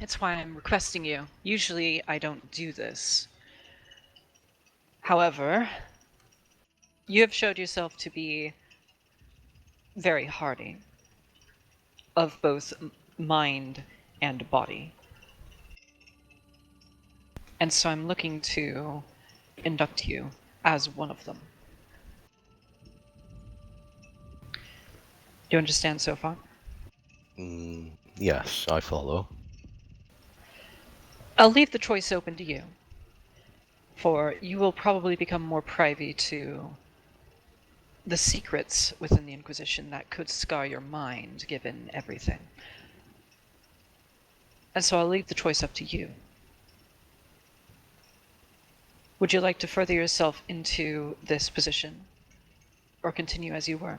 It's why I'm requesting you. Usually I don't do this. However, you have showed yourself to be very hardy, of both mind and body. And so I'm looking to induct you as one of them. Do you understand so far? Yes, I follow. I'll leave the choice open to you, for you will probably become more privy to the secrets within the Inquisition that could scar your mind, given everything. And so I'll leave the choice up to you. Would you like to further yourself into this position, or continue as you were?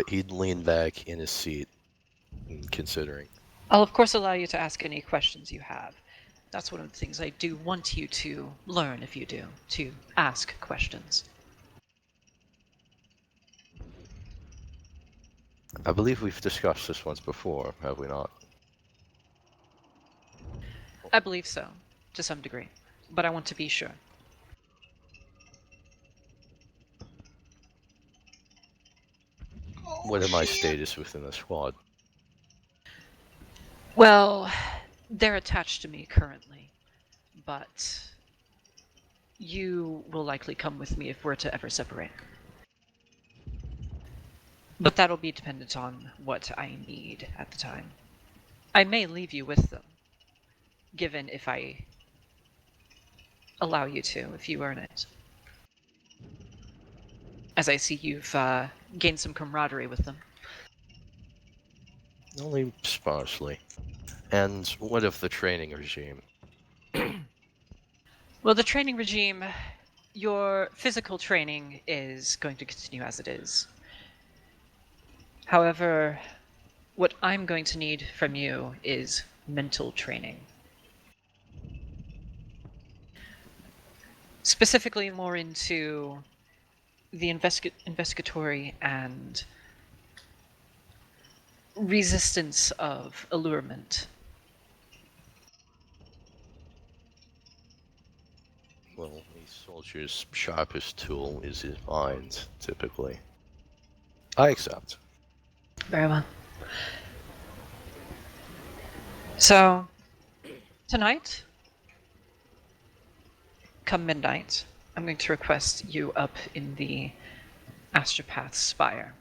He'd lean back in his seat, considering. I'll of course allow you to ask any questions you have. That's one of the things I do want you to learn, if you do, to ask questions. I believe we've discussed this once before, have we not? I believe so, to some degree, but I want to be sure. What is my status within the squad? Well, they're attached to me currently, but you will likely come with me if we're to ever separate. But that'll be dependent on what I need at the time. I may leave you with them, given if I allow you to, if you earn it. As I see you've gained some camaraderie with them. Only sparsely. And what of the training regime? Well, the training regime, your physical training is going to continue as it is. However, what I'm going to need from you is mental training. Specifically more into the investigatory and resistance of allurement. Well, a soldier's sharpest tool is his mind, typically. I accept. Very well. So, tonight, come midnight, I'm going to request you up in the Astropath's spire.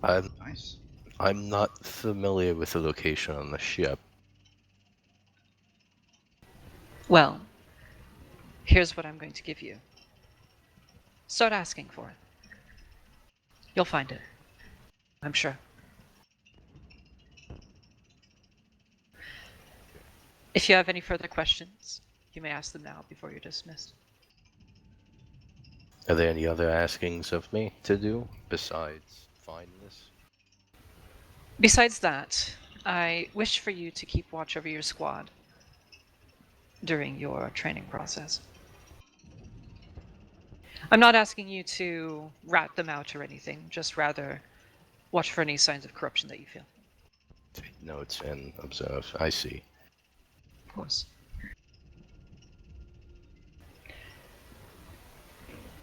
Nice. I'm not familiar with the location on the ship. Well, here's what I'm going to give you. Start asking for it. You'll find it. I'm sure. If you have any further questions, you may ask them now before you're dismissed. Are there any other askings of me to do besides find this? Besides that, I wish for you to keep watch over your squad during your training process. I'm not asking you to rat them out or anything, just rather watch for any signs of corruption that you feel. Take notes and observe. I see. Of course.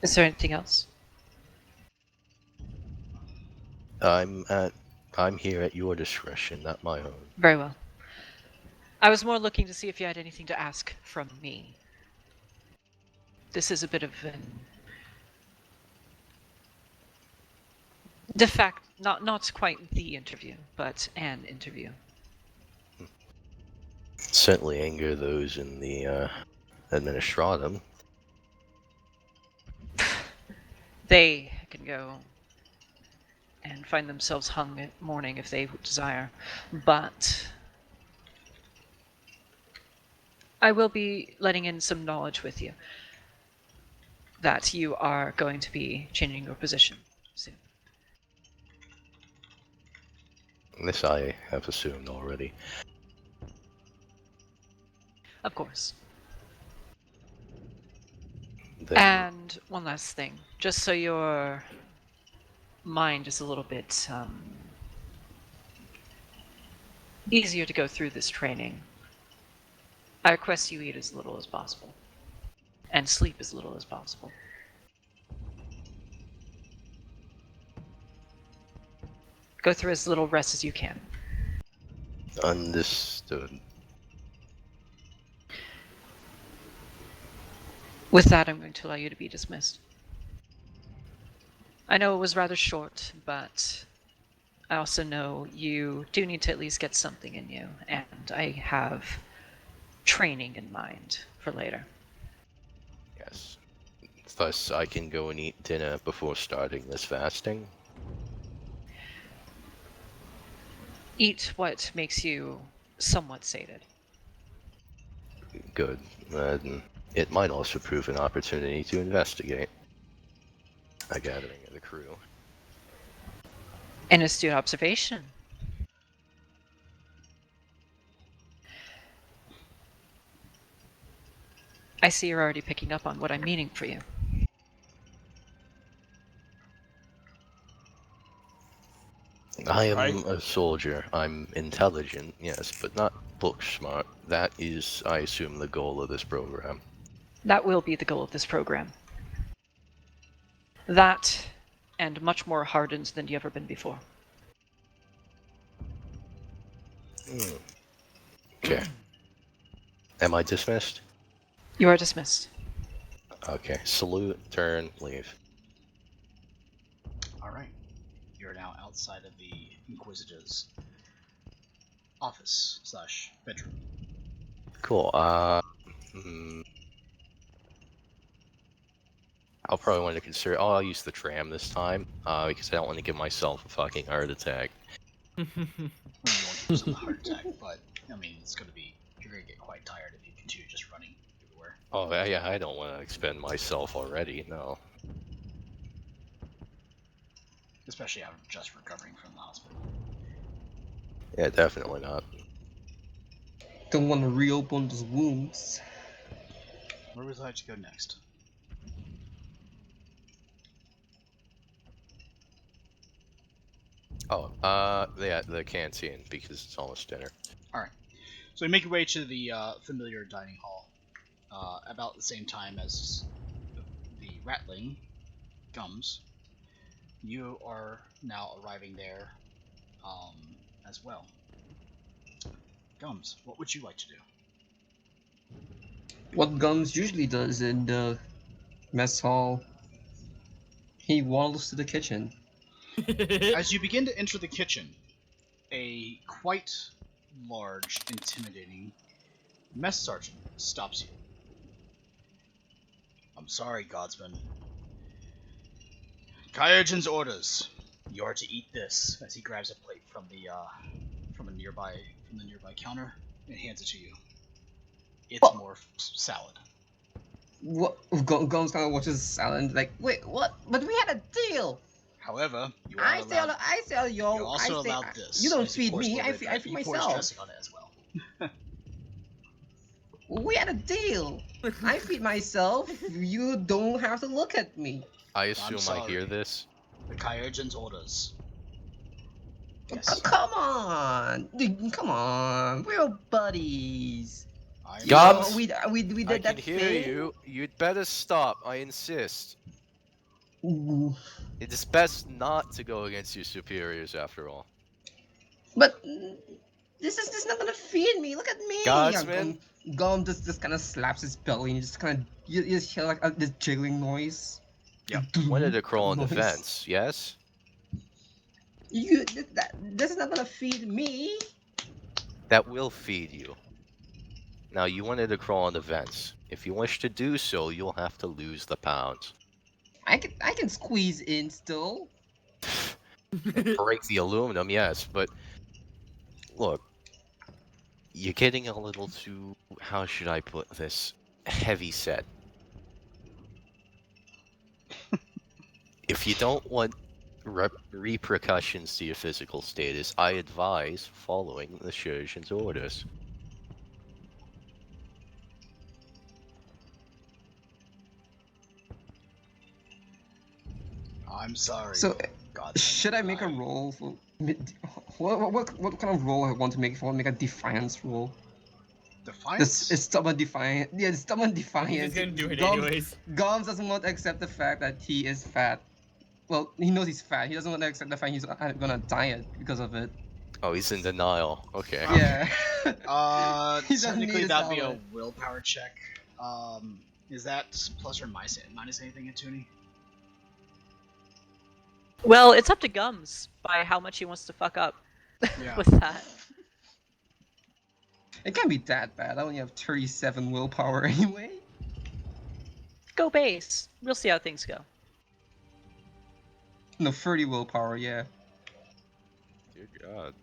Is there anything else? I'm here at your discretion, not my own. Very well. I was more looking to see if you had anything to ask from me. This is a bit of an de facto, not quite the interview, but an interview. Certainly anger those in the administratum. They can go and find themselves hung at morning if they desire, but I will be letting in some knowledge with you that you are going to be changing your position soon. This I have assumed already. Of course. Then, And one last thing, just so your mind is a little bit easier to go through this training, I request you eat as little as possible and sleep as little as possible. Go through as little rest as you can. understood. With that, I'm going to allow you to be dismissed. I know it was rather short, but I also know you do need to at least get something in you, and I have training in mind for later. Yes. Thus, I can go and eat dinner before starting this fasting. Eat what makes you somewhat sated. Good. It might also prove an opportunity to investigate a gathering of the crew. An astute observation. I see you're already picking up on what I'm meaning for you. I am a soldier. I'm intelligent, yes, but not book smart. That is, I assume, the goal of this program. That will be the goal of this program. That, and much more hardened than you've ever been before. Okay. Am I dismissed? You are dismissed. Okay. Salute, turn, leave. Alright. You're now outside of the Inquisitor's office / bedroom. Cool. I'll probably want to consider. Oh, I'll use the tram this time, because I don't want to give myself a fucking heart attack. You won't give yourself a heart attack, but I mean, you're gonna get quite tired if you continue just running everywhere. Oh, yeah, I don't want to expend myself already, no. Especially after just recovering from the hospital. Yeah, definitely not. Don't want to reopen those wounds. Where would you like to go next? Oh, yeah, the canteen, because it's almost dinner. Alright. So you make your way to the familiar dining hall about the same time as the rattling Gums. You are now arriving there as well. Gums, what would you like to do? What Gums usually does in the Mess hall. He waddles to the kitchen. As you begin to enter the kitchen, a quite large, intimidating mess sergeant stops you. I'm sorry, Godsman. Kyogen's orders. You are to eat this. As he grabs a plate from the nearby counter and hands it to you. It's What? more salad. What? Gums kind of watches salad like, wait, what? But we had a deal. However, you are I allowed. sell yo. You're also I say, allowed this. You don't as he feed pours a me. little I bit- feed he pours myself. dressing on it as well. We had a deal. I feed myself. You don't have to look at me. I assume I hear sorry. this. The Kyogen's orders. Come on, dude, come on. We're buddies. Gums, we did I that can hear thing. you. You'd better stop. I insist. Ooh. It is best not to go against your superiors, after all. But this is not gonna feed me. Look at me. Godsman? Gum just kind of slaps his belly and just kind of you just hear like this jiggling noise. Yeah. Wanted to crawl on the Noise. fence, yes? This is not gonna feed me. That will feed you. Now, you wanted to crawl on the vents. If you wish to do so, you'll have to lose the pounds. I can squeeze in still. Break the aluminum, yes, but look, you're getting a little too, how should I put this, heavy set. If you don't want repercussions to your physical status, I advise following the surgeon's orders. I'm sorry. So, God. should I make a roll for what kind of roll I want to make? If I want to make a defiance roll. Defiance? It's stubborn defiance. Yeah, it's stubborn defiance. He's gonna do it Gums- anyways. Gums doesn't want to accept the fact that he is fat. Well, he knows he's fat. He doesn't want to accept the fact he's gonna diet because of it. Oh, he's in denial. Okay. Yeah. He doesn't Technically need that'd his be a salad. willpower check. Is that plus or minus anything in Toonie? Well, it's up to Gums by how much he wants to fuck up Yeah. with that. It can't be that bad. I only have 37 willpower anyway. Go base. We'll see how things go. No, 30 willpower. Yeah. Dear God.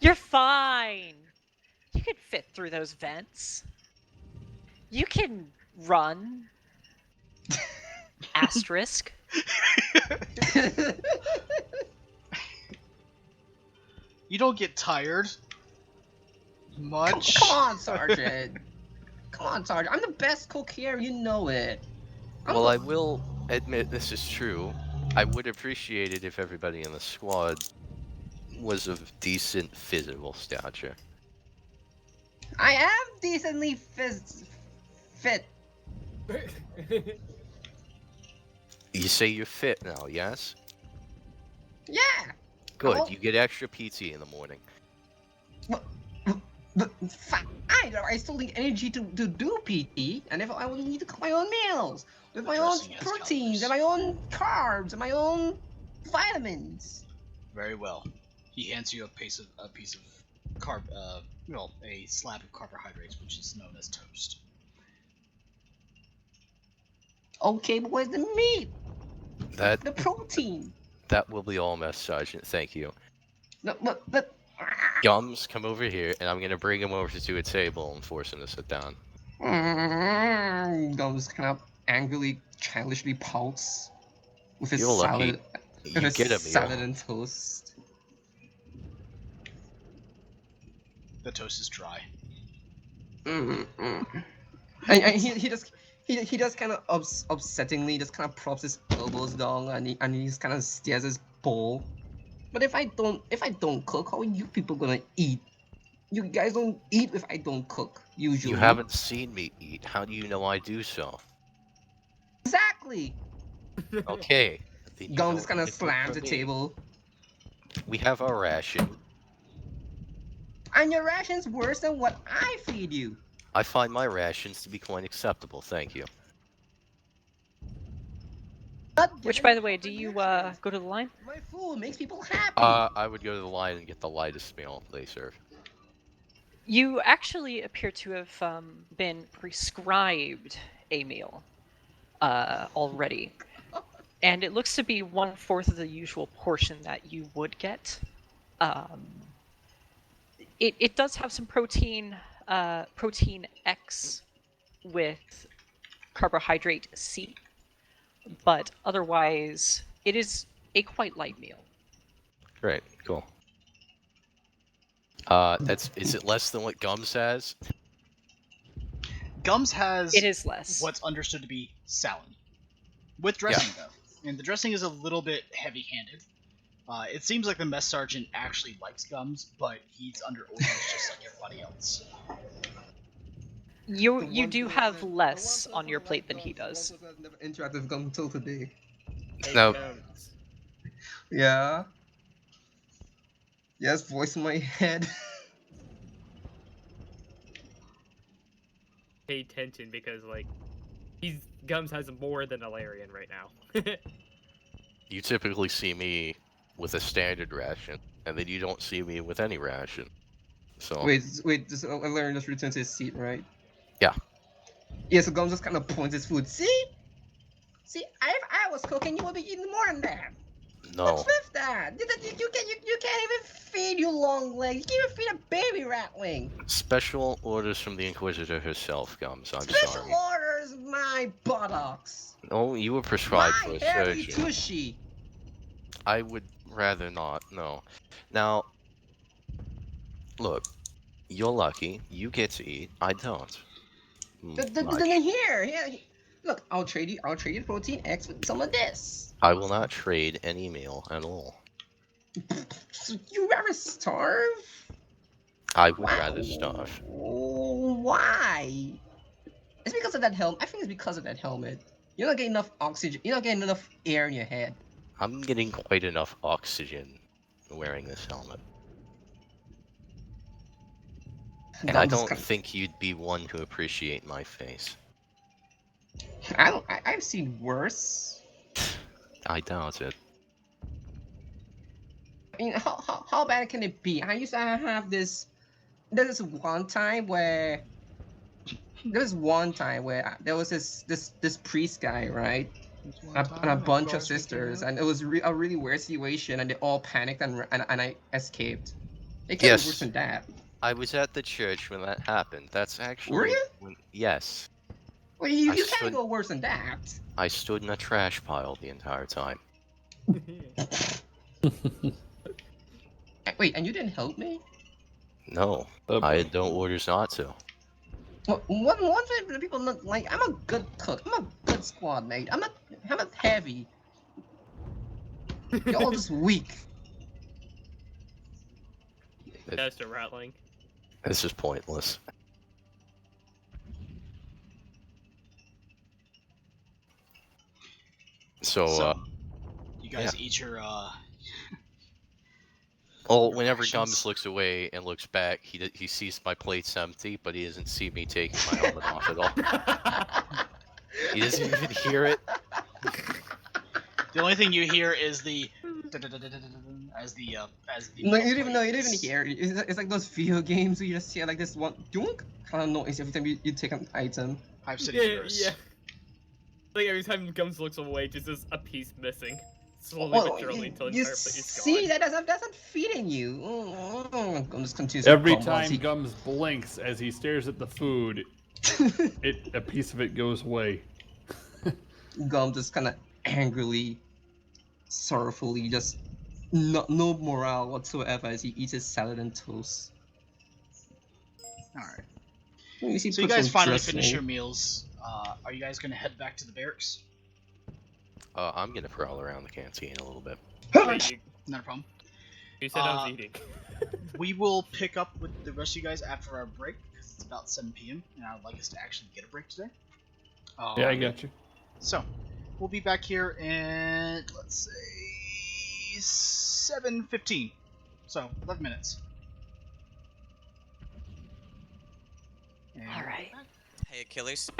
You're fine. You can fit through those vents. You can run. Asterisk. You don't get tired much. Come on, Sergeant. Come on, Sergeant. I'm the best cook here. You know it. Well, I will admit this is true. I would appreciate it if everybody in the squad was of decent physical stature. I am decently fit. You say you're fit now, yes? Yeah. Good, Oh. you get extra PT in the morning. Fine. I still need energy to do PT, and if I would need to cook my own meals with my own Dressing has proteins calories. and my own carbs and my own vitamins. Very well. He hands you a piece of a slab of carbohydrates, which is known as toast. Okay, but where's the meat? That The protein? that will be all, Mess Sergeant. Thank you. No, but Gums, come over here, and I'm gonna bring him over to a table and force him to sit down. Gums kind of angrily, childishly pouts with his You're lucky. salad, You with his get a meal. salad and toast. The toast is dry. And he just kind of upsettingly just kind of props his elbows down and he just kind of stares at his bowl. But if I don't cook, how are you people gonna eat? You guys don't eat if I don't cook usually. You haven't seen me eat. How do you know I do so? Exactly. Okay. then you Gum don't just kind of need to cook slams for the me. table. We have our ration. And your ration's worse than what I feed you. I find my rations to be quite acceptable, thank you. Which, by the way, do you go to the line? My food makes people happy. I would go to the line and get the lightest meal they serve. You actually appear to have been prescribed a meal already. And it looks to be 1/4 of the usual portion that you would get. It does have some protein X with carbohydrate C, but otherwise it is a quite light meal. Great, cool. Is it less than what Gums has? Gums has It is less. what's understood to be salad. With dressing, though. And the dressing is a little bit heavy-handed. It seems like the mess sergeant actually likes Gums, but he's under orders just like everybody else. You do have less on your plate than he does. I've never interacted with Gums until today. No. Yeah. Yes, voice in my head. Pay attention because like Gums has more than a Larian right now. You typically see me with a standard ration, and then you don't see me with any ration. So Wait, just Larry just returned to his seat, right? Yeah. Yeah, so Gums just kind of points his food. See, if I was cooking, you would be eating more than that. no. What's with that? You can't even feed you long legs. You can't even feed a baby ratling. Special orders from the Inquisitor herself, Gums. I'm Special sorry. orders, my buttocks. No, you were prescribed for My a hairy surgeon. tushy. I would rather not, no. Now, look, you're lucky. You get to eat. I don't. Then here. Look, I'll trade you protein X with some of this. I will not trade any meal at all. You rather starve? I would rather starve. Why? It's because of that helmet. I think it's because of that helmet. You're not getting enough oxygen. You're not getting enough air in your head. I'm getting quite enough oxygen wearing this helmet. And I don't think you'd be one to appreciate my face. I've seen worse. I doubt it. I mean, how bad can it be? I used to have this. There was one time where there was this priest guy, right? And a bunch of sisters, and it was a really weird situation, and they all panicked, and I escaped. It can't be worse than that. I was at the church when that happened. That's actually. Were you? Yes. Well, you can't go worse than that. I stood in a trash pile the entire time. Wait, and you didn't help me? No, I had no orders not to. One thing that people not like, I'm a good cook. I'm a good squad mate. I'm not heavy. You're all just weak. That's a rattling. This is pointless. So you guys eat your well, whenever Gums looks away and looks back, he sees my plate's empty, but he doesn't see me taking my helmet off at all. He doesn't even hear it. The only thing you hear is the as the No, you don't even hear it. It's like those video games where you just hear like this one dunk kind of noise every time you take an item. Hive City Heroes. Yeah. Like every time Gums looks away, just there's a piece missing. Slowly but surely until the entire plate is gone. See, that's not feeding you. I'm just confused. Every time Gums blinks as he stares at the food, a piece of it goes away. Gum just kind of angrily, sorrowfully, just no morale whatsoever as he eats his salad and toast. Alright. So you guys finally finish your meals. Are you guys going to head back to the barracks? I'm gonna prowl around the canteen a little bit. Not a problem. You said I was eating. We will pick up with the rest of you guys after our break, because it's about 7 p.m. and I would like us to actually get a break today. Yeah, I got you. So, we'll be back here in, let's say, 7:15. So, 11 minutes. Alright. Hey, Achilles.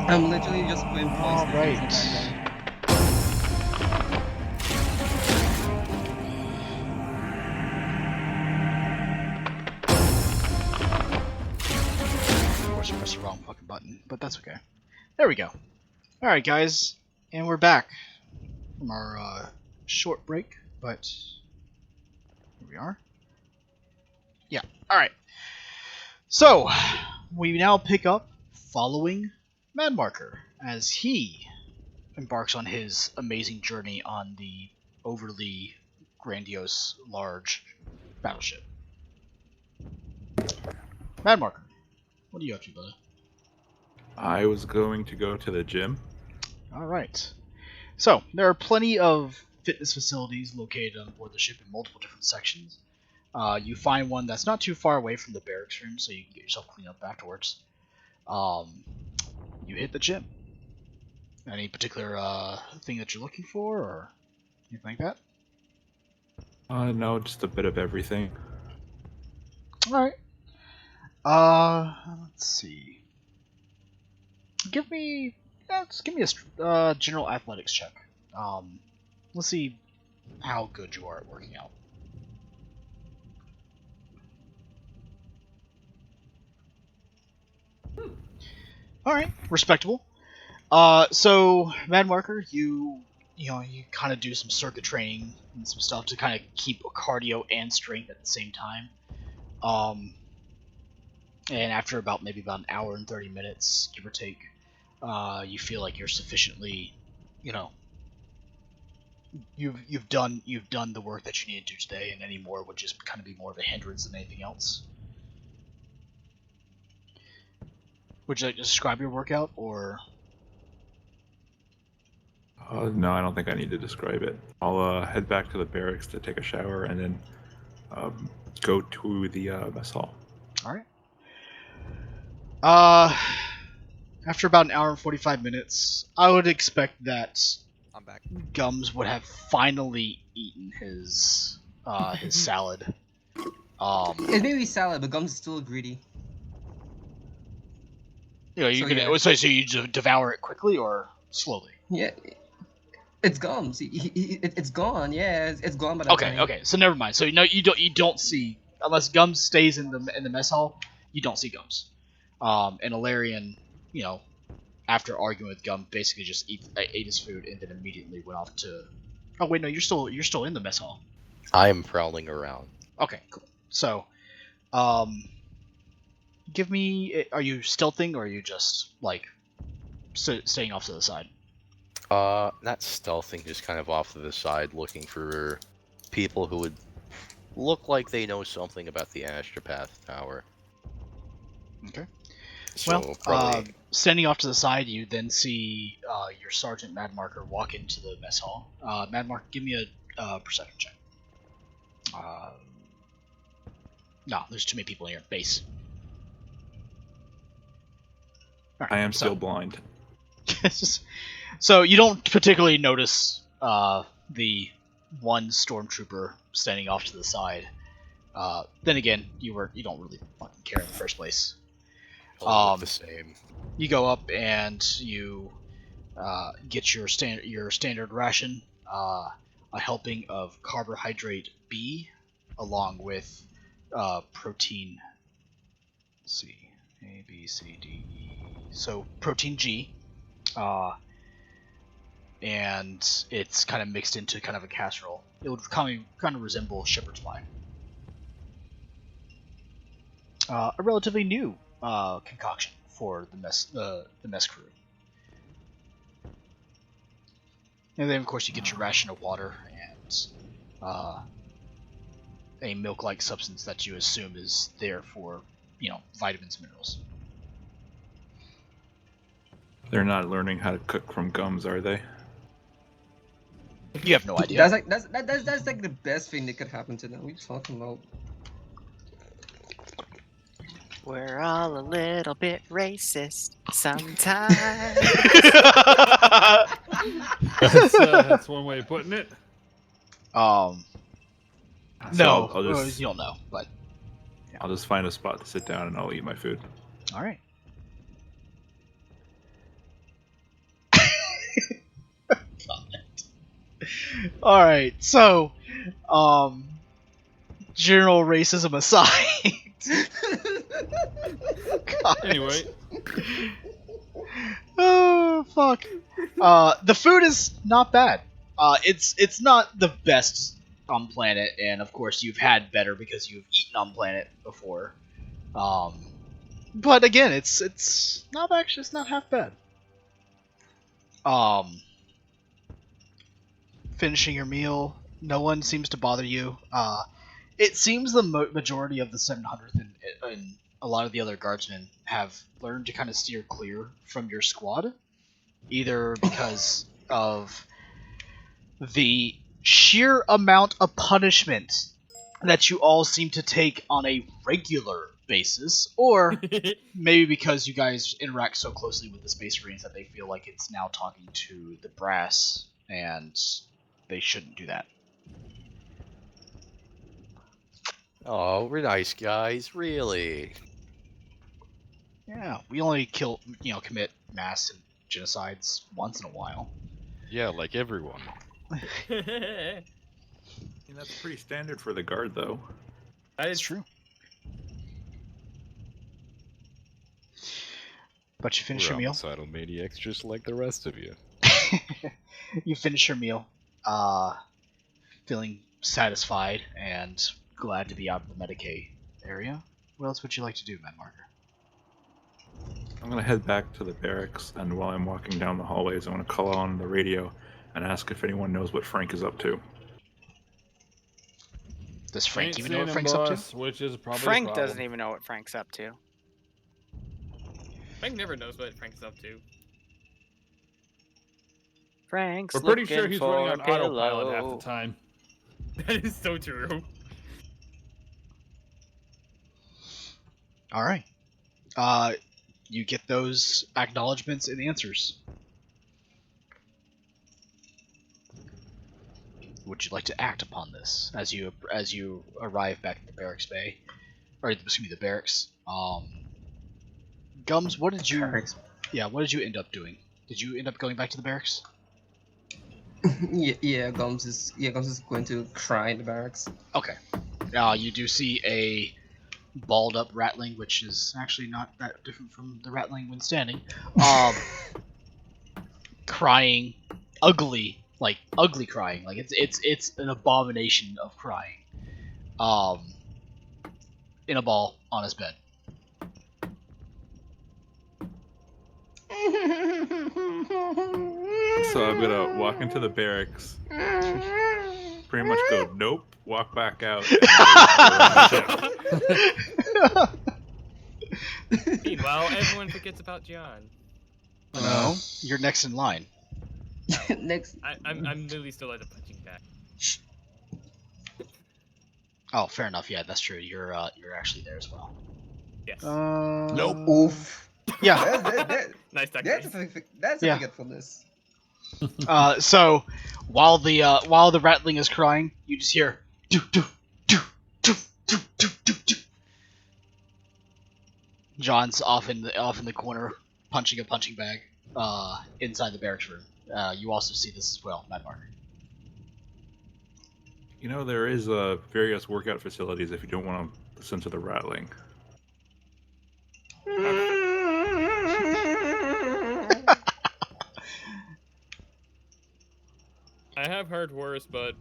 I'm literally just playing points. All right. Of course, I pressed the wrong fucking button, but that's okay. There we go. All right, guys, and we're back from our short break, but here we are. Yeah. All right. So we now pick up following Madmarker as he embarks on his amazing journey on the overly grandiose, large battleship. Madmarker, what are you up to, brother? I was going to go to the gym. All right. So there are plenty of fitness facilities located on board the ship in multiple different sections. You find one that's not too far away from the barracks room, so you can get yourself cleaned up afterwards. You hit the gym. Any particular thing that you're looking for, or anything like that? No, just a bit of everything. All right. Let's see. Give me a general athletics check. Let's see how good you are at working out. All right, respectable. So Madmarker, you kind of do some circuit training and some stuff to kind of keep cardio and strength at the same time. And after maybe about an hour and 30 minutes, give or take, you feel like you're sufficiently, you've done the work that you need to do today, and any more would just kind of be more of a hindrance than anything else. Would you like to describe your workout, or? No, I don't think I need to describe it. I'll head back to the barracks to take a shower and then go to the mess hall. All right. After about an hour and 45 minutes, I would expect that I'm back. Gums would have finally eaten his salad. It may be salad, but Gums is still greedy. So you devour it quickly or slowly? Yeah, it's Gums. It's gone. Yeah, it's gone by that time. Okay. So never mind. So you don't see, unless Gums stays in the mess hall, you don't see Gums. And Alarian, after arguing with Gum, basically just ate his food and then immediately went off to. Oh wait, no, you're still in the mess hall. I am prowling around. Okay, cool. So, give me. Are you stealthing or are you just staying off to the side? Not stealthing, just kind of off to the side, looking for people who would look like they know something about the Astropath Tower. Okay. So, probably... standing off to the side, you then see your Sergeant Madmarker walk into the mess hall. Madmarker, give me a perception check. No, there's too many people in here. Base. Right, I am still blind. So you don't particularly notice the one stormtrooper standing off to the side. Then again, you don't really fucking care in the first place. The same. You go up and you get your standard ration, a helping of carbohydrate B, along with protein. Let's see, A, B, C, D, E. So protein G, and it's kind of mixed into kind of a casserole. It would kind of resemble shepherd's pie. A relatively new concoction for the mess crew. And then, of course, you get your ration of water and a milk-like substance that you assume is there for, vitamins and minerals. They're not learning how to cook from Gums, are they? You have no idea. That's like the best thing that could happen to them. What are you talking about? We're all a little bit racist sometimes. That's one way of putting it. No, I'll you don't know, but yeah. I'll just find a spot to sit down and I'll eat my food. All right. God. Alright, so, general racism aside. God. Anyway, Oh, fuck. The food is not bad. It's not the best on planet, and of course you've had better because you've eaten on planet before. But again, it's not actually it's not half bad. Finishing your meal, no one seems to bother you. It seems the majority of the 700th and a lot of the other guardsmen have learned to kind of steer clear from your squad, either because of the sheer amount of punishment that you all seem to take on a regular basis, or maybe because you guys interact so closely with the Space Marines that they feel like it's now talking to the brass, and they shouldn't do that. Oh, we're nice guys, really. Yeah, we only commit mass genocides once in a while. Yeah, like everyone. I mean, that's pretty standard for the guard, though. That is true. But you finish We're your meal. homicidal maniacs just like the rest of you. You finish your meal, feeling satisfied and glad to be out of the Medicaid area. What else would you like to do, Madmarker? I'm gonna head back to the barracks, and while I'm walking down the hallways, I want to call on the radio and ask if anyone knows what Frank is up to. Does Frank ain't even know what seen Frank's him, up to? boss, which is probably a Frank problem. doesn't even know what Frank's up to. Frank never knows what Frank's up to. Frank's We're pretty looking sure he's for running on a pillow. autopilot half the time. That is so true. Alright. You get those acknowledgements and answers. Would you like to act upon this as you arrive back at the barracks bay, or excuse me, the barracks? Gums, what did you? What did you end up doing? Did you end up going back to the barracks? Yeah, Gums is going to cry in the barracks. Okay. You do see a balled up ratling, which is actually not that different from the ratling when standing. Crying, ugly crying. Like it's an abomination of crying. In a ball on his bed. So I'm gonna walk into the barracks, pretty much go nope, walk back out. Meanwhile, everyone forgets about John. No, you're next in line. Next. I'm literally still at the punching bag. Oh, fair enough. Yeah, that's true. You're actually there as well. Yes. Nope. Oof. Yeah. Nice that's a forgetfulness. So while the rattling is crying, you just hear do do do do do do do do. John's off in the corner punching a punching bag inside the barracks room. You also see this as well, Madmarker. You know, there is various workout facilities if you don't want to listen to the rattling. I have heard worse, but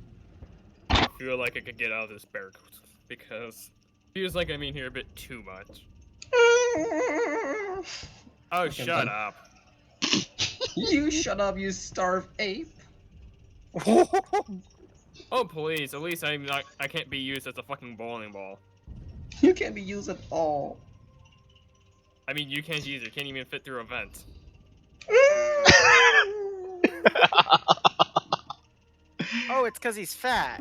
I feel like I could get out of this barracks because it feels like I'm in here a bit too much. Oh, shut up. You shut up, you starved ape. Oh, please. At least I can't be used as a fucking bowling ball. You can't be used at all. I mean, you can't either. Can't even fit through a vent. Oh, it's because he's fat.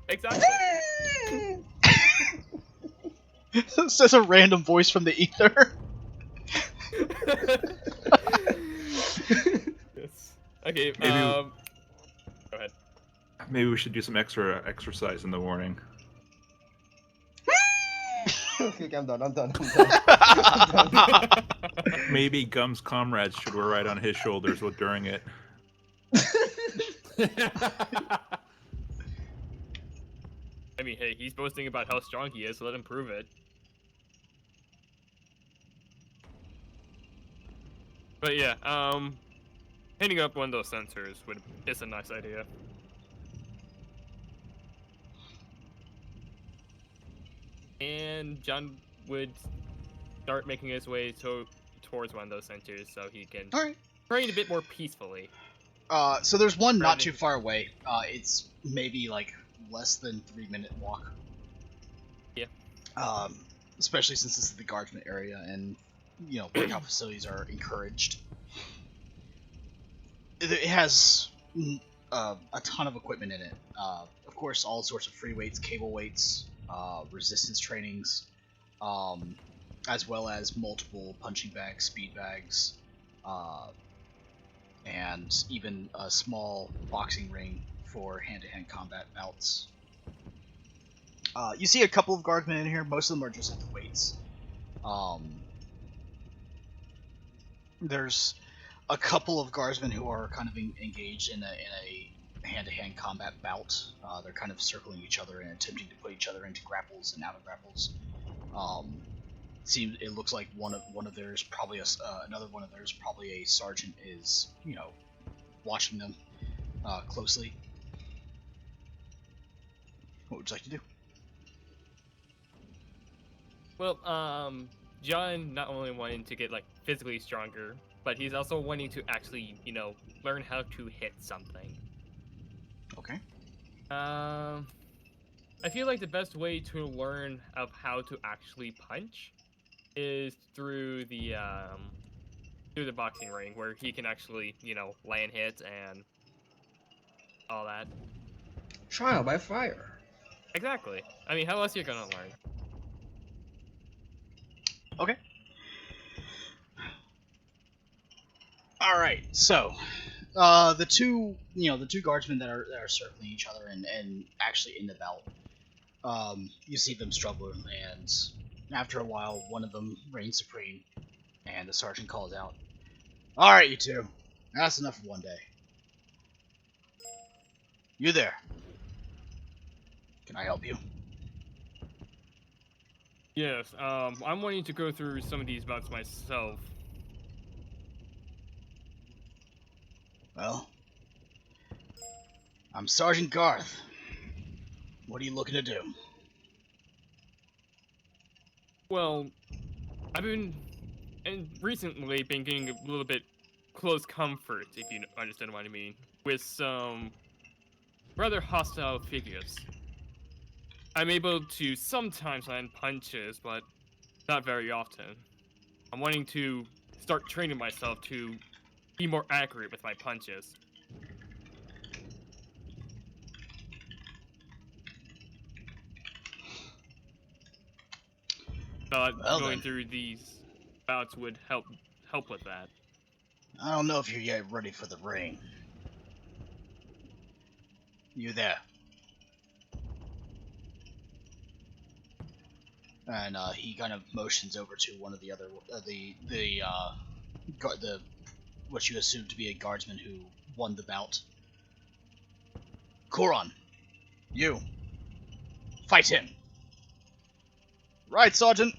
Exactly. Says a random voice from the ether. Yes. Okay, Maybe, go ahead. Maybe we should do some extra exercise in the morning. Okay, I'm done. Maybe Gum's comrades should wear right on his shoulders during it. I mean, hey, he's boasting about how strong he is, so let him prove it. But yeah, hitting up one of those sensors is a nice idea. And John would start making his way towards one of those sensors so he can train a bit more peacefully. So there's one not too far away. It's maybe like less than 3-minute walk. Yeah. Especially since this is the guardsman area, and you know, workout facilities are encouraged. It has a ton of equipment in it. Of course, all sorts of free weights, cable weights, resistance trainings, as well as multiple punching bags, speed bags, and even a small boxing ring for hand-to-hand combat bouts. You see a couple of guardsmen in here. Most of them are just at the weights. There's a couple of guardsmen who are kind of engaged in a hand-to-hand combat bout. They're kind of circling each other and attempting to put each other into grapples and out of grapples. It looks like one of theirs, probably another one of theirs, probably a sergeant, is watching them closely. What would you like to do? Well, John not only wanting to get like physically stronger, but he's also wanting to actually, learn how to hit something. Okay. I feel like the best way to learn of how to actually punch is through the boxing ring, where he can actually, land hits and all that. Trial by fire. Exactly. I mean, how else are you gonna learn? Okay. All right. So, the two guardsmen that are circling each other and actually in the bout, you see them struggle, and after a while, one of them reigns supreme, and the sergeant calls out, "All right, you two, that's enough for one day. You there? Can I help you?" Yes. I'm wanting to go through some of these bouts myself. Well, I'm Sergeant Garth. What are you looking to do? Well, I've been, and recently been getting a little bit close comfort, if you understand what I mean, with some rather hostile figures. I'm able to sometimes land punches, but not very often. I'm wanting to start training myself to be more accurate with my punches. Going through these bouts would help with that. I don't know if you're yet ready for the ring. You there? And he kind of motions over to one of the other what you assume to be a guardsman who won the bout. Koron, you fight him. Right, Sergeant.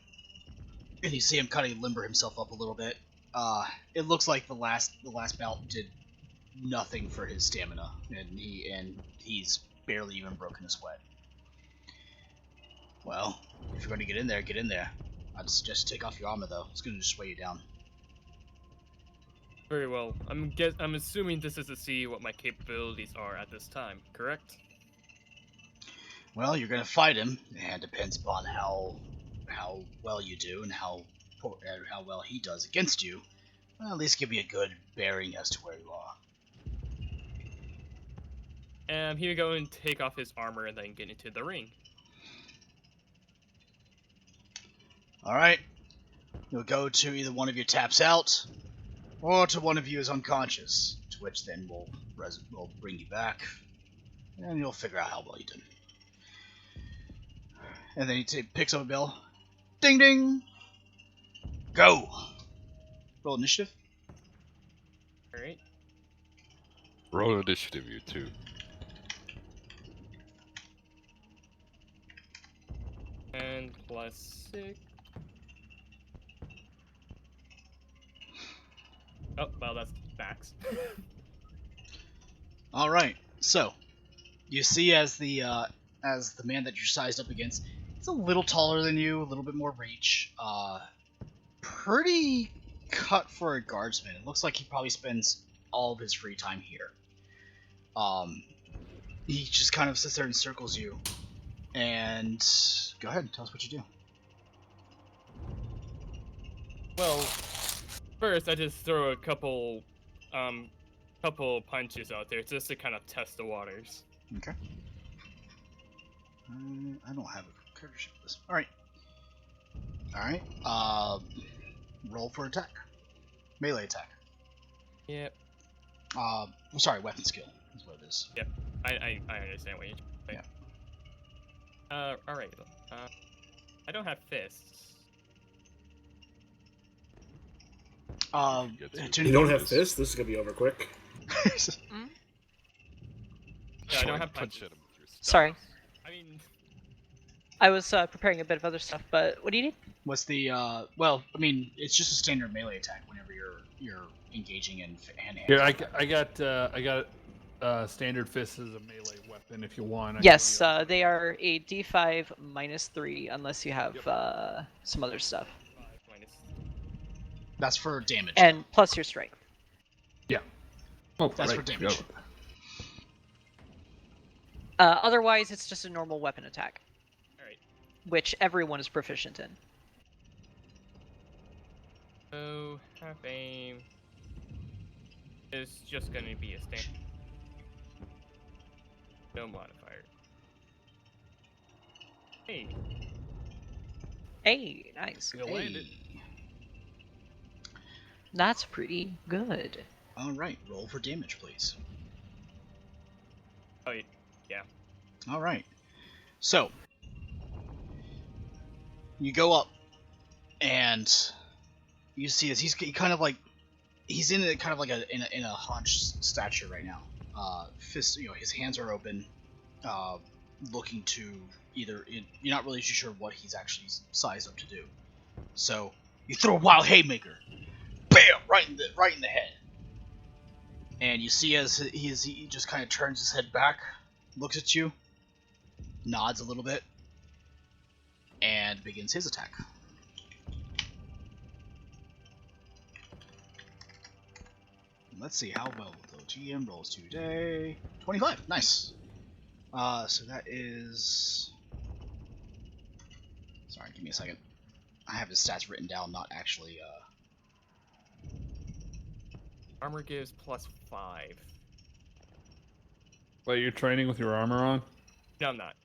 And you see him kind of limber himself up a little bit. It looks like the last bout did nothing for his stamina, and he's barely even broken a sweat. Well, if you're going to get in there, get in there. I'd suggest take off your armor, though. It's going to just weigh you down. Very well. I'm assuming this is to see what my capabilities are at this time, correct? Well, you're going to fight him, and it depends upon how well you do and how well he does against you. Well, at least give me a good bearing as to where you are. And he would go and take off his armor and then get into the ring. Alright. You'll go to either one of you taps out, or to one of you is unconscious, to which then we'll bring you back, and you'll figure out how well you did. And then he picks up a bell. Ding ding! Go! Roll initiative. Alright. Roll initiative, you two. And +6. Oh, well, that's max. All right. So, you see as the man that you're sized up against, he's a little taller than you, a little bit more reach. Pretty cut for a guardsman. It looks like he probably spends all of his free time here. He just kind of sits there and circles you. And go ahead and tell us what you do. Well, first I just throw a couple punches out there just to kind of test the waters. Okay. I don't have a character sheet for this. Alright. Alright. Roll for attack. Melee attack. Yep. I'm sorry, weapon skill is what it is. Yep. I understand what you're saying. Yeah. Alright. I don't have fists. You don't have fists? This is gonna be over quick. Yeah, I don't have punches. Sorry. I mean, I was preparing a bit of other stuff, but what do you need? What's the well, I mean, it's just a standard melee attack whenever you're engaging in hand. Here, I got standard fists as a melee weapon if you want. Yes, they are a D5 -3 unless you have some other stuff. That's for damage. And plus your strength. Yeah. Oh, that's for damage. Otherwise, it's just a normal weapon attack. Alright. Which everyone is proficient in. So, half aim is just gonna be a standard. No modifier. Hey. Hey, nice. You landed. That's pretty good. Alright, roll for damage, please. Oh, yeah. Alright. So, you go up, and you see as he's kind of like, he's in a kind of like in a hunched stature right now. Fist, his hands are open, looking to either, you're not really too sure what he's actually sized up to do. So, you throw a wild haymaker. Bam! Right in the head. And you see as he just kind of turns his head back, looks at you, nods a little bit, and begins his attack. Let's see how well the GM rolls today. 25, nice. So that is. Sorry, give me a second. I have his stats written down, not actually. Armor gives +5. Wait, you're training with your armor on? No, I'm not.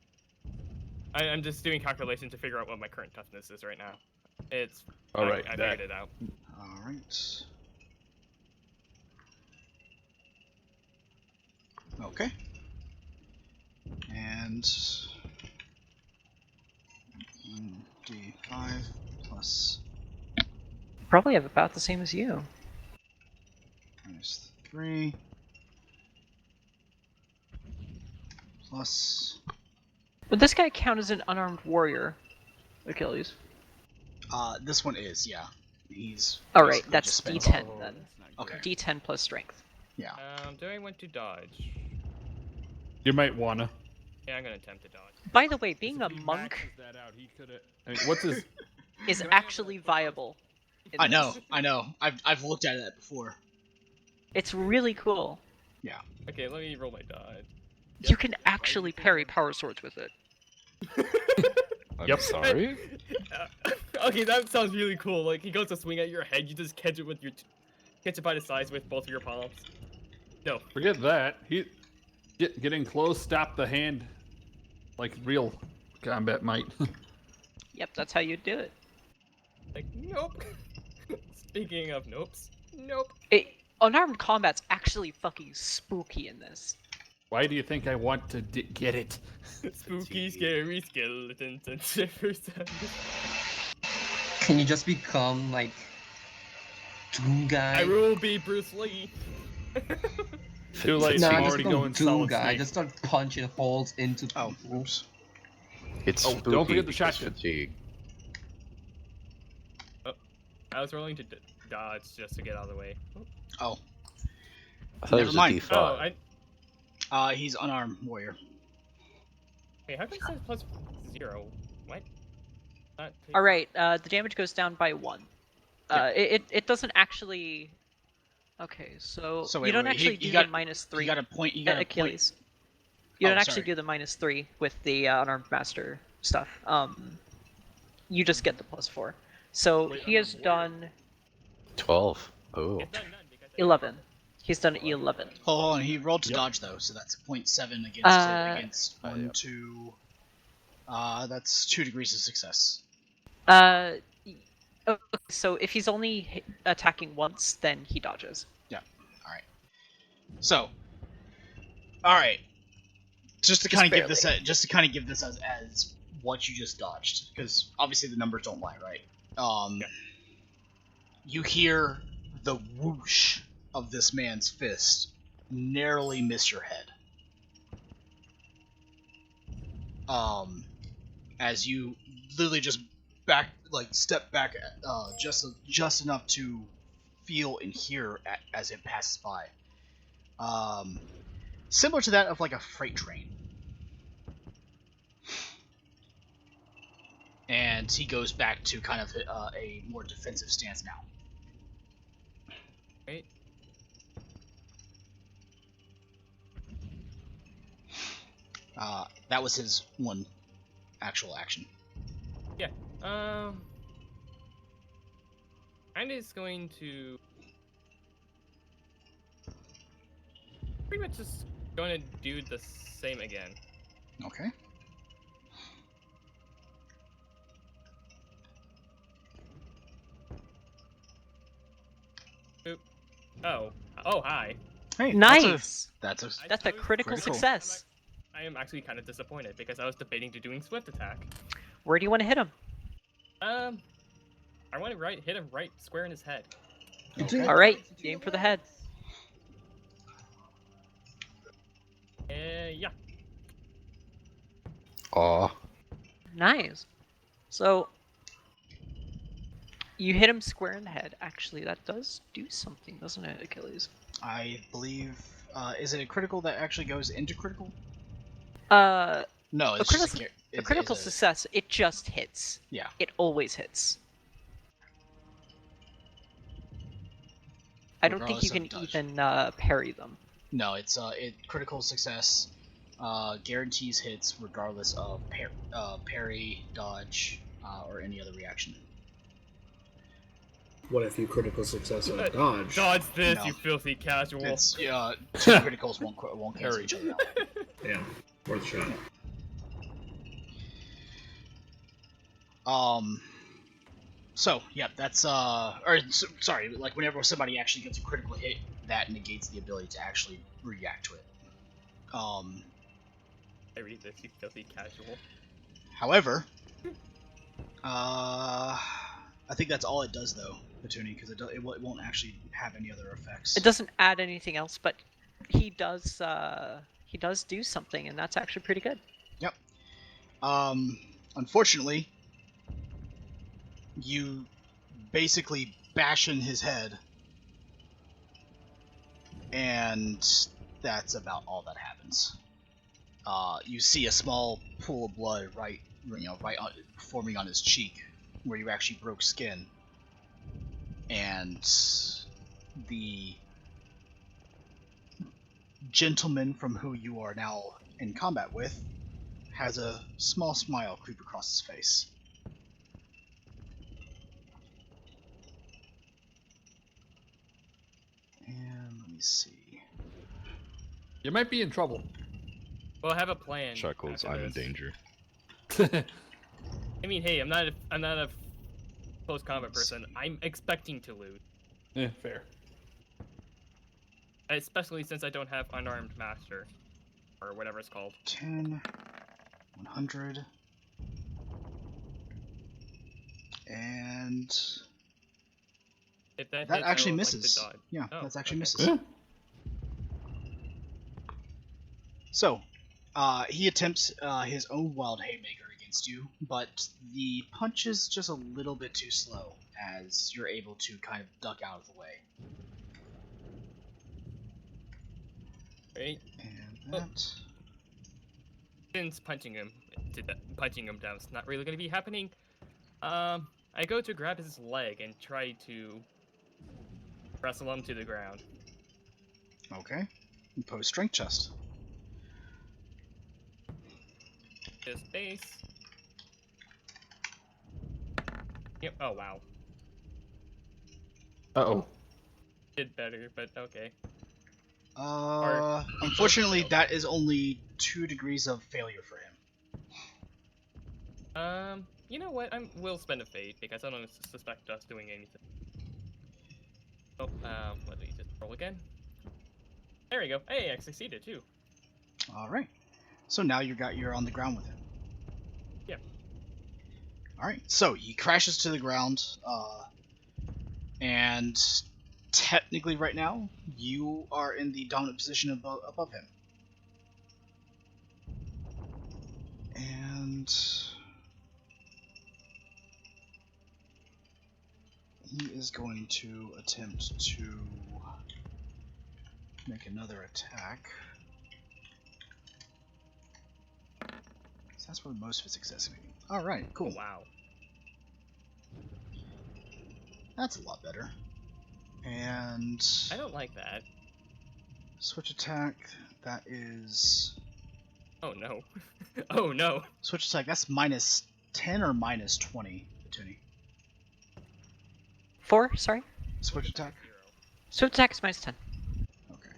I'm just doing calculations to figure out what my current toughness is right now. It's. Alright, I figured it out. Alright. Okay. And. D5 plus. Probably have about the same as you. -3 plus. Would this guy count as an unarmed warrior, Achilles? This one is, yeah. He's. Alright, basically that's just spends D10 all- then. Okay. D10 plus strength. Yeah. Do I want to dodge? You might wanna. Yeah, I'm gonna attempt to dodge. By the way, being a monk I mean, what's his? is actually viable. in I know, this. I know. I've looked at that before. It's really cool. Yeah. Okay, let me roll my dodge. You can actually parry power swords with it. I'm sorry? Okay, that sounds really cool. Like, he goes to swing at your head, you just catch it with your... catch it by the sides with both of your palms. No. Forget that. Getting close, stop the hand. Like real combat might. Yep, that's how you do it. Like, nope. Speaking of nopes, nope. Unarmed combat's actually fucking spooky in this. Why do you think I want to get it? Spooky, scary skeletons and shivers. Can you just become like Doom guy? I will be Bruce Lee. Too late. Nah, I'm just already go going Doom solid guy. snake. Just start punching holes into people. Oh, oops. It's Oh, spooky don't forget the because shotgun. fatigue. I was rolling to dodge just to get out of the way. Oh, I thought it never was a mind. D5. Oh, He's unarmed warrior. Wait, how come it says plus 0? What? All right, the damage goes down by 1. It doesn't actually. Okay, so, So you wait, don't wait, actually he do got- the -3. You got a point. You got a point. Achilles. You don't Oh, actually sorry. do the -3 with the unarmed master stuff. You just get the +4. So Wait, he has unarmed warrior? done 12. Oh. It's done none because I 11. He's done 11. Hold on, he rolled to Yep. dodge though, so that's 0.7 against yep. 1, 2. That's 2 degrees of success. Okay, so if he's only attacking once, then he dodges. Yeah. All right. So. All right. Just to kind of give this, as what you just dodged, because obviously the numbers don't lie, right? You hear the whoosh of this man's fist narrowly miss your head. As you literally just step back, just enough to feel and hear as it passes by. Similar to that of like a freight train. And he goes back to kind of a more defensive stance now. Right. That was his one actual action. Yeah. I'm just going to pretty much just going to do the same again. Okay. Oop. Oh, hi. Hey, Nice. That's a That's a critical critical. success. I am actually kind of disappointed because I was debating to doing swift attack. Where do you want to hit him? I want to hit him right square in his head. Okay. All right, aim for the head. Yeah. Aw. Nice. So you hit him square in the head. Actually, that does do something, doesn't it, Achilles? I believe. Is it a critical that actually goes into critical? No, A it's critical, just a critical success. It just hits. Yeah. It always hits. I don't think you can Regardless of even parry them. No, it's critical success guarantees hits regardless of parry, dodge, or any other reaction. What if you critical success on dodge? Dodge this, No. you filthy casual. It's two criticals won't cancel each other out. Yeah, worth a shot. So yeah, that's sorry, like whenever somebody actually gets a critical hit, that negates the ability to actually react to it. I read this, you filthy casual. However, I think that's all it does though, Petuni, because it won't actually have any other effects. It doesn't add anything else, but he does do something, and that's actually pretty good. Yep. Unfortunately, you basically bash in his head, and that's about all that happens. You see a small pool of blood forming on his cheek, where you actually broke skin, and the gentleman from who you are now in combat with has a small smile creep across his face. And let me see. You might be in trouble. We'll have a plan. Chuckles, after I'm in this. danger. I mean, hey, I'm not a close combat person. I'm expecting to lose. Yeah, fair. Especially since I don't have unarmed master. Or whatever it's called. 10, 100, and If that that hits, actually I would misses. Like to dodge. Yeah, Oh, that's actually okay. misses. Yeah. So, he attempts his own wild haymaker against you, but the punch is just a little bit too slow as you're able to kind of duck out of the way. Right. And that. Since punching him down is not really going to be happening, I go to grab his leg and try to wrestle him to the ground. Okay. Impose strength chest. His base. Yep. Oh wow. Uh-oh. Did better, but okay. Unfortunately, that is only 2 degrees of failure for him. You know what? We'll spend a fate because I don't suspect us doing anything. Oh, let me just roll again. There we go. Hey, I succeeded too. All right. So now you're on the ground with him. Yeah. All right. So he crashes to the ground, and technically, right now, you are in the dominant position above him. And he is going to attempt to make another attack. So that's where most of his success is going to be. All right, cool. Oh, wow. That's a lot better. And I don't like that. switch attack. That is. Oh no. Oh no. Switch attack. That's minus 10 or minus 20, Toonie. 4, sorry. Switch attack. Switch attack is minus 10. Okay.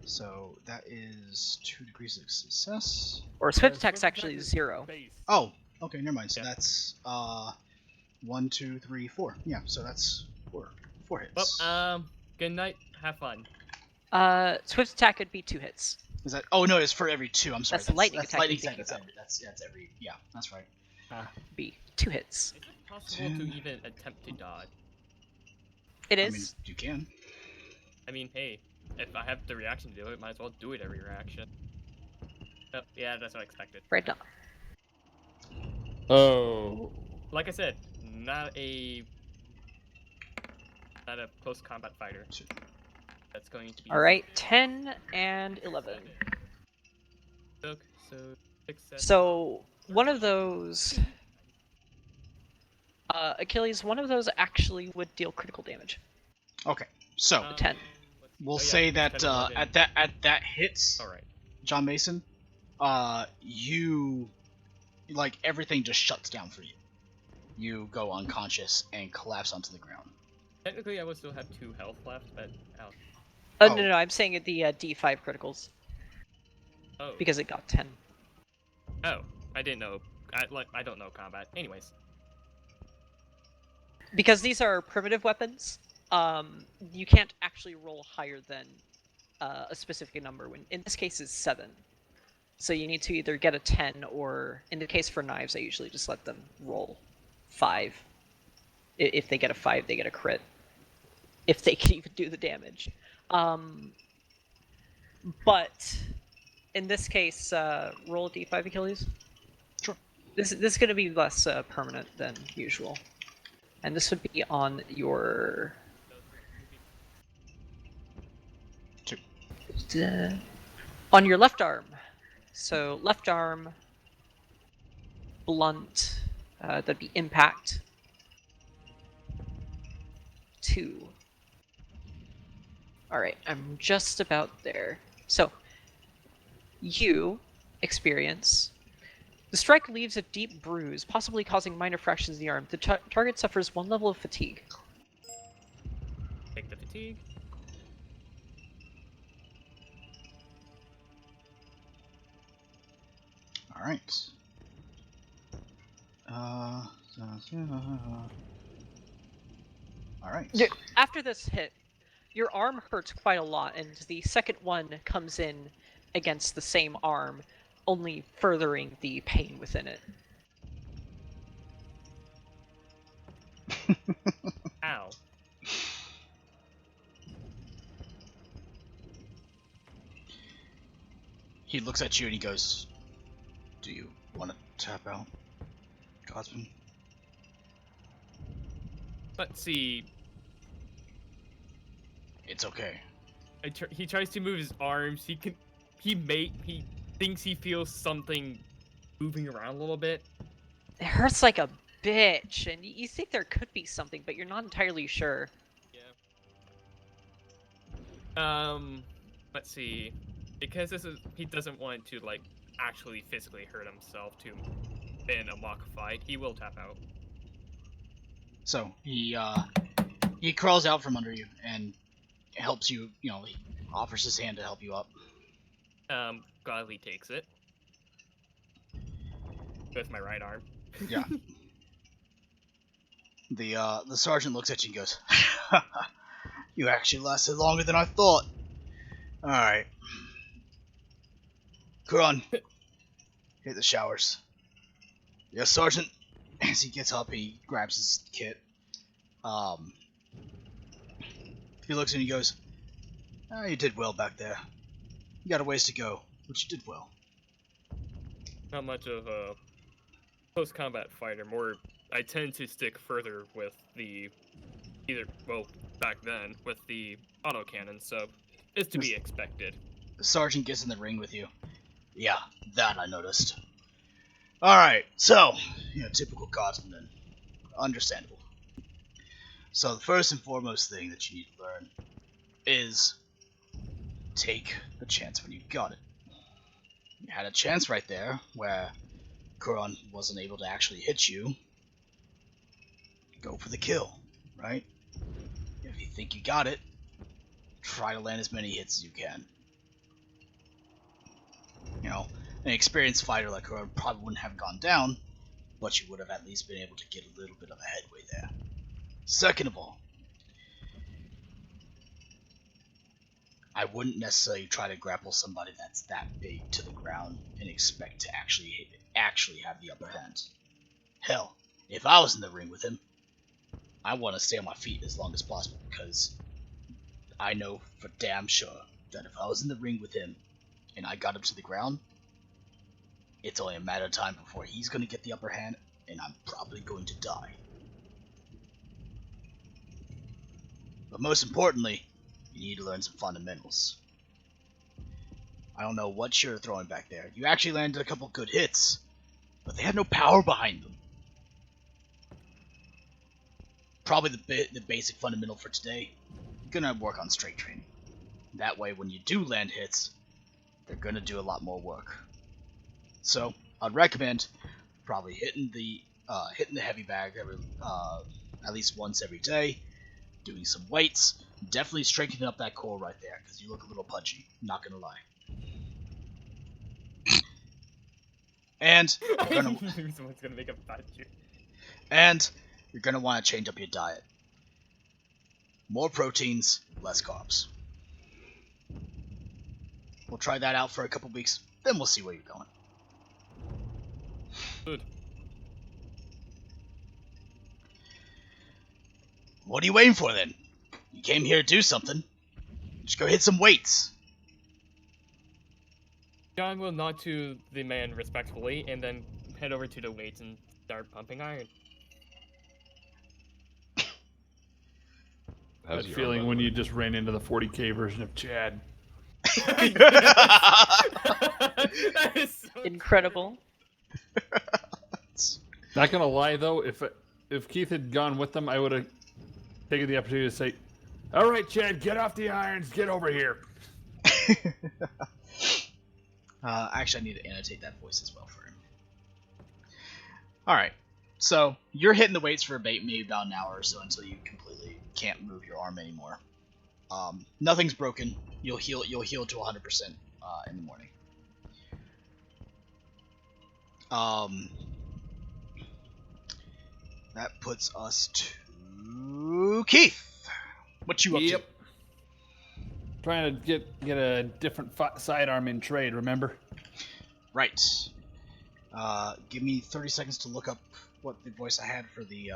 So that is 2 degrees of success. Or switch attack's actually 0. Oh, okay, never mind. So that's 1, 2, 3, 4. Yeah, so that's 4 hits. Well, good night. Have fun. Swift attack would be 2 hits. Is that? Oh no, it's for every 2. I'm sorry. That's lightning attack. Lightning attack. That's every. Yeah, that's right. Be 2 hits. Is it possible to even attempt to dodge? It is. I mean, you can. I mean, hey, if I have the reaction to do it, might as well do it every reaction. Oh, yeah, that's what I expected. Right now. Oh. Like I said, not a close combat fighter. That's going to be. All right, 10 and 11. So 6, 7. So one of those, Achilles, one of those actually would deal critical damage. Okay, so 10. We'll say that at that hits. All right. John Mason, you like everything just shuts down for you. You go unconscious and collapse onto the ground. Technically, I would still have 2 health left, but ouch. No, I'm saying the D5 criticals. Oh. Because it got 10. Oh, I didn't know. I don't know combat. Anyways. Because these are primitive weapons, you can't actually roll higher than a specific number. When in this case is 7. So you need to either get a 10 or, in the case for knives, I usually just let them roll 5. If they get a 5, they get a crit. If they can even do the damage. But in this case, roll a D5, Achilles. Sure. This is going to be less permanent than usual. And this would be on your... 2. On your left arm. So left arm, blunt, that'd be impact. 2. Alright, I'm just about there. So, you experience... The strike leaves a deep bruise, possibly causing minor fractures in the arm. The target suffers 1 level of fatigue. Take the fatigue. All right. All right. After this hit, your arm hurts quite a lot, and the second one comes in against the same arm, only furthering the pain within it. Ow. He looks at you and he goes, "Do you want to tap out, Godsman?" Let's see. It's okay. He tries to move his arms. He thinks he feels something moving around a little bit. It hurts like a bitch, and you think there could be something, but you're not entirely sure. Yeah. Let's see. Because he doesn't want to like actually physically hurt himself in a mock fight. He will tap out. So he crawls out from under you and helps you. You know, he offers his hand to help you up. Gladly takes it with my right arm. Yeah. The sergeant looks at you and goes, "You actually lasted longer than I thought. All right, Kuron, hit the showers." Yes, Sergeant. As he gets up, he grabs his kit. He looks and he goes, "Oh, you did well back there. You got a ways to go, but you did well." Not much of a post-combat fighter. More, I tend to stick further with back then with the autocannon. So it's to be expected. The sergeant gets in the ring with you. "Yeah, that I noticed. Alright, so, typical Godsman then. Understandable. So the first and foremost thing that you need to learn is take a chance when you got it. You had a chance right there where Kuron wasn't able to actually hit you. Go for the kill, right? If you think you got it, try to land as many hits as you can. An experienced fighter like her probably wouldn't have gone down, but you would have at least been able to get a little bit of a headway there. Second of all, I wouldn't necessarily try to grapple somebody that's that big to the ground and expect to actually have the upper hand. Hell, if I was in the ring with him, I want to stay on my feet as long as possible, because I know for damn sure that if I was in the ring with him and I got him to the ground, it's only a matter of time before he's going to get the upper hand, and I'm probably going to die. But most importantly, you need to learn some fundamentals. I don't know what you're throwing back there. You actually landed a couple good hits, but they had no power behind them. Probably the basic fundamental for today, you're going to work on straight training. That way, when you do land hits, they're going to do a lot more work. So I'd recommend probably hitting the heavy bag at least once every day, doing some weights, definitely strengthening up that core right there, because you look a little pudgy, not gonna lie. And someone's gonna make a fat joke. And you're gonna want to change up your diet. More proteins, less carbs. We'll try that out for a couple weeks, then we'll see where you're going. Good. What are you waiting for then? You came here to do something. Just go hit some weights. John will nod to the man respectfully and then head over to the weights and start pumping iron. That feeling when you just ran into the 40k version of Chad. That is so incredible. Not gonna lie though, if Keith had gone with them, I would have taken the opportunity to say, "All right, Chad, get off the irons, get over here." Actually, I need to annotate that voice as well for him. All right, so you're hitting the weights for maybe about an hour or so until you completely can't move your arm anymore. Nothing's broken. You'll heal to 100% in the morning. That puts us to Keith. What you up to? Trying to get a different sidearm in trade, remember? Right. Give me 30 seconds to look up what the voice I had for the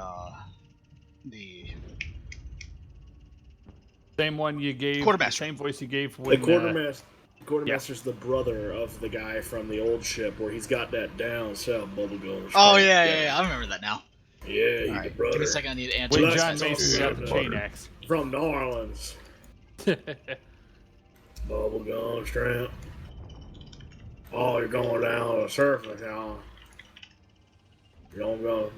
same one you gave. Quartermaster. Same voice you gave The when quartermaster. Quartermaster's the brother of the guy from the old ship where he's got that down south bubblegum. Oh yeah, I remember that now. Yeah, he's All right, the brother. give me a second. I need to answer. When this John guy's Mason call. got the chain axe. From New Orleans. Bubblegum shrimp. Oh, you're going down to the surface, y'all. You don't go.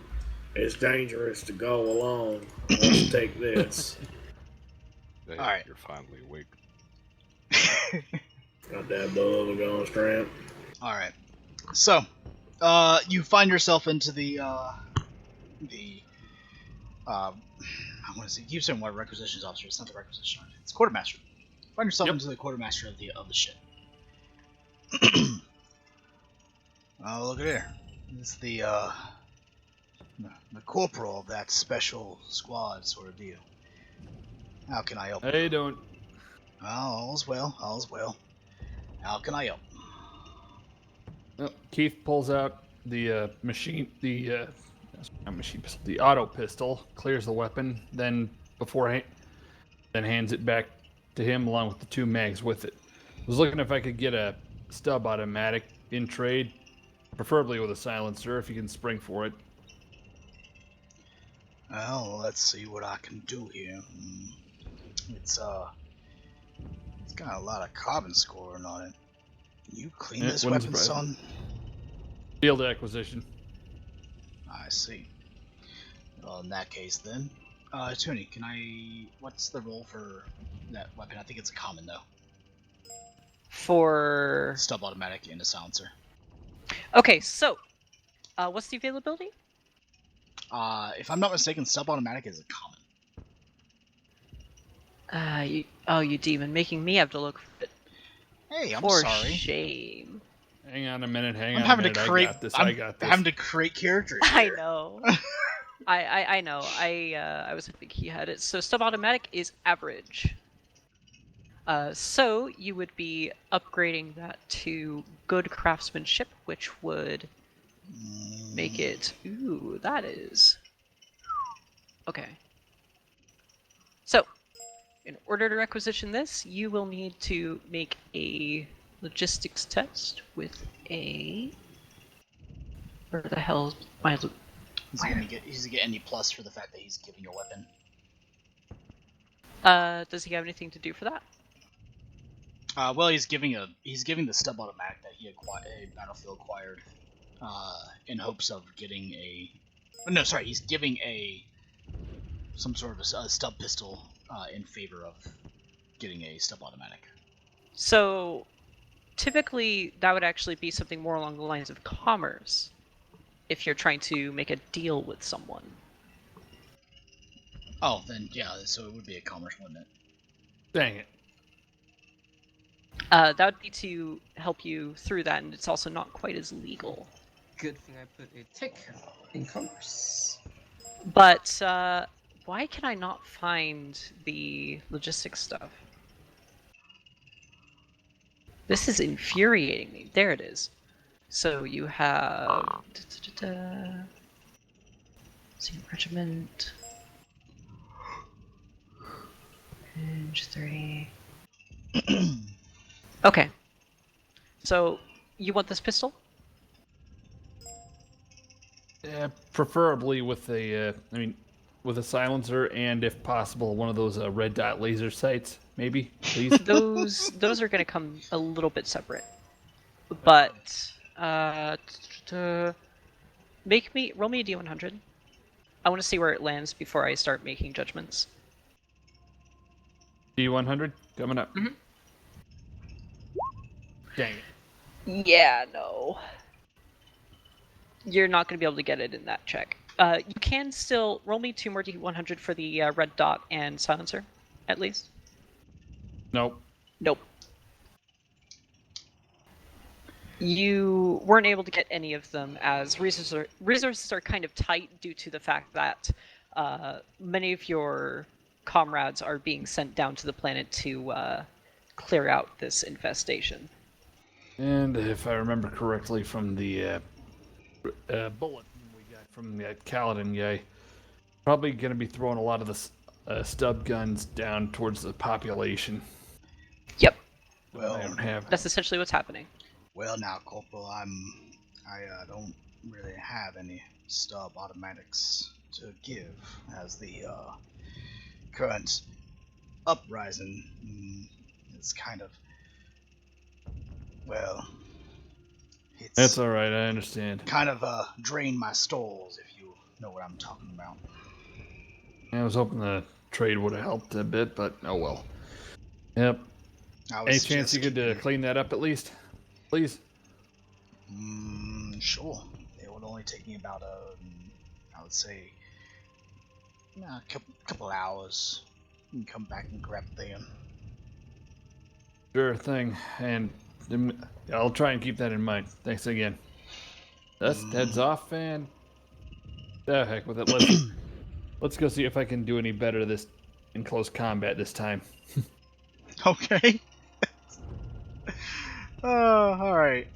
It's dangerous to go alone. Let's take this. Hey, All right. You're finally awake. Got that bubblegum shrimp. All right. So, you find yourself into the I want to say, keep saying what requisitions officer. It's not the requisition officer. It's quartermaster. Find yourself into the quartermaster of the ship. Oh, look at here. It's the corporal of that special squad sort of deal. How can I help? Hey, don't. Oh, all's well. All's well. How can I help? Well, Keith pulls out the the auto pistol, clears the weapon, then hands it back to him along with the 2 mags with it. I was looking if I could get a stub automatic in trade, preferably with a silencer if you can spring for it. Well, let's see what I can do here. It's got a lot of carbon scoring on it. You clean this weapon, son? Field acquisition. I see. Well, in that case, then, Tony, what's the role for that weapon? I think it's a common though. For stub automatic and a silencer. Okay, so what's the availability? If I'm not mistaken, stub automatic is a common. You demon, making me have to look for it. Hey, I'm for sorry. Shame. Hang on a minute. I'm having to create. I got this. Having to create characters. I know. I know. I was hoping he had it. So stub automatic is average. So you would be upgrading that to good craftsmanship, which would make it. Ooh, that is. Okay. So, in order to requisition this, you will need to make a logistics test with a. Where the hell is my? He's gonna get any plus for the fact that he's giving a weapon. Does he have anything to do for that? Well, he's giving the stub automatic that a Battlefield acquired, in hopes of getting a. No, sorry, he's giving some sort of a stub pistol, in favor of getting a stub automatic. So, typically, that would actually be something more along the lines of commerce, if you're trying to make a deal with someone. Oh, then yeah, so it would be a commerce, wouldn't it? Dang it. That would be to help you through that, and it's also not quite as legal. Good thing I put a tick in commerce. But why can I not find the logistics stuff? This is infuriating me. There it is. So you have Senior Regiment. Page 30. Okay. So you want this pistol? Preferably with a, with a silencer, and if possible, one of those red dot laser sights, maybe, please. Those are going to come a little bit separate. But roll me a D100. I want to see where it lands before I start making judgments. D100 coming up. Mm-hmm. Dang it. Yeah, no. You're not going to be able to get it in that check. You can still roll me 2 more D100 for the red dot and silencer, at least. Nope. Nope. You weren't able to get any of them, as resources are kind of tight due to the fact that many of your comrades are being sent down to the planet to clear out this infestation. And if I remember correctly from the bulletin we got from the Kaladin guy, probably going to be throwing a lot of the stub guns down towards the population. Yep. Well, I don't have. That's essentially what's happening. Well, now, Corporal, I don't really have any stub automatics to give, as the current uprising is kind of, well, it's That's all right. I understand. kind of drained my stalls, if you know what I'm talking about. I was hoping the trade would have helped a bit, but oh well. Yep. I would Any suggest chance you could keeping- clean that up at least, please? Sure. It would only take me about I would say, a couple hours. You can come back and grab them. Sure thing, and I'll try and keep that in mind. Thanks again. Dust heads off, and the heck with it. Let's go see if I can do any better this in close combat this time. Okay. All right.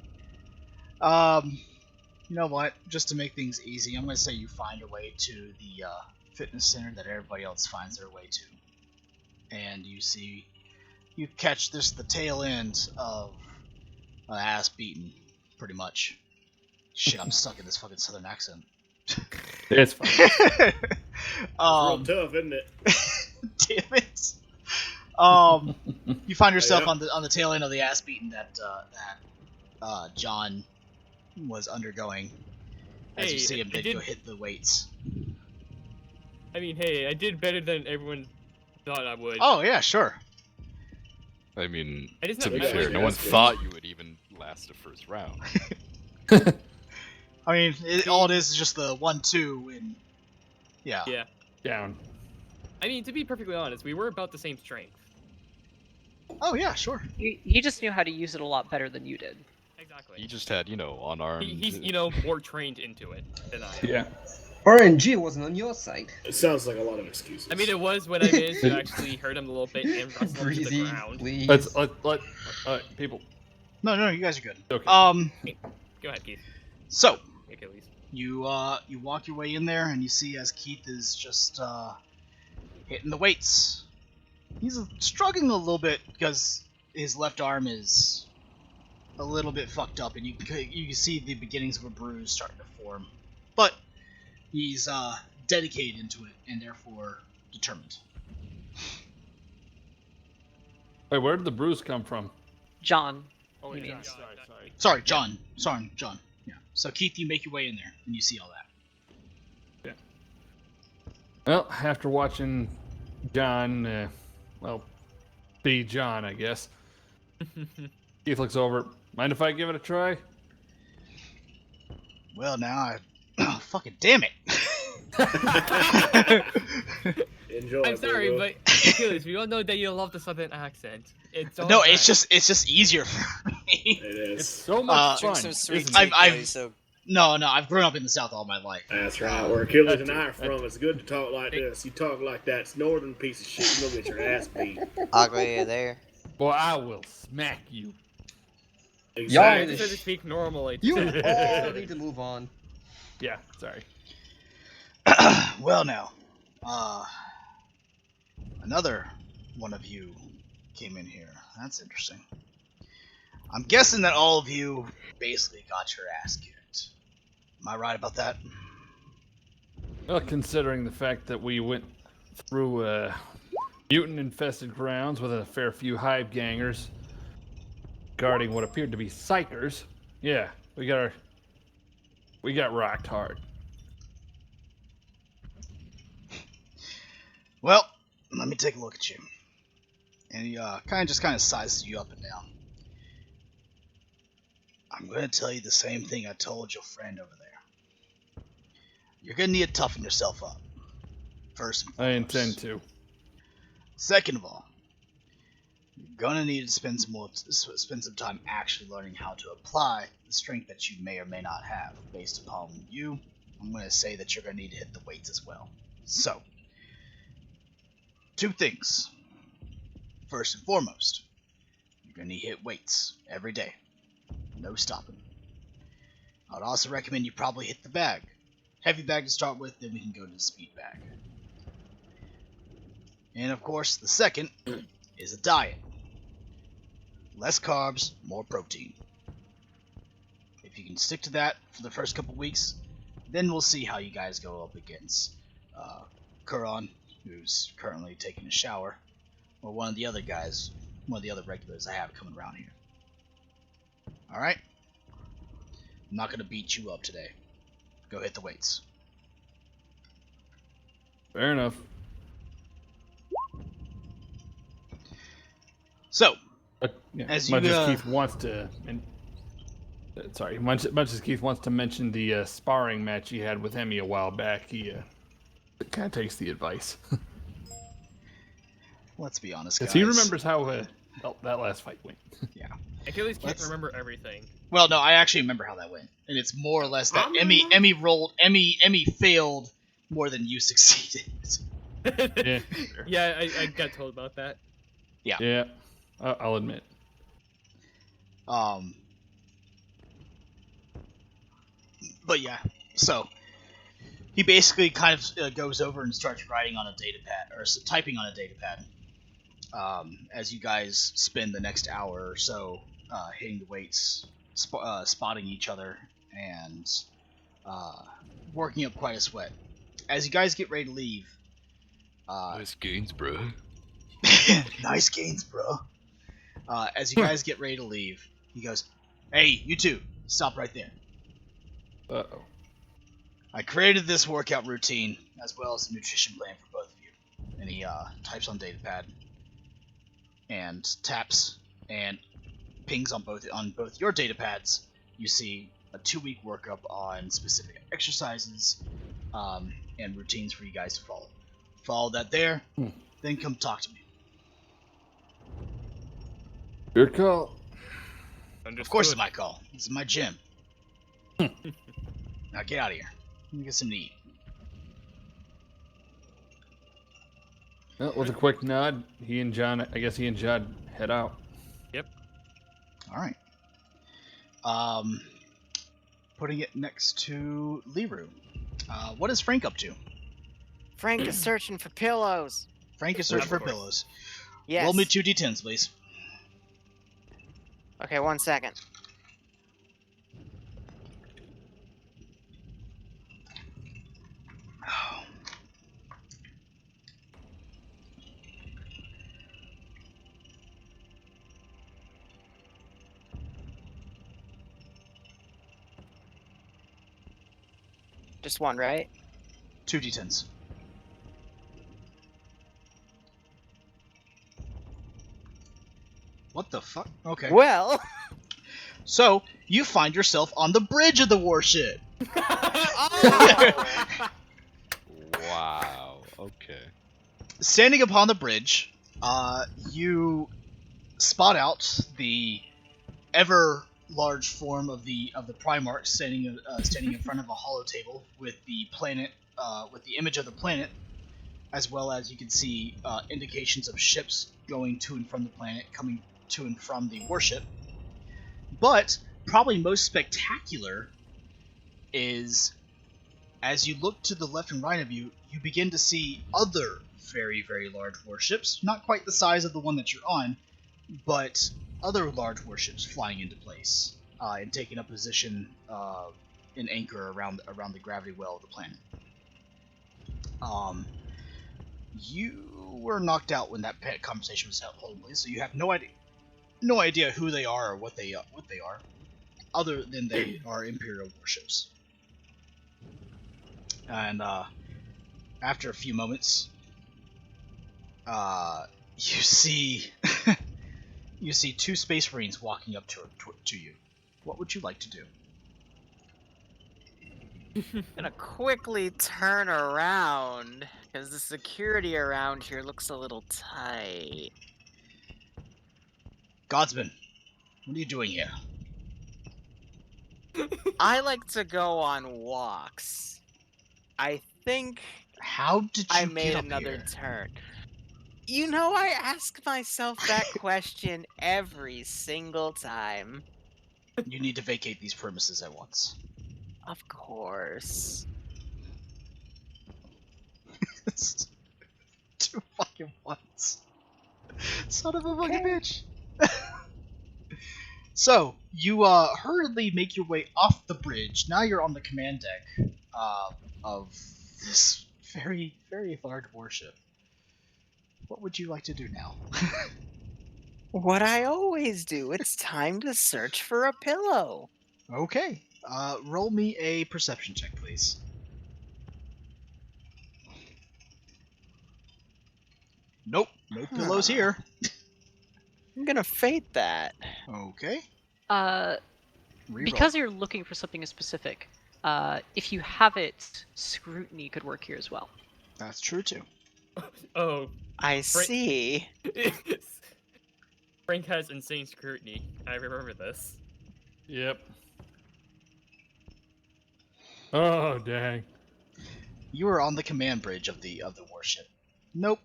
You know what? Just to make things easy, I'm gonna say you find your way to the fitness center that everybody else finds their way to, and you catch the tail end of an ass beaten, pretty much. Shit, I'm stuck in this fucking southern accent. It's fine. Real tough, isn't it? Damn it. You find yourself on the tail end of the ass beating that John was undergoing as you see him then go hit the weights. I mean, hey, I did better than everyone thought I would. Oh yeah, sure. I mean, I just to not be bad. fair, no one thought you would even last the first round. I mean, all it is just the 1-2 and yeah. Yeah. Down. I mean, to be perfectly honest, we were about the same strength. Oh yeah, sure. He just knew how to use it a lot better than you did. Exactly. He just had, unarmed. He's, more trained into it than I am. Yeah. RNG wasn't on your side. It sounds like a lot of excuses. I mean, it was when I managed to actually hurt him a little bit and wrestle him to the Breezy, ground. please. Let people. No, you guys are good. Okay. Go ahead, Keith. So Achilles. you walk your way in there and you see as Keith is just hitting the weights. He's struggling a little bit because his left arm is a little bit fucked up, and you can see the beginnings of a bruise starting to form. But he's dedicated into it and therefore determined. Wait, where did the bruise come from? John. Oh, he yeah, means. Sorry, John. Sorry, John. Yeah. So Keith, you make your way in there and you see all that. Yeah. Well, after watching John, be John, I guess. Keith looks over. Mind if I give it a try? Well, now oh, fucking damn it. Enjoy. I'm sorry, bro. but Achilles, we all know that you love the southern accent. It's all No, right. it's just easier for me. It It's is. so much Drink fun. some sweet isn't tea, it? I've- Chloe, so No, I've grown up in the South all my life. That's right. Where Achilles and That I are too, that from, it's good to talk like this. You talk like that, it's northern piece of shit. You're gonna get your ass beat. I'll go there. Boy, I will smack you. I Exactly. just had to speak normally. You all need to move on. Yeah, sorry. Well, now, another one of you came in here. That's interesting. I'm guessing that all of you basically got your ass kicked. Am I right about that? Well, considering the fact that we went through mutant-infested grounds with a fair few hive gangers guarding what appeared to be psychers, yeah, we got rocked hard. Well, let me take a look at you. And he kind of sizes you up and down. I'm going to tell you the same thing I told your friend over there. You're going to need to toughen yourself up. First and I foremost. intend to. Second of all, you're going to need to spend some time actually learning how to apply the strength that you may or may not have. Based upon you, I'm going to say that you're going to need to hit the weights as well. So, two things. First and foremost, you're going to need to hit weights every day. No stopping. I'd also recommend you probably hit the bag. Heavy bag to start with, then we can go to the speed bag. And of course, the second is a diet. less carbs, more protein. If you can stick to that for the first couple weeks, then we'll see how you guys go up against Kuron, who's currently taking a shower, or one of the other guys, one of the other regulars I have coming around here. Alright? I'm not going to beat you up today. Go hit the weights. Fair enough. So, Yeah, as much you, as Keith wants to, sorry, much as Keith wants to mention the sparring match he had with Emmy a while back, he kind of takes the advice. let's be honest, guys. Because he remembers how that last fight went. Yeah. Achilles can't remember everything. Well, no, I actually remember how that went, and it's more or less that Emmy failed more than you succeeded. Yeah. Yeah, I got told about that. Yeah. Yeah, I'll admit. But yeah, so he basically kind of goes over and starts writing on a data pad, or typing on a data pad. As you guys spend the next hour or so hitting the weights, spotting each other, and working up quite a sweat. As you guys get ready to leave, Nice gains, bro. nice gains, bro. As you guys get ready to leave, he goes, "Hey, you two, stop right there. Uh-oh. I created this workout routine as well as a nutrition plan for both of you." And he types on datapad and taps and pings on both your datapads. You see a 2-week workup on specific exercises and routines for you guys to follow. Follow that there, then come talk to me. Good call. Of course it's my call. This is my gym. Now get out of here. Let me get some to eat. Well, with a quick nod, he and John head out. Yep. Alright. Putting it next to Liru. What is Frank up to? Frank is searching for pillows. Frank is searching for pillows. Yes. Roll me 2 d10s, please. Okay, 1 second. Just one, right? 2 d10s. What the fuck? Okay. Well. So, you find yourself on the bridge of the warship. Wow. Okay. Standing upon the bridge, you spot out the ever large form of the Primarch standing in front of a hollow table with the planet, with the image of the planet, as well as you can see indications of ships going to and from the planet, coming to and from the warship. But probably most spectacular is, as you look to the left and right of you, you begin to see other very, very large warships. Not quite the size of the one that you're on, but other large warships flying into place and taking up position in anchor around the gravity well of the planet. You were knocked out when that conversation was held, so you have no idea who they are or what they are, other than they are Imperial warships. And after a few moments, you see you see 2 Space Marines walking up to you. What would you like to do? I'm gonna quickly turn around because the security around here looks a little tight. Godsman, what are you doing here? I like to go on walks. I think How did you I get made up another here? turn. You know, I ask myself that question every single time. You need to vacate these premises at once. Of course. 2 fucking once. Son of a fucking bitch. So you hurriedly make your way off the bridge. Now you're on the command deck of this very, very large warship. What would you like to do now? What I always do. It's time to search for a pillow. Okay. Roll me a perception check, please. Nope. No pillows here. I'm gonna fate that. Okay. Reroll. Because you're looking for something specific, if you have it, scrutiny could work here as well. That's true too. Oh, I see. Frank has insane scrutiny. I remember this. Yep. Oh dang. You are on the command bridge of the warship. Nope.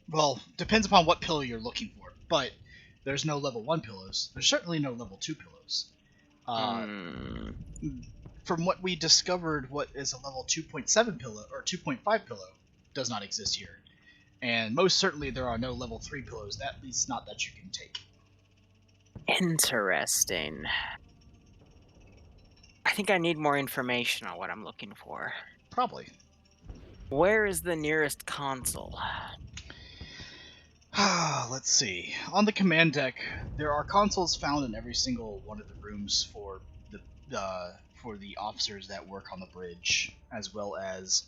Well, depends upon what pillow you're looking for, but there's no level 1 pillows. There's certainly no level 2 pillows. From what we discovered, what is a level 2.7 pillow or 2.5 pillow does not exist here. And most certainly there are no level 3 pillows, at least not that you can take. Interesting. I think I need more information on what I'm looking for. Probably. Where is the nearest console? Let's see. On the command deck, there are consoles found in every single one of the rooms for the officers that work on the bridge, as well as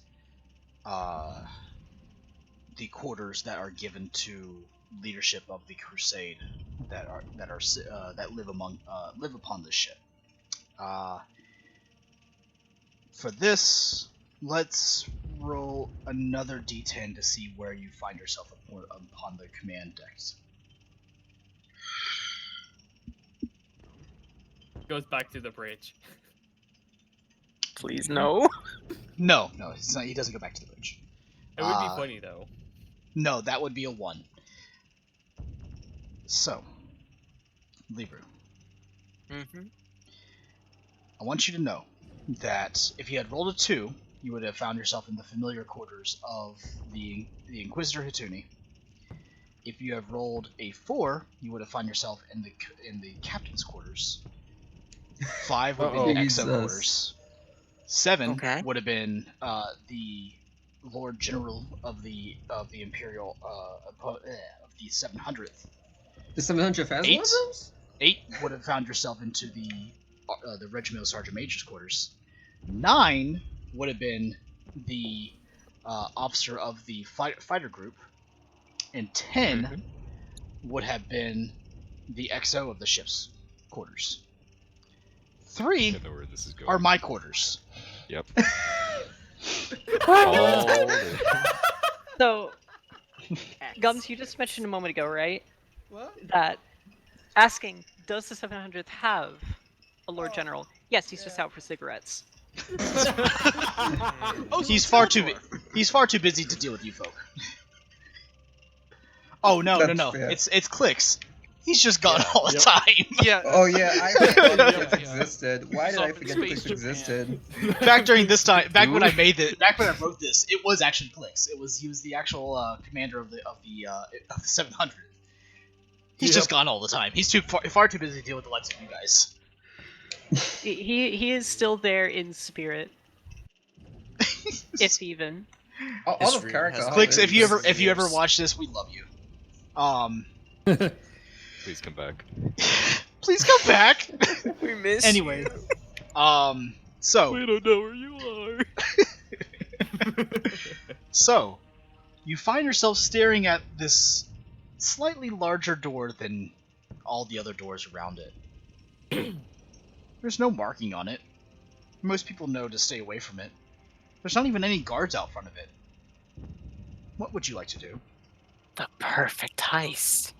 the quarters that are given to leadership of the Crusade that live upon this ship. For this, let's roll another d10 to see where you find yourself upon the command decks. Goes back to the bridge. Please no. No, it's not, he doesn't go back to the bridge. It would be funny though. No, that would be a 1. So, Libru, I want you to know that if you had rolled a 2, you would have found yourself in the familiar quarters of the Inquisitor Hituni. If you have rolled a 4, you would have found yourself in the captain's quarters. 5 would be the XO quarters. 7 would have been the Lord General of the Imperial of the 700th. The 700th has 8, one of those? 8 would have found yourself into the Regimental Sergeant Major's quarters. 9 would have been the officer of the fighter group, and 10 would have been the XO of the ship's quarters. 3 are my quarters. Yep. So, Gums, you just mentioned a moment ago, right? What? That asking, does the 700th have a Lord General? Yes, he's just out for cigarettes. He's far too busy to deal with you folk. Oh no, Fair. it's Clicks. He's just gone all the time. Yeah. Oh yeah, I forgot Clicks existed. Why did I forget Space Clicks Japan. existed? Back during this time, back when I wrote this, it was actually Clicks. He was the actual commander of the 700. He's just gone all the time. He's far too busy to deal with the likes of you guys. He is still there in spirit, if even. All of character. Clicks, if you ever watch this, we love you. Please come back. Please come back. We miss Anyway, you. so We don't know where you are. So, you find yourself staring at this slightly larger door than all the other doors around it. There's no marking on it. Most people know to stay away from it. There's not even any guards out front of it. What would you like to do? The perfect heist.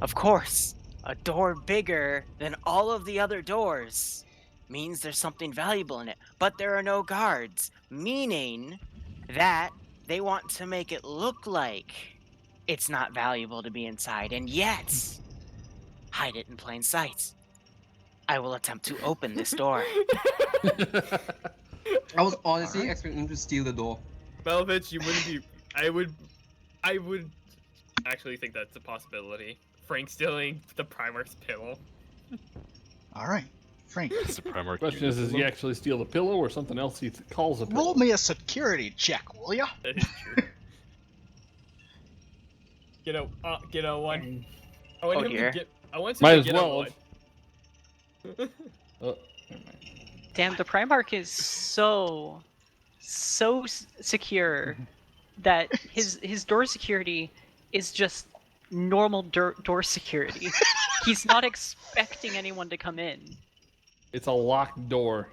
Of course, a door bigger than all of the other doors means there's something valuable in it, but there are no guards, meaning that they want to make it look like it's not valuable to be inside, and yet hide it in plain sight. I will attempt to open this door. I was honestly expecting him to steal the door. Belvich, you wouldn't be. I would actually think that's a possibility. Frank stealing the Primarch's pillow. All right, Frank. It's the Primarch. Question is, does he actually steal the pillow or something else he calls a pillow? Roll me a security check, will ya? That is true. Get a one. I want him here. to get. I want him Might to as get well. a one. Oh, never mind. Damn, the Primarch is so secure that his door security is just normal door security. He's not expecting anyone to come in. It's a locked door.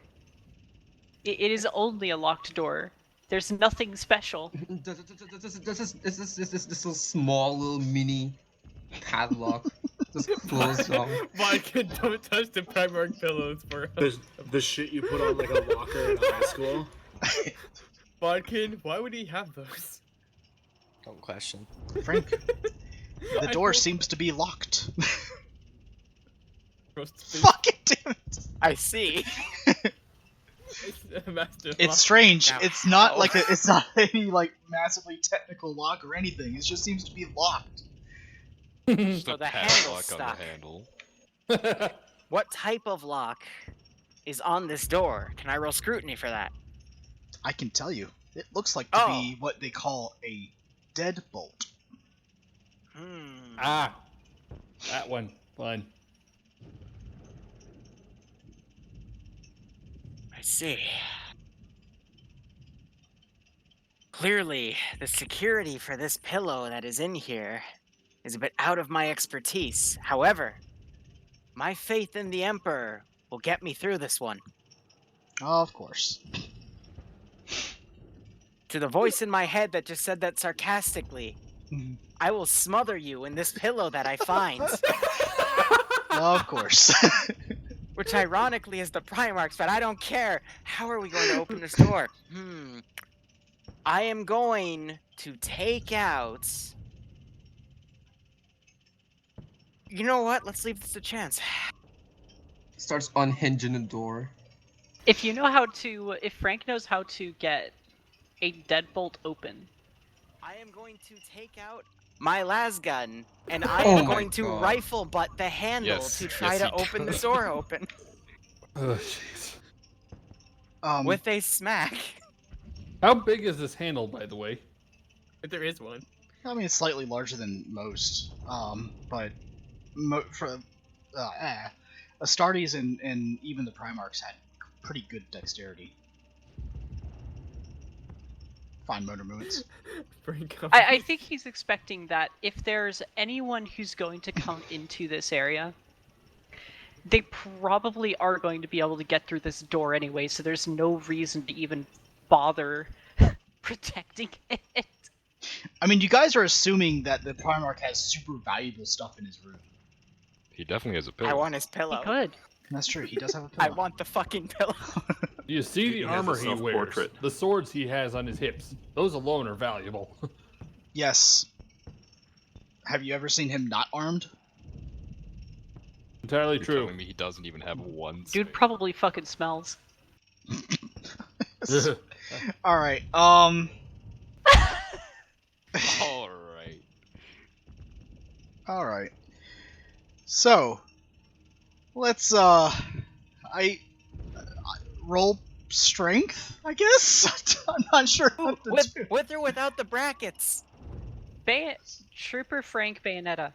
It is only a locked door. There's nothing special. This little small little mini padlock just closed off. Vodka, don't touch the Primarch pillows for us. The shit you put on like a locker in high school. Vodka, why would he have those? Don't question. Frank, the door seems to be locked. Fucking damn it! I see. It's strange. It's not like it's not any like massively technical lock or anything. It just seems to be locked. Just So a the handle's padlock stuck. on the handle. What type of lock is on this door? Can I roll scrutiny for that? I can tell you. It looks like to be what they call a deadbolt. Ah, that one. Fine. I see. Clearly, the security for this pillow that is in here is a bit out of my expertise. However, my faith in the Emperor will get me through this one. Of course. To the voice in my head that just said that sarcastically, I will smother you in this pillow that I find. Of course. Which ironically is the Primarch's, but I don't care. How are we going to open this door? I am going to take out... You know what? Let's leave this a chance. Starts unhinging the door. If Frank knows how to get a deadbolt open, I am going to take out my lasgun, and I Oh am my going to God. rifle butt the handle Yes, to try yes, to he open the does. door open Oh, jeez. with a smack. How big is this handle, by the way? If there is one. I mean, it's slightly larger than most. But for Astartes and even the Primarchs had pretty good dexterity. Fine motor movements. I think he's expecting that if there's anyone who's going to come into this area, they probably are going to be able to get through this door anyway, so there's no reason to even bother protecting it. I mean, you guys are assuming that the Primarch has super valuable stuff in his room. He definitely has a pillow. I want his pillow. He could. That's true. He does have a I pillow. want the fucking pillow. You see the He has a armor he wears, self-portrait. the swords he has on his hips. Those alone are valuable. Yes. Have you ever seen him not armed? Entirely You're true. telling me he doesn't even have one. Dude probably fucking smells. All right. All right. All right. So, let's roll strength, I guess. I'm not sure what to do. With or without the brackets. Trooper Frank Bayonetta.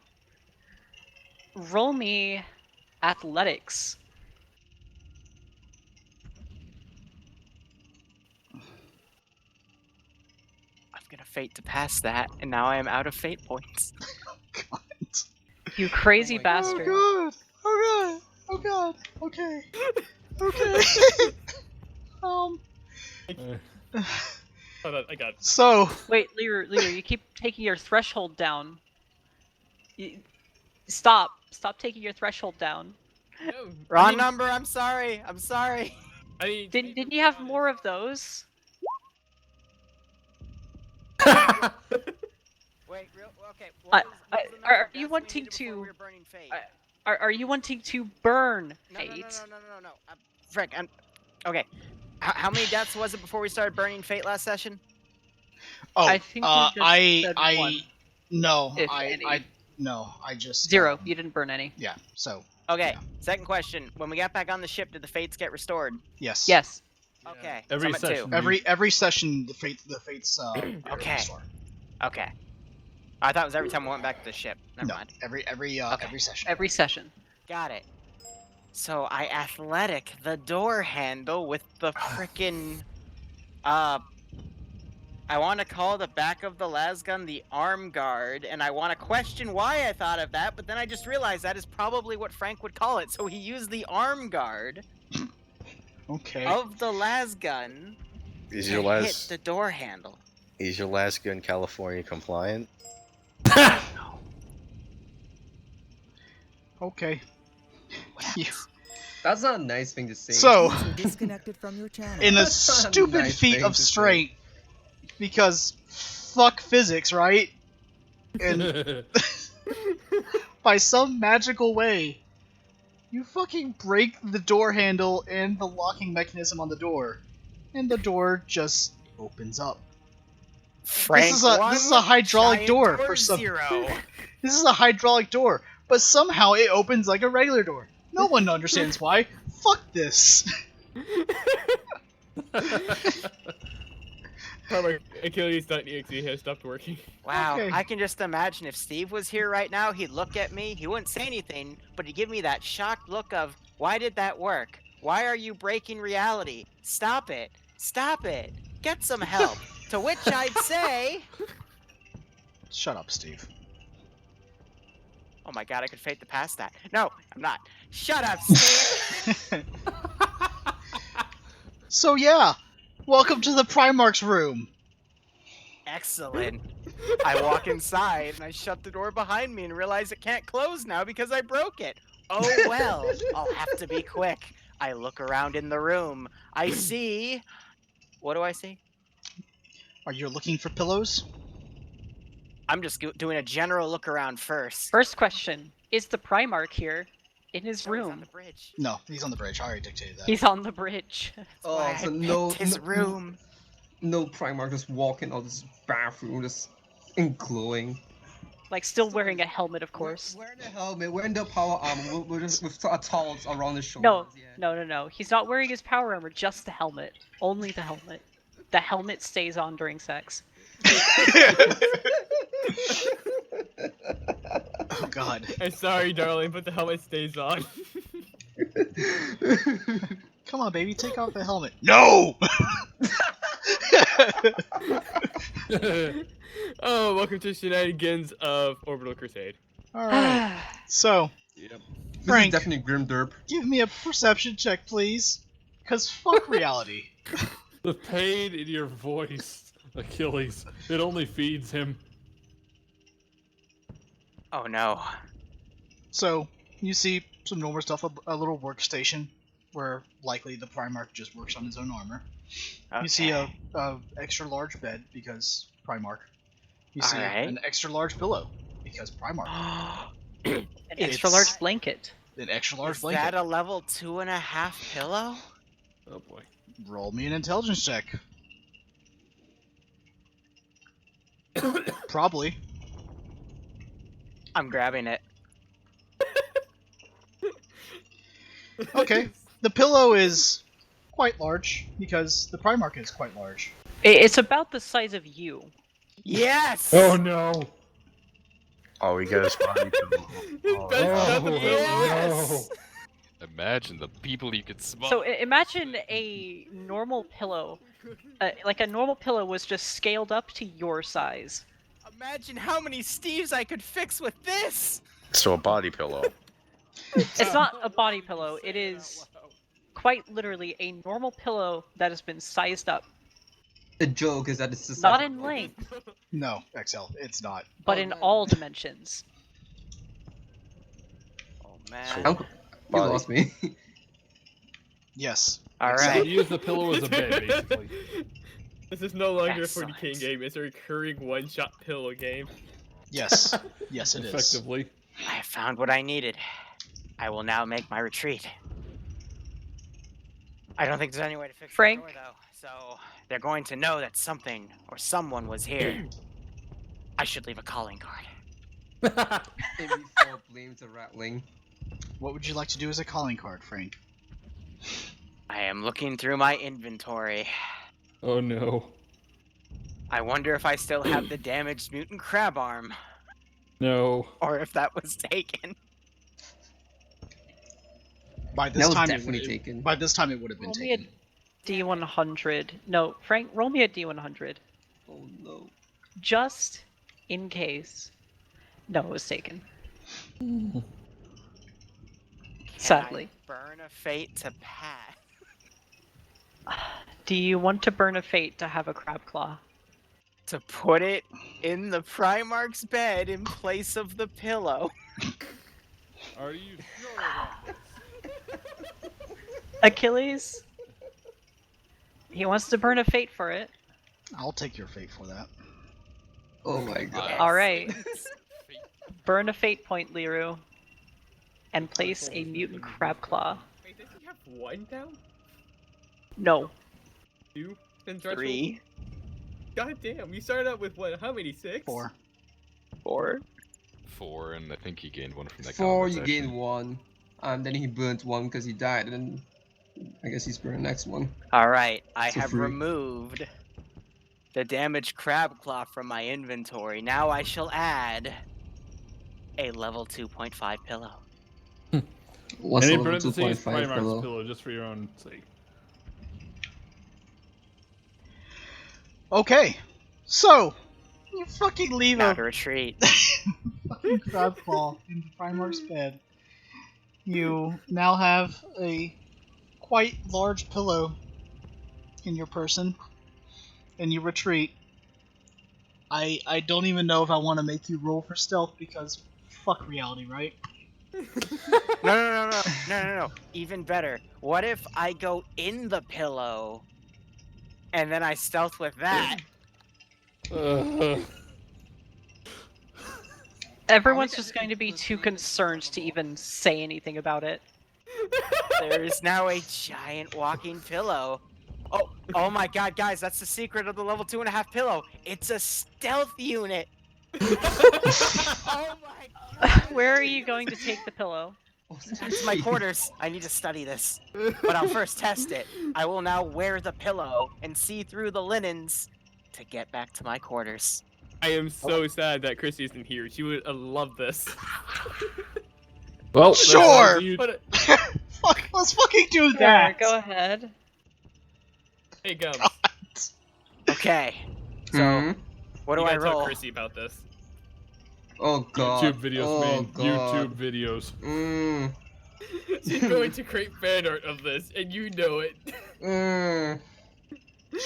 Roll me athletics. I'm gonna fate to pass that, and now I am out of fate points. God. You crazy Oh my bastard. Oh god. Oh god. Oh god. Okay. Okay. Hold on, I got it. So. Wait, Lear, you keep taking your threshold down. Stop taking your threshold down. No, Wrong number. I'm sorry. I'm sorry. I mean, Didn't you have more of those? Wait, real okay. Are you wanting to? Are you wanting to burn fate? No. Frank, okay. How many deaths was it before we started burning fate last session? Oh, I think you just said I one, no, if I any. No, I just 0. You didn't burn any. Yeah. So Okay. Yeah. Second question: when we got back on the ship, did the fates get restored? yes. Yes. Okay. Every so I'm at session. 2. Every session, the fates. Okay. Restore. Okay. I thought it was every time we went back to the ship. Never No, mind. every Okay. every session. Every session. Got it. So I athletic the door handle with the frickin' I want to call the back of the lasgun the arm guard, and I want to question why I thought of that, but then I just realized that is probably what Frank would call it. So he used the arm guard Okay. of the lasgun Is to your hit last the door handle. is your last gun California compliant? Okay. You- That's not a nice thing to say. So, Disconnected from your channel. in a That's not a stupid nice feat thing of to say. strength, because fuck physics, right? And by some magical way, you fucking break the door handle and the locking mechanism on the door, and the door just opens up. Frank this is a hydraulic giant door for some. 0. This is a hydraulic door, but somehow it opens like a regular door. No one understands why. Fuck this. Achilles.exe has stopped working. Wow, Okay. I can just imagine if Steve was here right now, he'd look at me, he wouldn't say anything, but he'd give me that shocked look of, why did that work? Why are you breaking reality? Stop it. Stop it. Get some help. To which I'd say, Shut up, Steve. oh my god, I could fate to pass that. No, I'm not. Shut up, Steve. So yeah, welcome to the Primarch's room. Excellent. I walk inside and I shut the door behind me and realize it can't close now because I broke it. Oh well, I'll have to be quick. I look around in the room. I see... What do I see? Are you looking for pillows? I'm just doing a general look around first. First question: is the Primarch here in his No, he's on room? the bridge. No, he's on the bridge. I already dictated that. He's on the bridge. Oh, Why so I no, picked his room. No Primarch just walking out this bathroom, just and glowing. Like still wearing a helmet, of course. Wearing a helmet, wearing the power armor, we're just with towels around his shoulders. No, Yeah. no. He's not wearing his power armor, just the helmet. Only the helmet. The helmet stays on during sex. Oh god. I'm sorry, darling, but the helmet stays on. Come on, baby, take off the helmet. No! Oh, welcome to Shenanigans of Orbital Crusade. Alright. So, This Frank, is definitely Grim Derp. give me a perception check, please. Cause fuck reality. The pain in your voice, Achilles. It only feeds him. Oh no. So, you see some normal stuff, a little workstation, where likely the Primarch just works on his own armor. Okay. You see a extra large bed, because Primarch. You see Alright. an extra large pillow, because Primarch. An extra It's- large blanket. An extra large Is blanket. that a level 2.5 pillow? Oh boy. Roll me an intelligence check. Probably. I'm grabbing it. Okay. The pillow is quite large, because the Primarch is quite large. It's about the size of you. Yes! Oh no. Oh, we got his body pillow. Oh, Yes! Imagine the people you could smuggle. So imagine a normal pillow. Like a normal pillow was just scaled up to your size. Imagine how many Steves I could fix with this! So a body pillow. It's not a body pillow. It is quite literally a normal pillow that has been sized up. The joke is that it's just Not in length, No, XL, it's not. but in all dimensions. Oh man. You Body. lost me. Yes. So Alright. use the pillow as a bed, basically. This is no longer a Excellent. 40k game, it's a recurring one-shot pillow game. Yes. Yes, it is. Effectively. I have found what I needed. I will now make my retreat. I don't think there's any way to fix Frank? the door, though. So they're going to know that something or someone was here. I should leave a calling card. Maybe fall blame to rattling. What would you like to do as a calling card, Frank? I am looking through my inventory. Oh no. I wonder if I still have the damaged mutant crab arm, No. or if that was taken. By this That was time, definitely taken. By this time, it would have been Roll me a taken. D100. No, Frank, roll me a D100. Oh no. Just in case. No, it was taken. Sadly. Burn a fate to pass. Do you want to burn a fate to have a crab claw? To put it in the Primarch's bed in place of the pillow. Are you sure about this? Achilles? He wants to burn a fate for it. I'll take your fate for that. Oh my god. Alright. Burn a fate point, Liru. And place a mutant crab claw. Wait, did you have one down? No. 2? Then threshold? 3. God damn, you started out with what? How many? 6? 4. 4. 4, and I think he gained one from that. 4, you combat gain session. 1. Then he burnt 1 because he died, and then I guess he's burning the next one. Alright, I So have free. removed the damaged crab claw from my inventory. Now I shall add a level 2.5 pillow. What's And the in level parentheses, 2.5 Primarch's pillow? pillow, just for your own sake. Okay, so you fucking leave Now to a retreat. fucking crab claw into Primarch's bed. You now have a quite large pillow in your person, and you retreat. I don't even know if I want to make you roll for stealth because fuck reality, right? No. Even better. What if I go in the pillow and then I stealth with that? Everyone's just going to be too concerned to even say anything about it. There is now a giant walking pillow. Oh my god, guys, that's the secret of the level 2.5 pillow. It's a stealth unit. Oh my Where are you going to take the pillow? It's my quarters. I need to study this. But I'll first test it. I will now wear the pillow and see through the linens to get back to my quarters. I am so sad that Chrissy isn't here. She would love this. Well, Sure! you- But Fuck, let's fucking do Sure, that! go ahead. hey, Gums. Okay. So, Hmm? what do you I gotta tell roll? Chrissy about this. Oh god. YouTube videos, oh man. god. YouTube videos. Mmm. She's going to create fan art of this, and you know it. Mmm.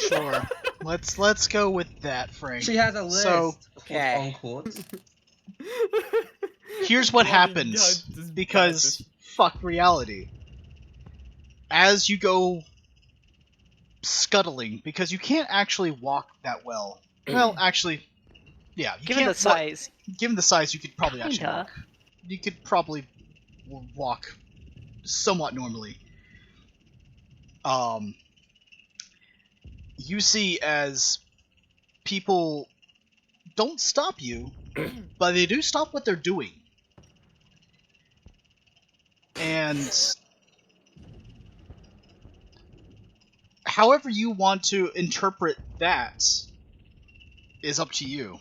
Sure. Let's go with that, Frank. She has a list. So, Okay. Unquote. here's what Bloody happens, God, this because bastard. fuck reality. As you go scuttling, because you can't actually walk that well. Well, actually, yeah, you Given can't the size. given the size, you could probably actually Kinda. walk. You could probably walk somewhat normally. You see as people don't stop you, but they do stop what they're doing. And however you want to interpret that is up to you.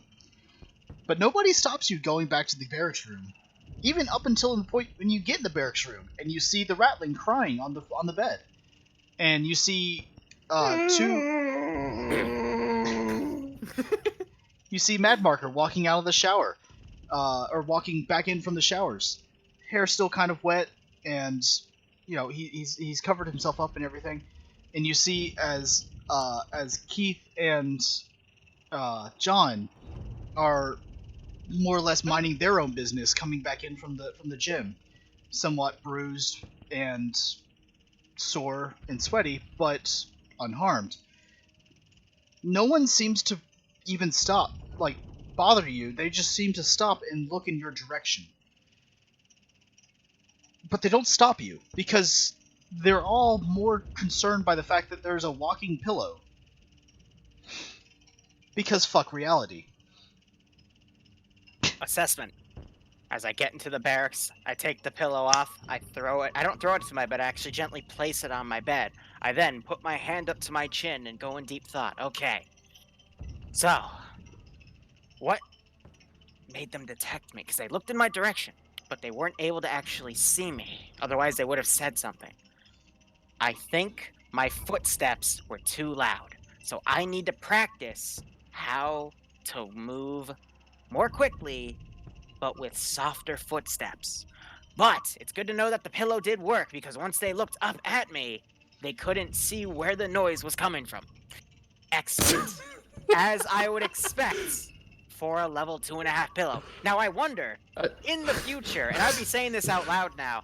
But nobody stops you going back to the barracks room. Even up until the point when you get in the barracks room and you see the rattling crying on the bed. And you see you see Mad Marker walking out of the shower. Or walking back in from the showers. Hair still kind of wet, and you know he's covered himself up and everything. And you see as Keith and John are more or less minding their own business, coming back in from the gym, somewhat bruised and sore and sweaty, but unharmed. No one seems to even stop, like, bother you. They just seem to stop and look in your direction. But they don't stop you, because they're all more concerned by the fact that there's a walking pillow. Because fuck reality. Assessment. As I get into the barracks, I take the pillow off, I throw it. I don't throw it to my bed, I actually gently place it on my bed. I then put my hand up to my chin and go in deep thought. Okay. So, what made them detect me? Because they looked in my direction, but they weren't able to actually see me. Otherwise, they would have said something. I think my footsteps were too loud. So I need to practice how to move more quickly, but with softer footsteps. But it's good to know that the pillow did work, because once they looked up at me, they couldn't see where the noise was coming from. Excellent. As I would expect for a level 2.5 pillow. Now I wonder, in the future, and I'd be saying this out loud now,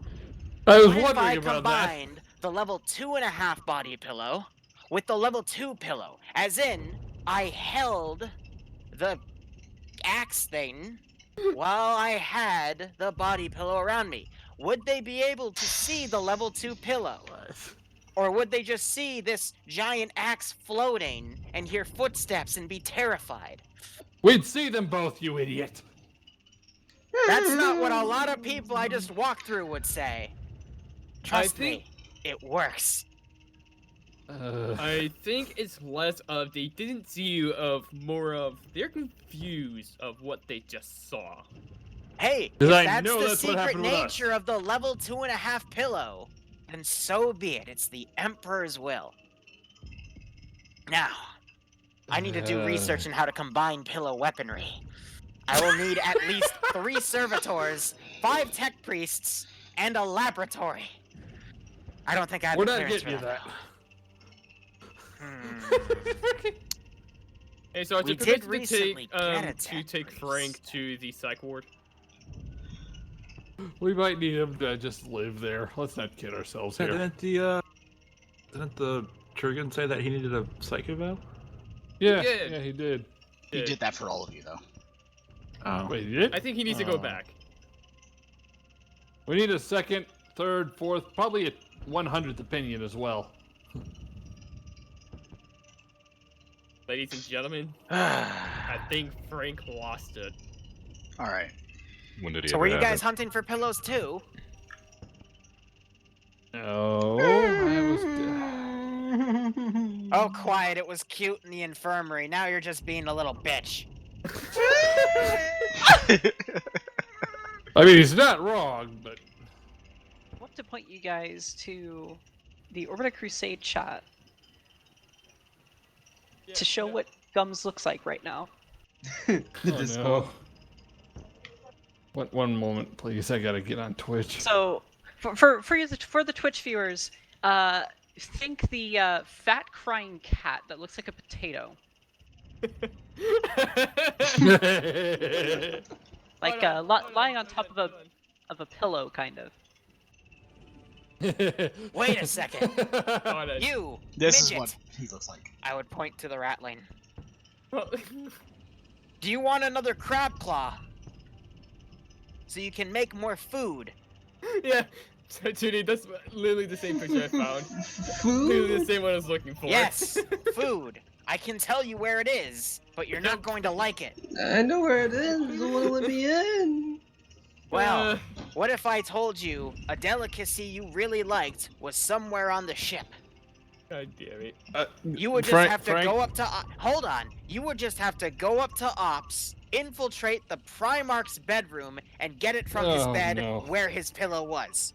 I was what if wondering I about that. combined the level 2.5 body pillow with the level 2 pillow? As in, I held the axe thing while I had the body pillow around me. Would they be able to see the level 2 pillow? Or would they just see this giant axe floating and hear footsteps and be terrified? We'd see them both, you idiot. That's not what a lot of people I just walked through would say. Trust me, it works. I think it's less of they didn't see you, of more of they're confused of what they just saw. Hey, if 'Cause I that's know the that's what secret happened with us. nature of the level 2.5 pillow, then so be it. It's the Emperor's will. Now, I need to do research on how to combine pillow weaponry. I will need at least 3 servitors, 5 tech priests, and a laboratory. I don't think I have We're the not clearance getting you for that. Hey, so We it's did to recently take get a to take Frank to the psych ward. We might need him to just live there. Let's not kid ourselves here. Didn't the Turgan say that he needed a psych eval? Yeah, did. yeah, he did. He did that for all of you, though. Oh. Wait, he did? I think he needs to go Oh. back. We need a second, third, fourth, probably a 100th opinion as well. Ladies and gentlemen, I think Frank lost it. All right. When did he So ever were you have guys it? hunting for pillows too? No, I was. Oh, quiet. It was cute in the infirmary. Now you're just being a little bitch. I mean, he's not wrong, but. I want to point you guys to the Orbita Crusade shot to show what Gums looks like right now. Oh, no. One moment, please. I gotta get on Twitch. So, for the Twitch viewers, think the fat crying cat that looks like a potato. Like lying on top of a pillow, kind of. Wait a second. You, This midget. is what he looks like. I would point to the ratling. Do you want another crab claw? So you can make more food. Yeah, so, Judy, that's literally the same picture I found. Food? Literally the same one I was looking for. Yes, food. I can tell you where it is, but you're not going to like it. I know where it is. The one let me in. Well, what if I told you a delicacy you really liked was somewhere on the ship? God damn it. You would just have to go up to... hold on. You would just have to go up to Ops, infiltrate the Primarch's bedroom, and get it from his Oh, bed no. where his pillow was.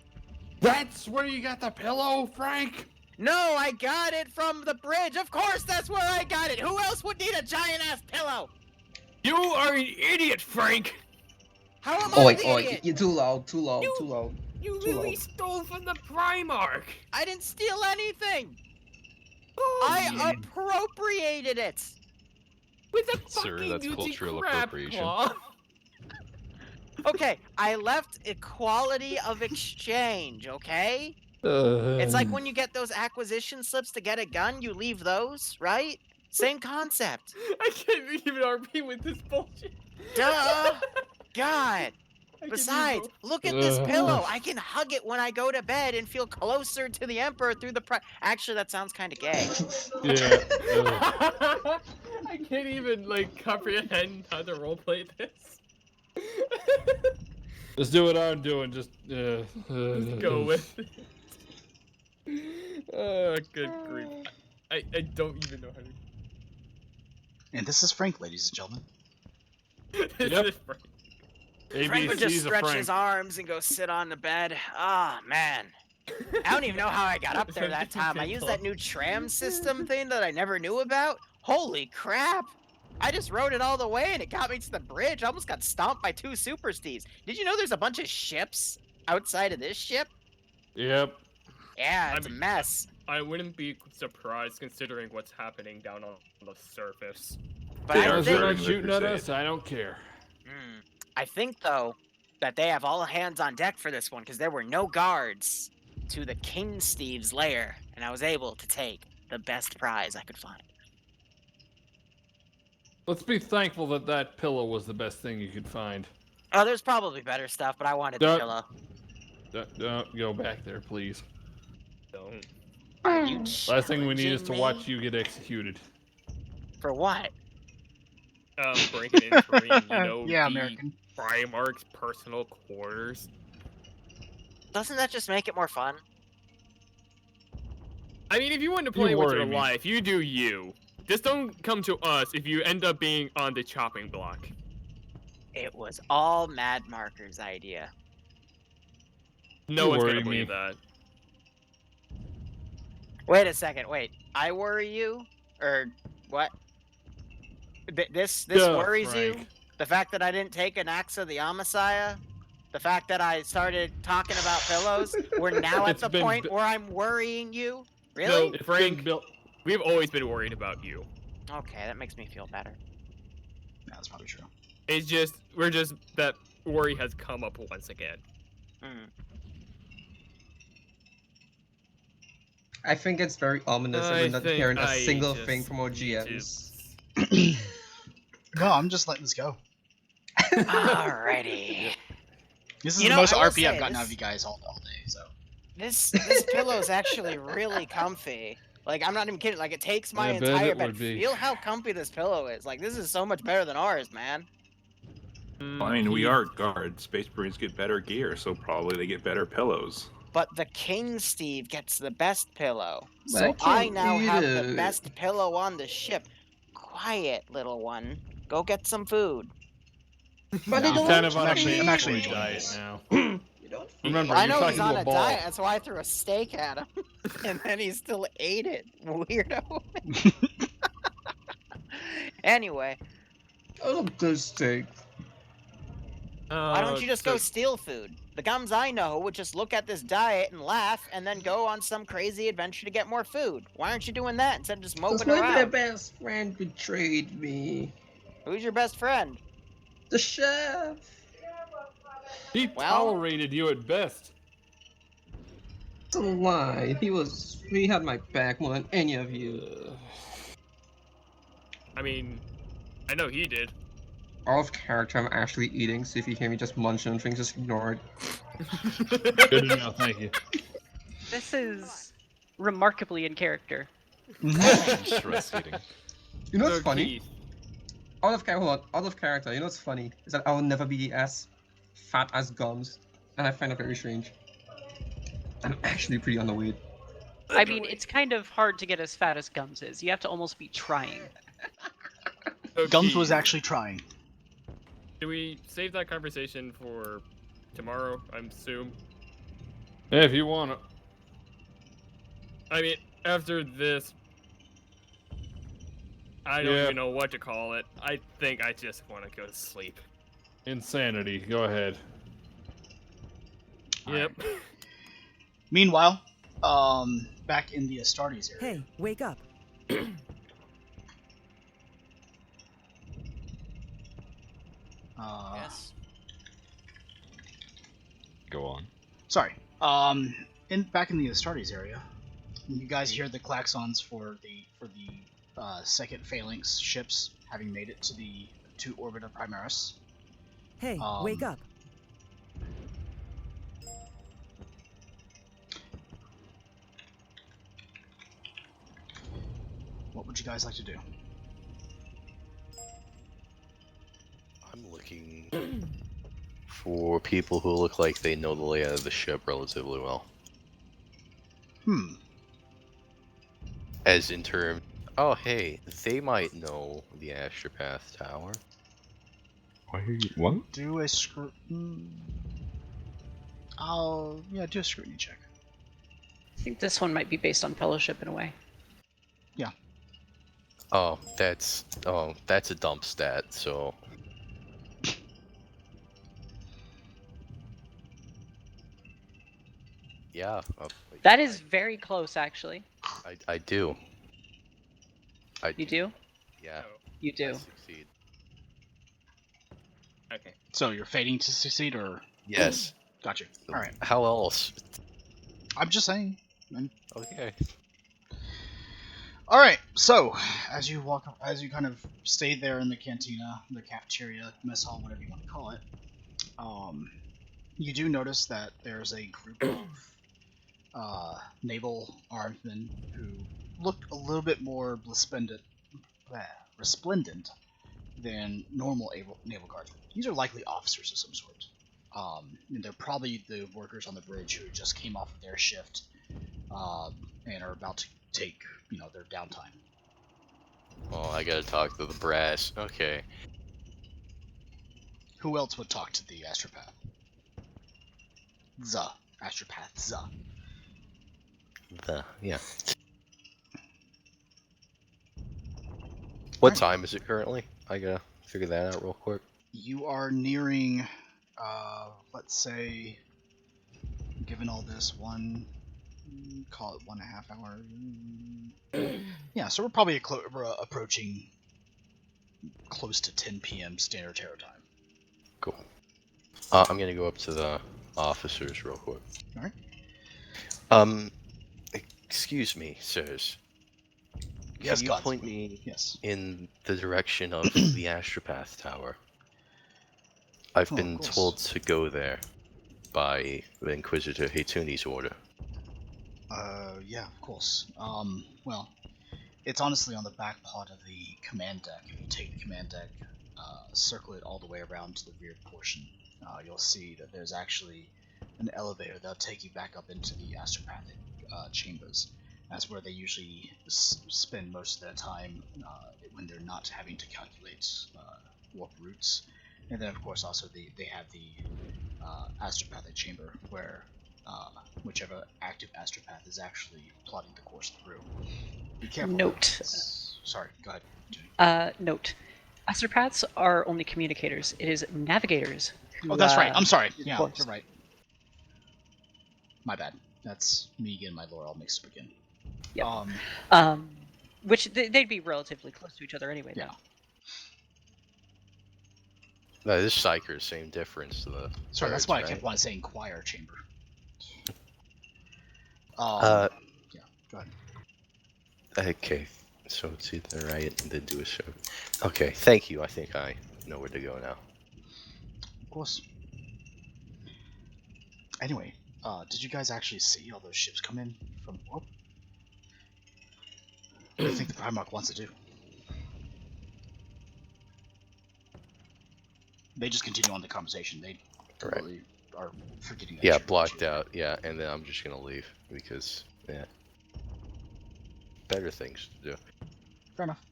That's where you got the pillow, Frank? No, I got it from the bridge. Of course that's where I got it. Who else would need a giant-ass pillow? You are an idiot, Frank! How am Oh I wait, the oh idiot? wait, you're too loud, too loud, too loud. You Too literally loud. stole from the Primarch! I didn't steal anything. I appropriated it. With a Sir, fucking that's Gucci cultural crab appropriation. claw. Okay, I left equality of exchange, okay? It's like when you get those acquisition slips to get a gun, you leave those, right? Same concept. I can't even RP with this bullshit. Duh! God! I can't Besides, even- look at this pillow. I can hug it when I go to bed and feel closer to the Emperor through the Actually, that sounds kind of gay. Yeah. I can't even, like, comprehend how to roleplay this. Just do what I'm doing. Just go with it. Oh, good grief. I don't even know how to. And this is Frank, ladies and gentlemen. This Yep. is Frank. Frank would just ABC's a stretch Frank. his arms and go sit on the bed. Ah, man. I don't even know how I got up there that time. I used that new tram system thing that I never knew about. Holy crap! I just rode it all the way and it got me to the bridge. I almost got stomped by 2 super steeds. Did you know there's a bunch of ships outside of this ship? Yep. Yeah, it's a mess. I wouldn't be surprised considering what's happening down on the surface. But They I are think, not shooting at us. I don't care. I think though that they have all hands on deck for this one because there were no guards to the King Steve's lair, and I was able to take the best prize I could find. Let's be thankful that that pillow was the best thing you could find. Oh, there's probably better stuff, but I wanted the Don't- pillow. Don't go back there, please. Don't. Are you Last thing we need is to challenging watch me? you get executed. For what? Breaking entering, Yeah, the American. Primarch's personal quarters. Doesn't that just make it more fun? I mean, if you want to play You with worry your me. life, you do you. Just don't come to us if you end up being on the chopping block. It was all Mad Marker's idea. No You one's worry gonna believe me. that. Wait a second, wait. I worry you? Or what? This Duh, worries you? Frank. The fact that I didn't take an axe of the Amasaya? The fact that I started talking about pillows? We're now at It's the been point bu- where I'm worrying you? Really? No, It's Frank, been built. we've always been worried about you. Okay, that makes me feel better. Yeah, that's probably true. It's just, that worry has come up once again. I think it's very ominous that I we're not think hearing a I single just thing from our need to- GMs. No, I'm just letting this go. Alrighty. This is You the know, most I will RP I've say, gotten out this- of you guys all day, so. This pillow is actually really comfy. Like, I'm not even kidding. Like, it takes my I bet entire it bed. would be. Feel how comfy this pillow is. Like, this is so much better than ours, man. I mean, we are guards. Space Marines get better gear, so probably they get better pillows. But the King Steve gets the best pillow. But So I can't now eat have the it. best pillow on the ship. Quiet, little one. Go get some food. But Yeah, they I'm don't kind of on a I'm actually mandatory enjoying diet this. now. You don't feed Remember, I you're know talking he's to on a a ball. diet, that's why I threw a steak at him. And then he still ate it. Weirdo. Anyway, That was a good steak. why don't you just go so- steal food? The gums I know would just look at this diet and laugh and then go on some crazy adventure to get more food. Why aren't you doing that instead of just Because moping my around? best friend betrayed me. Who's your best friend? The chef. He Well- tolerated you at best. It's a lie. He had my back more than any of you. I mean, I know he did. Off character, I'm actually eating, so if you hear me just munching on things, just ignore it. Good to know. Thank you. This is remarkably in character. Stress eating. You know what's So, funny? Keith, Out of character, hold on. Out of character, you know what's funny? Is that I will never be as fat as Gums. And I find it very strange. I'm actually pretty underweight. I mean, it's kind of hard to get as fat as Gums is. You have to almost be trying. so Gums Keith, was actually trying. Do we save that conversation for tomorrow, I assume? Yeah, if you want to. I mean, after this, I don't Yeah. even know what to call it. I think I just want to go to sleep. Insanity. Go ahead. Yep. Meanwhile, back in the Astartes area. Hey, wake up. Yes. Go on. Sorry. Back in the Astartes area, you guys hear the klaxons for the second phalanx ships having made it to Orbita Primaris. Hey, wake up. What would you guys like to do? I'm looking for people who look like they know the layout of the ship relatively well. As in terms, oh hey, they might know the Astropath Tower. Why are you, what? Do a scrutiny. Do a scrutiny check. I think this one might be based on fellowship in a way. Yeah. Oh, that's a dump stat. So. Yeah. That is very close, actually. I do. You do? Yeah. You do. I succeed. Okay. So you're fading to succeed, or? Yes. Gotcha. All right. How else? I'm just saying. Okay. All right. So as you kind of stay there in the cantina, the cafeteria, mess hall, whatever you want to call it, you do notice that there's a group of naval armsmen who look a little bit more resplendent than normal naval guards. These are likely officers of some sort. And they're probably the workers on the bridge who just came off of their shift and are about to take, their downtime. Oh, I gotta talk to the brass. Okay. Who else would talk to the astropath? Astropath. Yeah. What time is it currently? I gotta figure that out real quick. You are nearing, let's say, given all this, call it 1.5 hours. Yeah, so we're probably approaching close to 10 p.m. Standard Terror Time. Cool. I'm gonna go up to the officers real quick. Alright. Excuse me, sirs. Yes, Can you point me in the direction of the Astropath Tower? I've been told to go there by the Inquisitor Hatuni's order. Yeah, of course. Well, it's honestly on the back part of the command deck. If you take the command deck, circle it all the way around to the rear portion, you'll see that there's actually an elevator that'll take you back up into the astropathic chambers. That's where they usually spend most of their time when they're not having to calculate warp routes. And then, of course, also they have the astropathic chamber where whichever active astropath is actually plotting the course through. Be careful. Note. Sorry, go ahead. Note. Astropaths are only communicators. It is navigators. Who, Oh, that's right. I'm sorry. Yeah, course. you're right. My bad. That's me getting my lore all mixed up again. Yep. Which they'd be relatively close to each other anyway. Yeah. No, this Psyker, same difference to the. Sorry, that's why I kept on saying choir chamber. Yeah, go ahead. Okay, so it's either right and then do a show. Okay, thank you. I think I know where to go now. Of course. Anyway, did you guys actually see all those ships come in from Warp? What do you think the Primarch wants to do? They just continue on the conversation. They totally are forgetting that. Yeah, blocked out. Yeah, and then I'm just gonna leave because better things to do. Fair enough.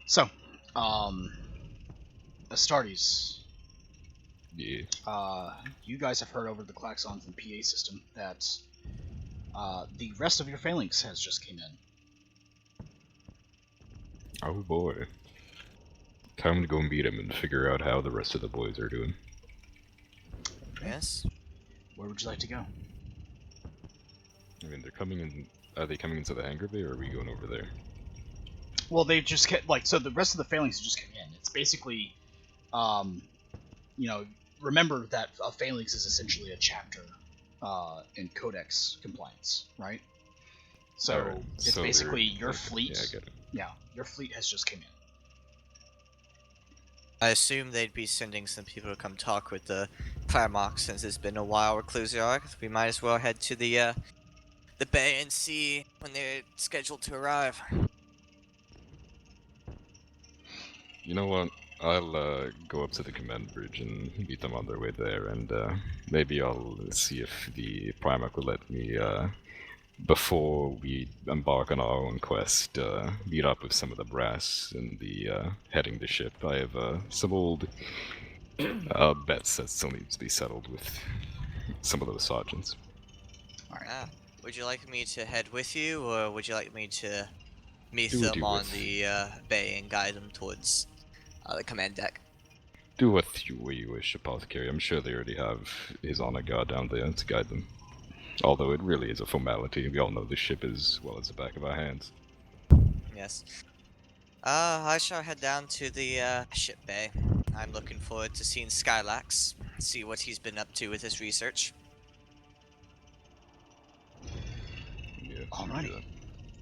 So, Astartes. Yeah. You guys have heard over the klaxons and PA system that the rest of your phalanx has just came in. Oh boy. Time to go meet him and figure out how the rest of the boys are doing. Yes. Where would you like to go? I mean, they're coming in. Are they coming into the hangar bay, or are we going over there? Well, they just so the rest of the phalanx just came in. It's basically, remember that a phalanx is essentially a chapter in codex compliance, right? So it's basically your fleet. Yeah, I get it. Yeah, your fleet has just came in. I assume they'd be sending some people to come talk with the Primarch since it's been a while with Clusiarch. We might as well head to the bay and see when they're scheduled to arrive. You know what? I'll go up to the command bridge and meet them on their way there, and maybe I'll see if the Primarch will let me, before we embark on our own quest, meet up with some of the brass and the heading the ship. I have some old bets that still need to be settled with some of those sergeants. Ah, would you like me to head with you, or would you like me to meet Do what them you on with. the bay and guide them towards the command deck? Do what you wish, Apothecary. I'm sure they already have his honor guard down there to guide them. Although it really is a formality. We all know the ship as well as the back of our hands. Yes. I shall head down to the ship bay. I'm looking forward to seeing Skylax, see what he's been up to with his research. Yeah, Alrighty.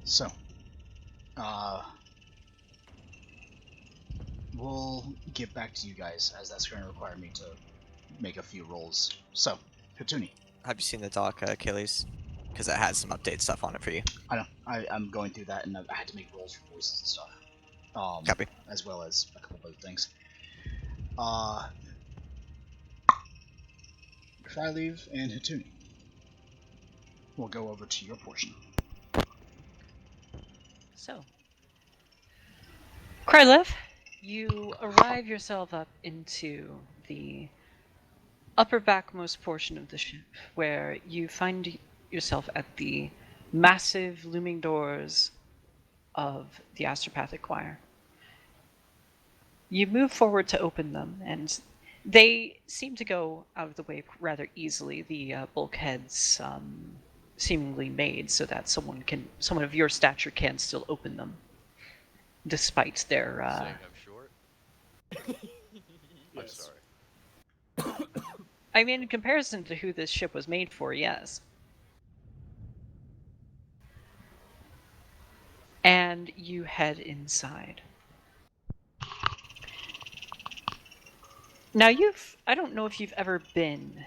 So, we'll get back to you guys, as that's going to require me to make a few rolls. So, Katuni. Have you seen the doc, Achilles? Because it has some update stuff on it for you. I know. I'm going through that, and I had to make rolls for voices and stuff. Copy. As well as a couple other things. Fryleave and Hatuni. We'll go over to your portion. So, Krylev, you arrive yourself up into the upper backmost portion of the ship, where you find yourself at the massive looming doors of the Astropathic Choir. You move forward to open them, and they seem to go out of the way rather easily. The bulkheads seemingly made so that someone of your stature can still open them, despite their. Saying I'm short? I'm sorry. I mean, in comparison to who this ship was made for, yes. And you head inside. Now I don't know if you've ever been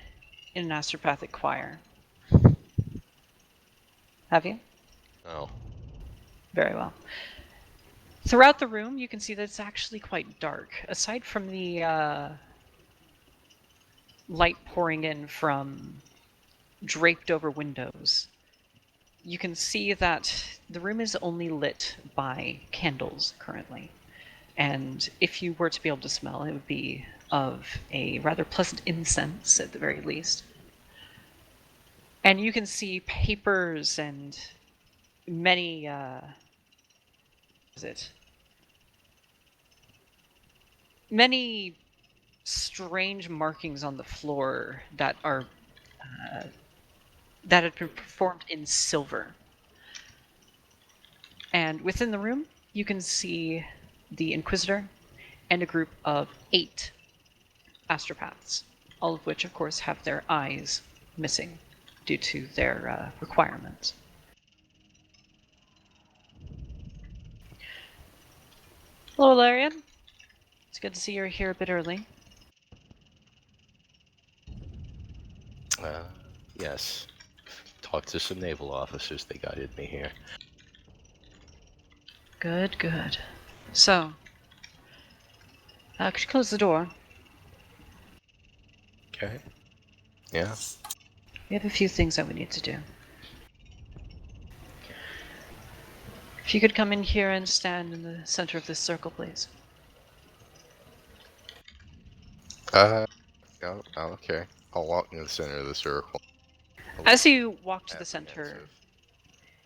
in an Astropathic Choir. Have you? No. Very well. Throughout the room, you can see that it's actually quite dark. Aside from the light pouring in from draped over windows, you can see that the room is only lit by candles currently. And if you were to be able to smell, it would be of a rather pleasant incense at the very least. And you can see papers and many, many strange markings on the floor that are that had been performed in silver. And within the room, you can see the Inquisitor and a group of 8 astropaths, all of which, of course, have their eyes missing due to their requirements. Hello, Larian. It's good to see you're here a bit early. Yes. Talked to some naval officers. They guided me here. Good, good. So, could you close the door? Okay. Yeah. We have a few things that we need to do. If you could come in here and stand in the center of this circle, please. Oh, okay. I'll walk in the center of the circle. As you walk to the center,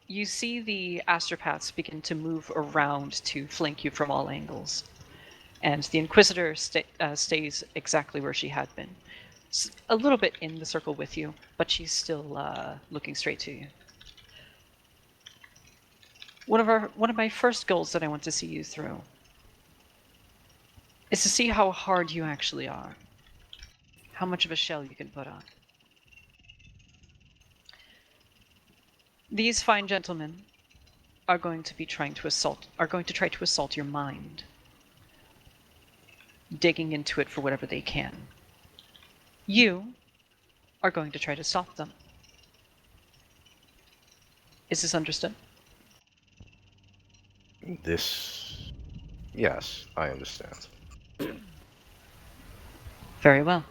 you see the astropaths begin to move around to flank you from all angles. And the Inquisitor stays exactly where she had been. A little bit in the circle with you, but she's still looking straight to you. One of my first goals that I want to see you through is to see how hard you actually are. How much of a shell you can put on. These fine gentlemen are going to try to assault your mind, digging into it for whatever they can. You are going to try to stop them. Is this understood? Yes, I understand. Very well.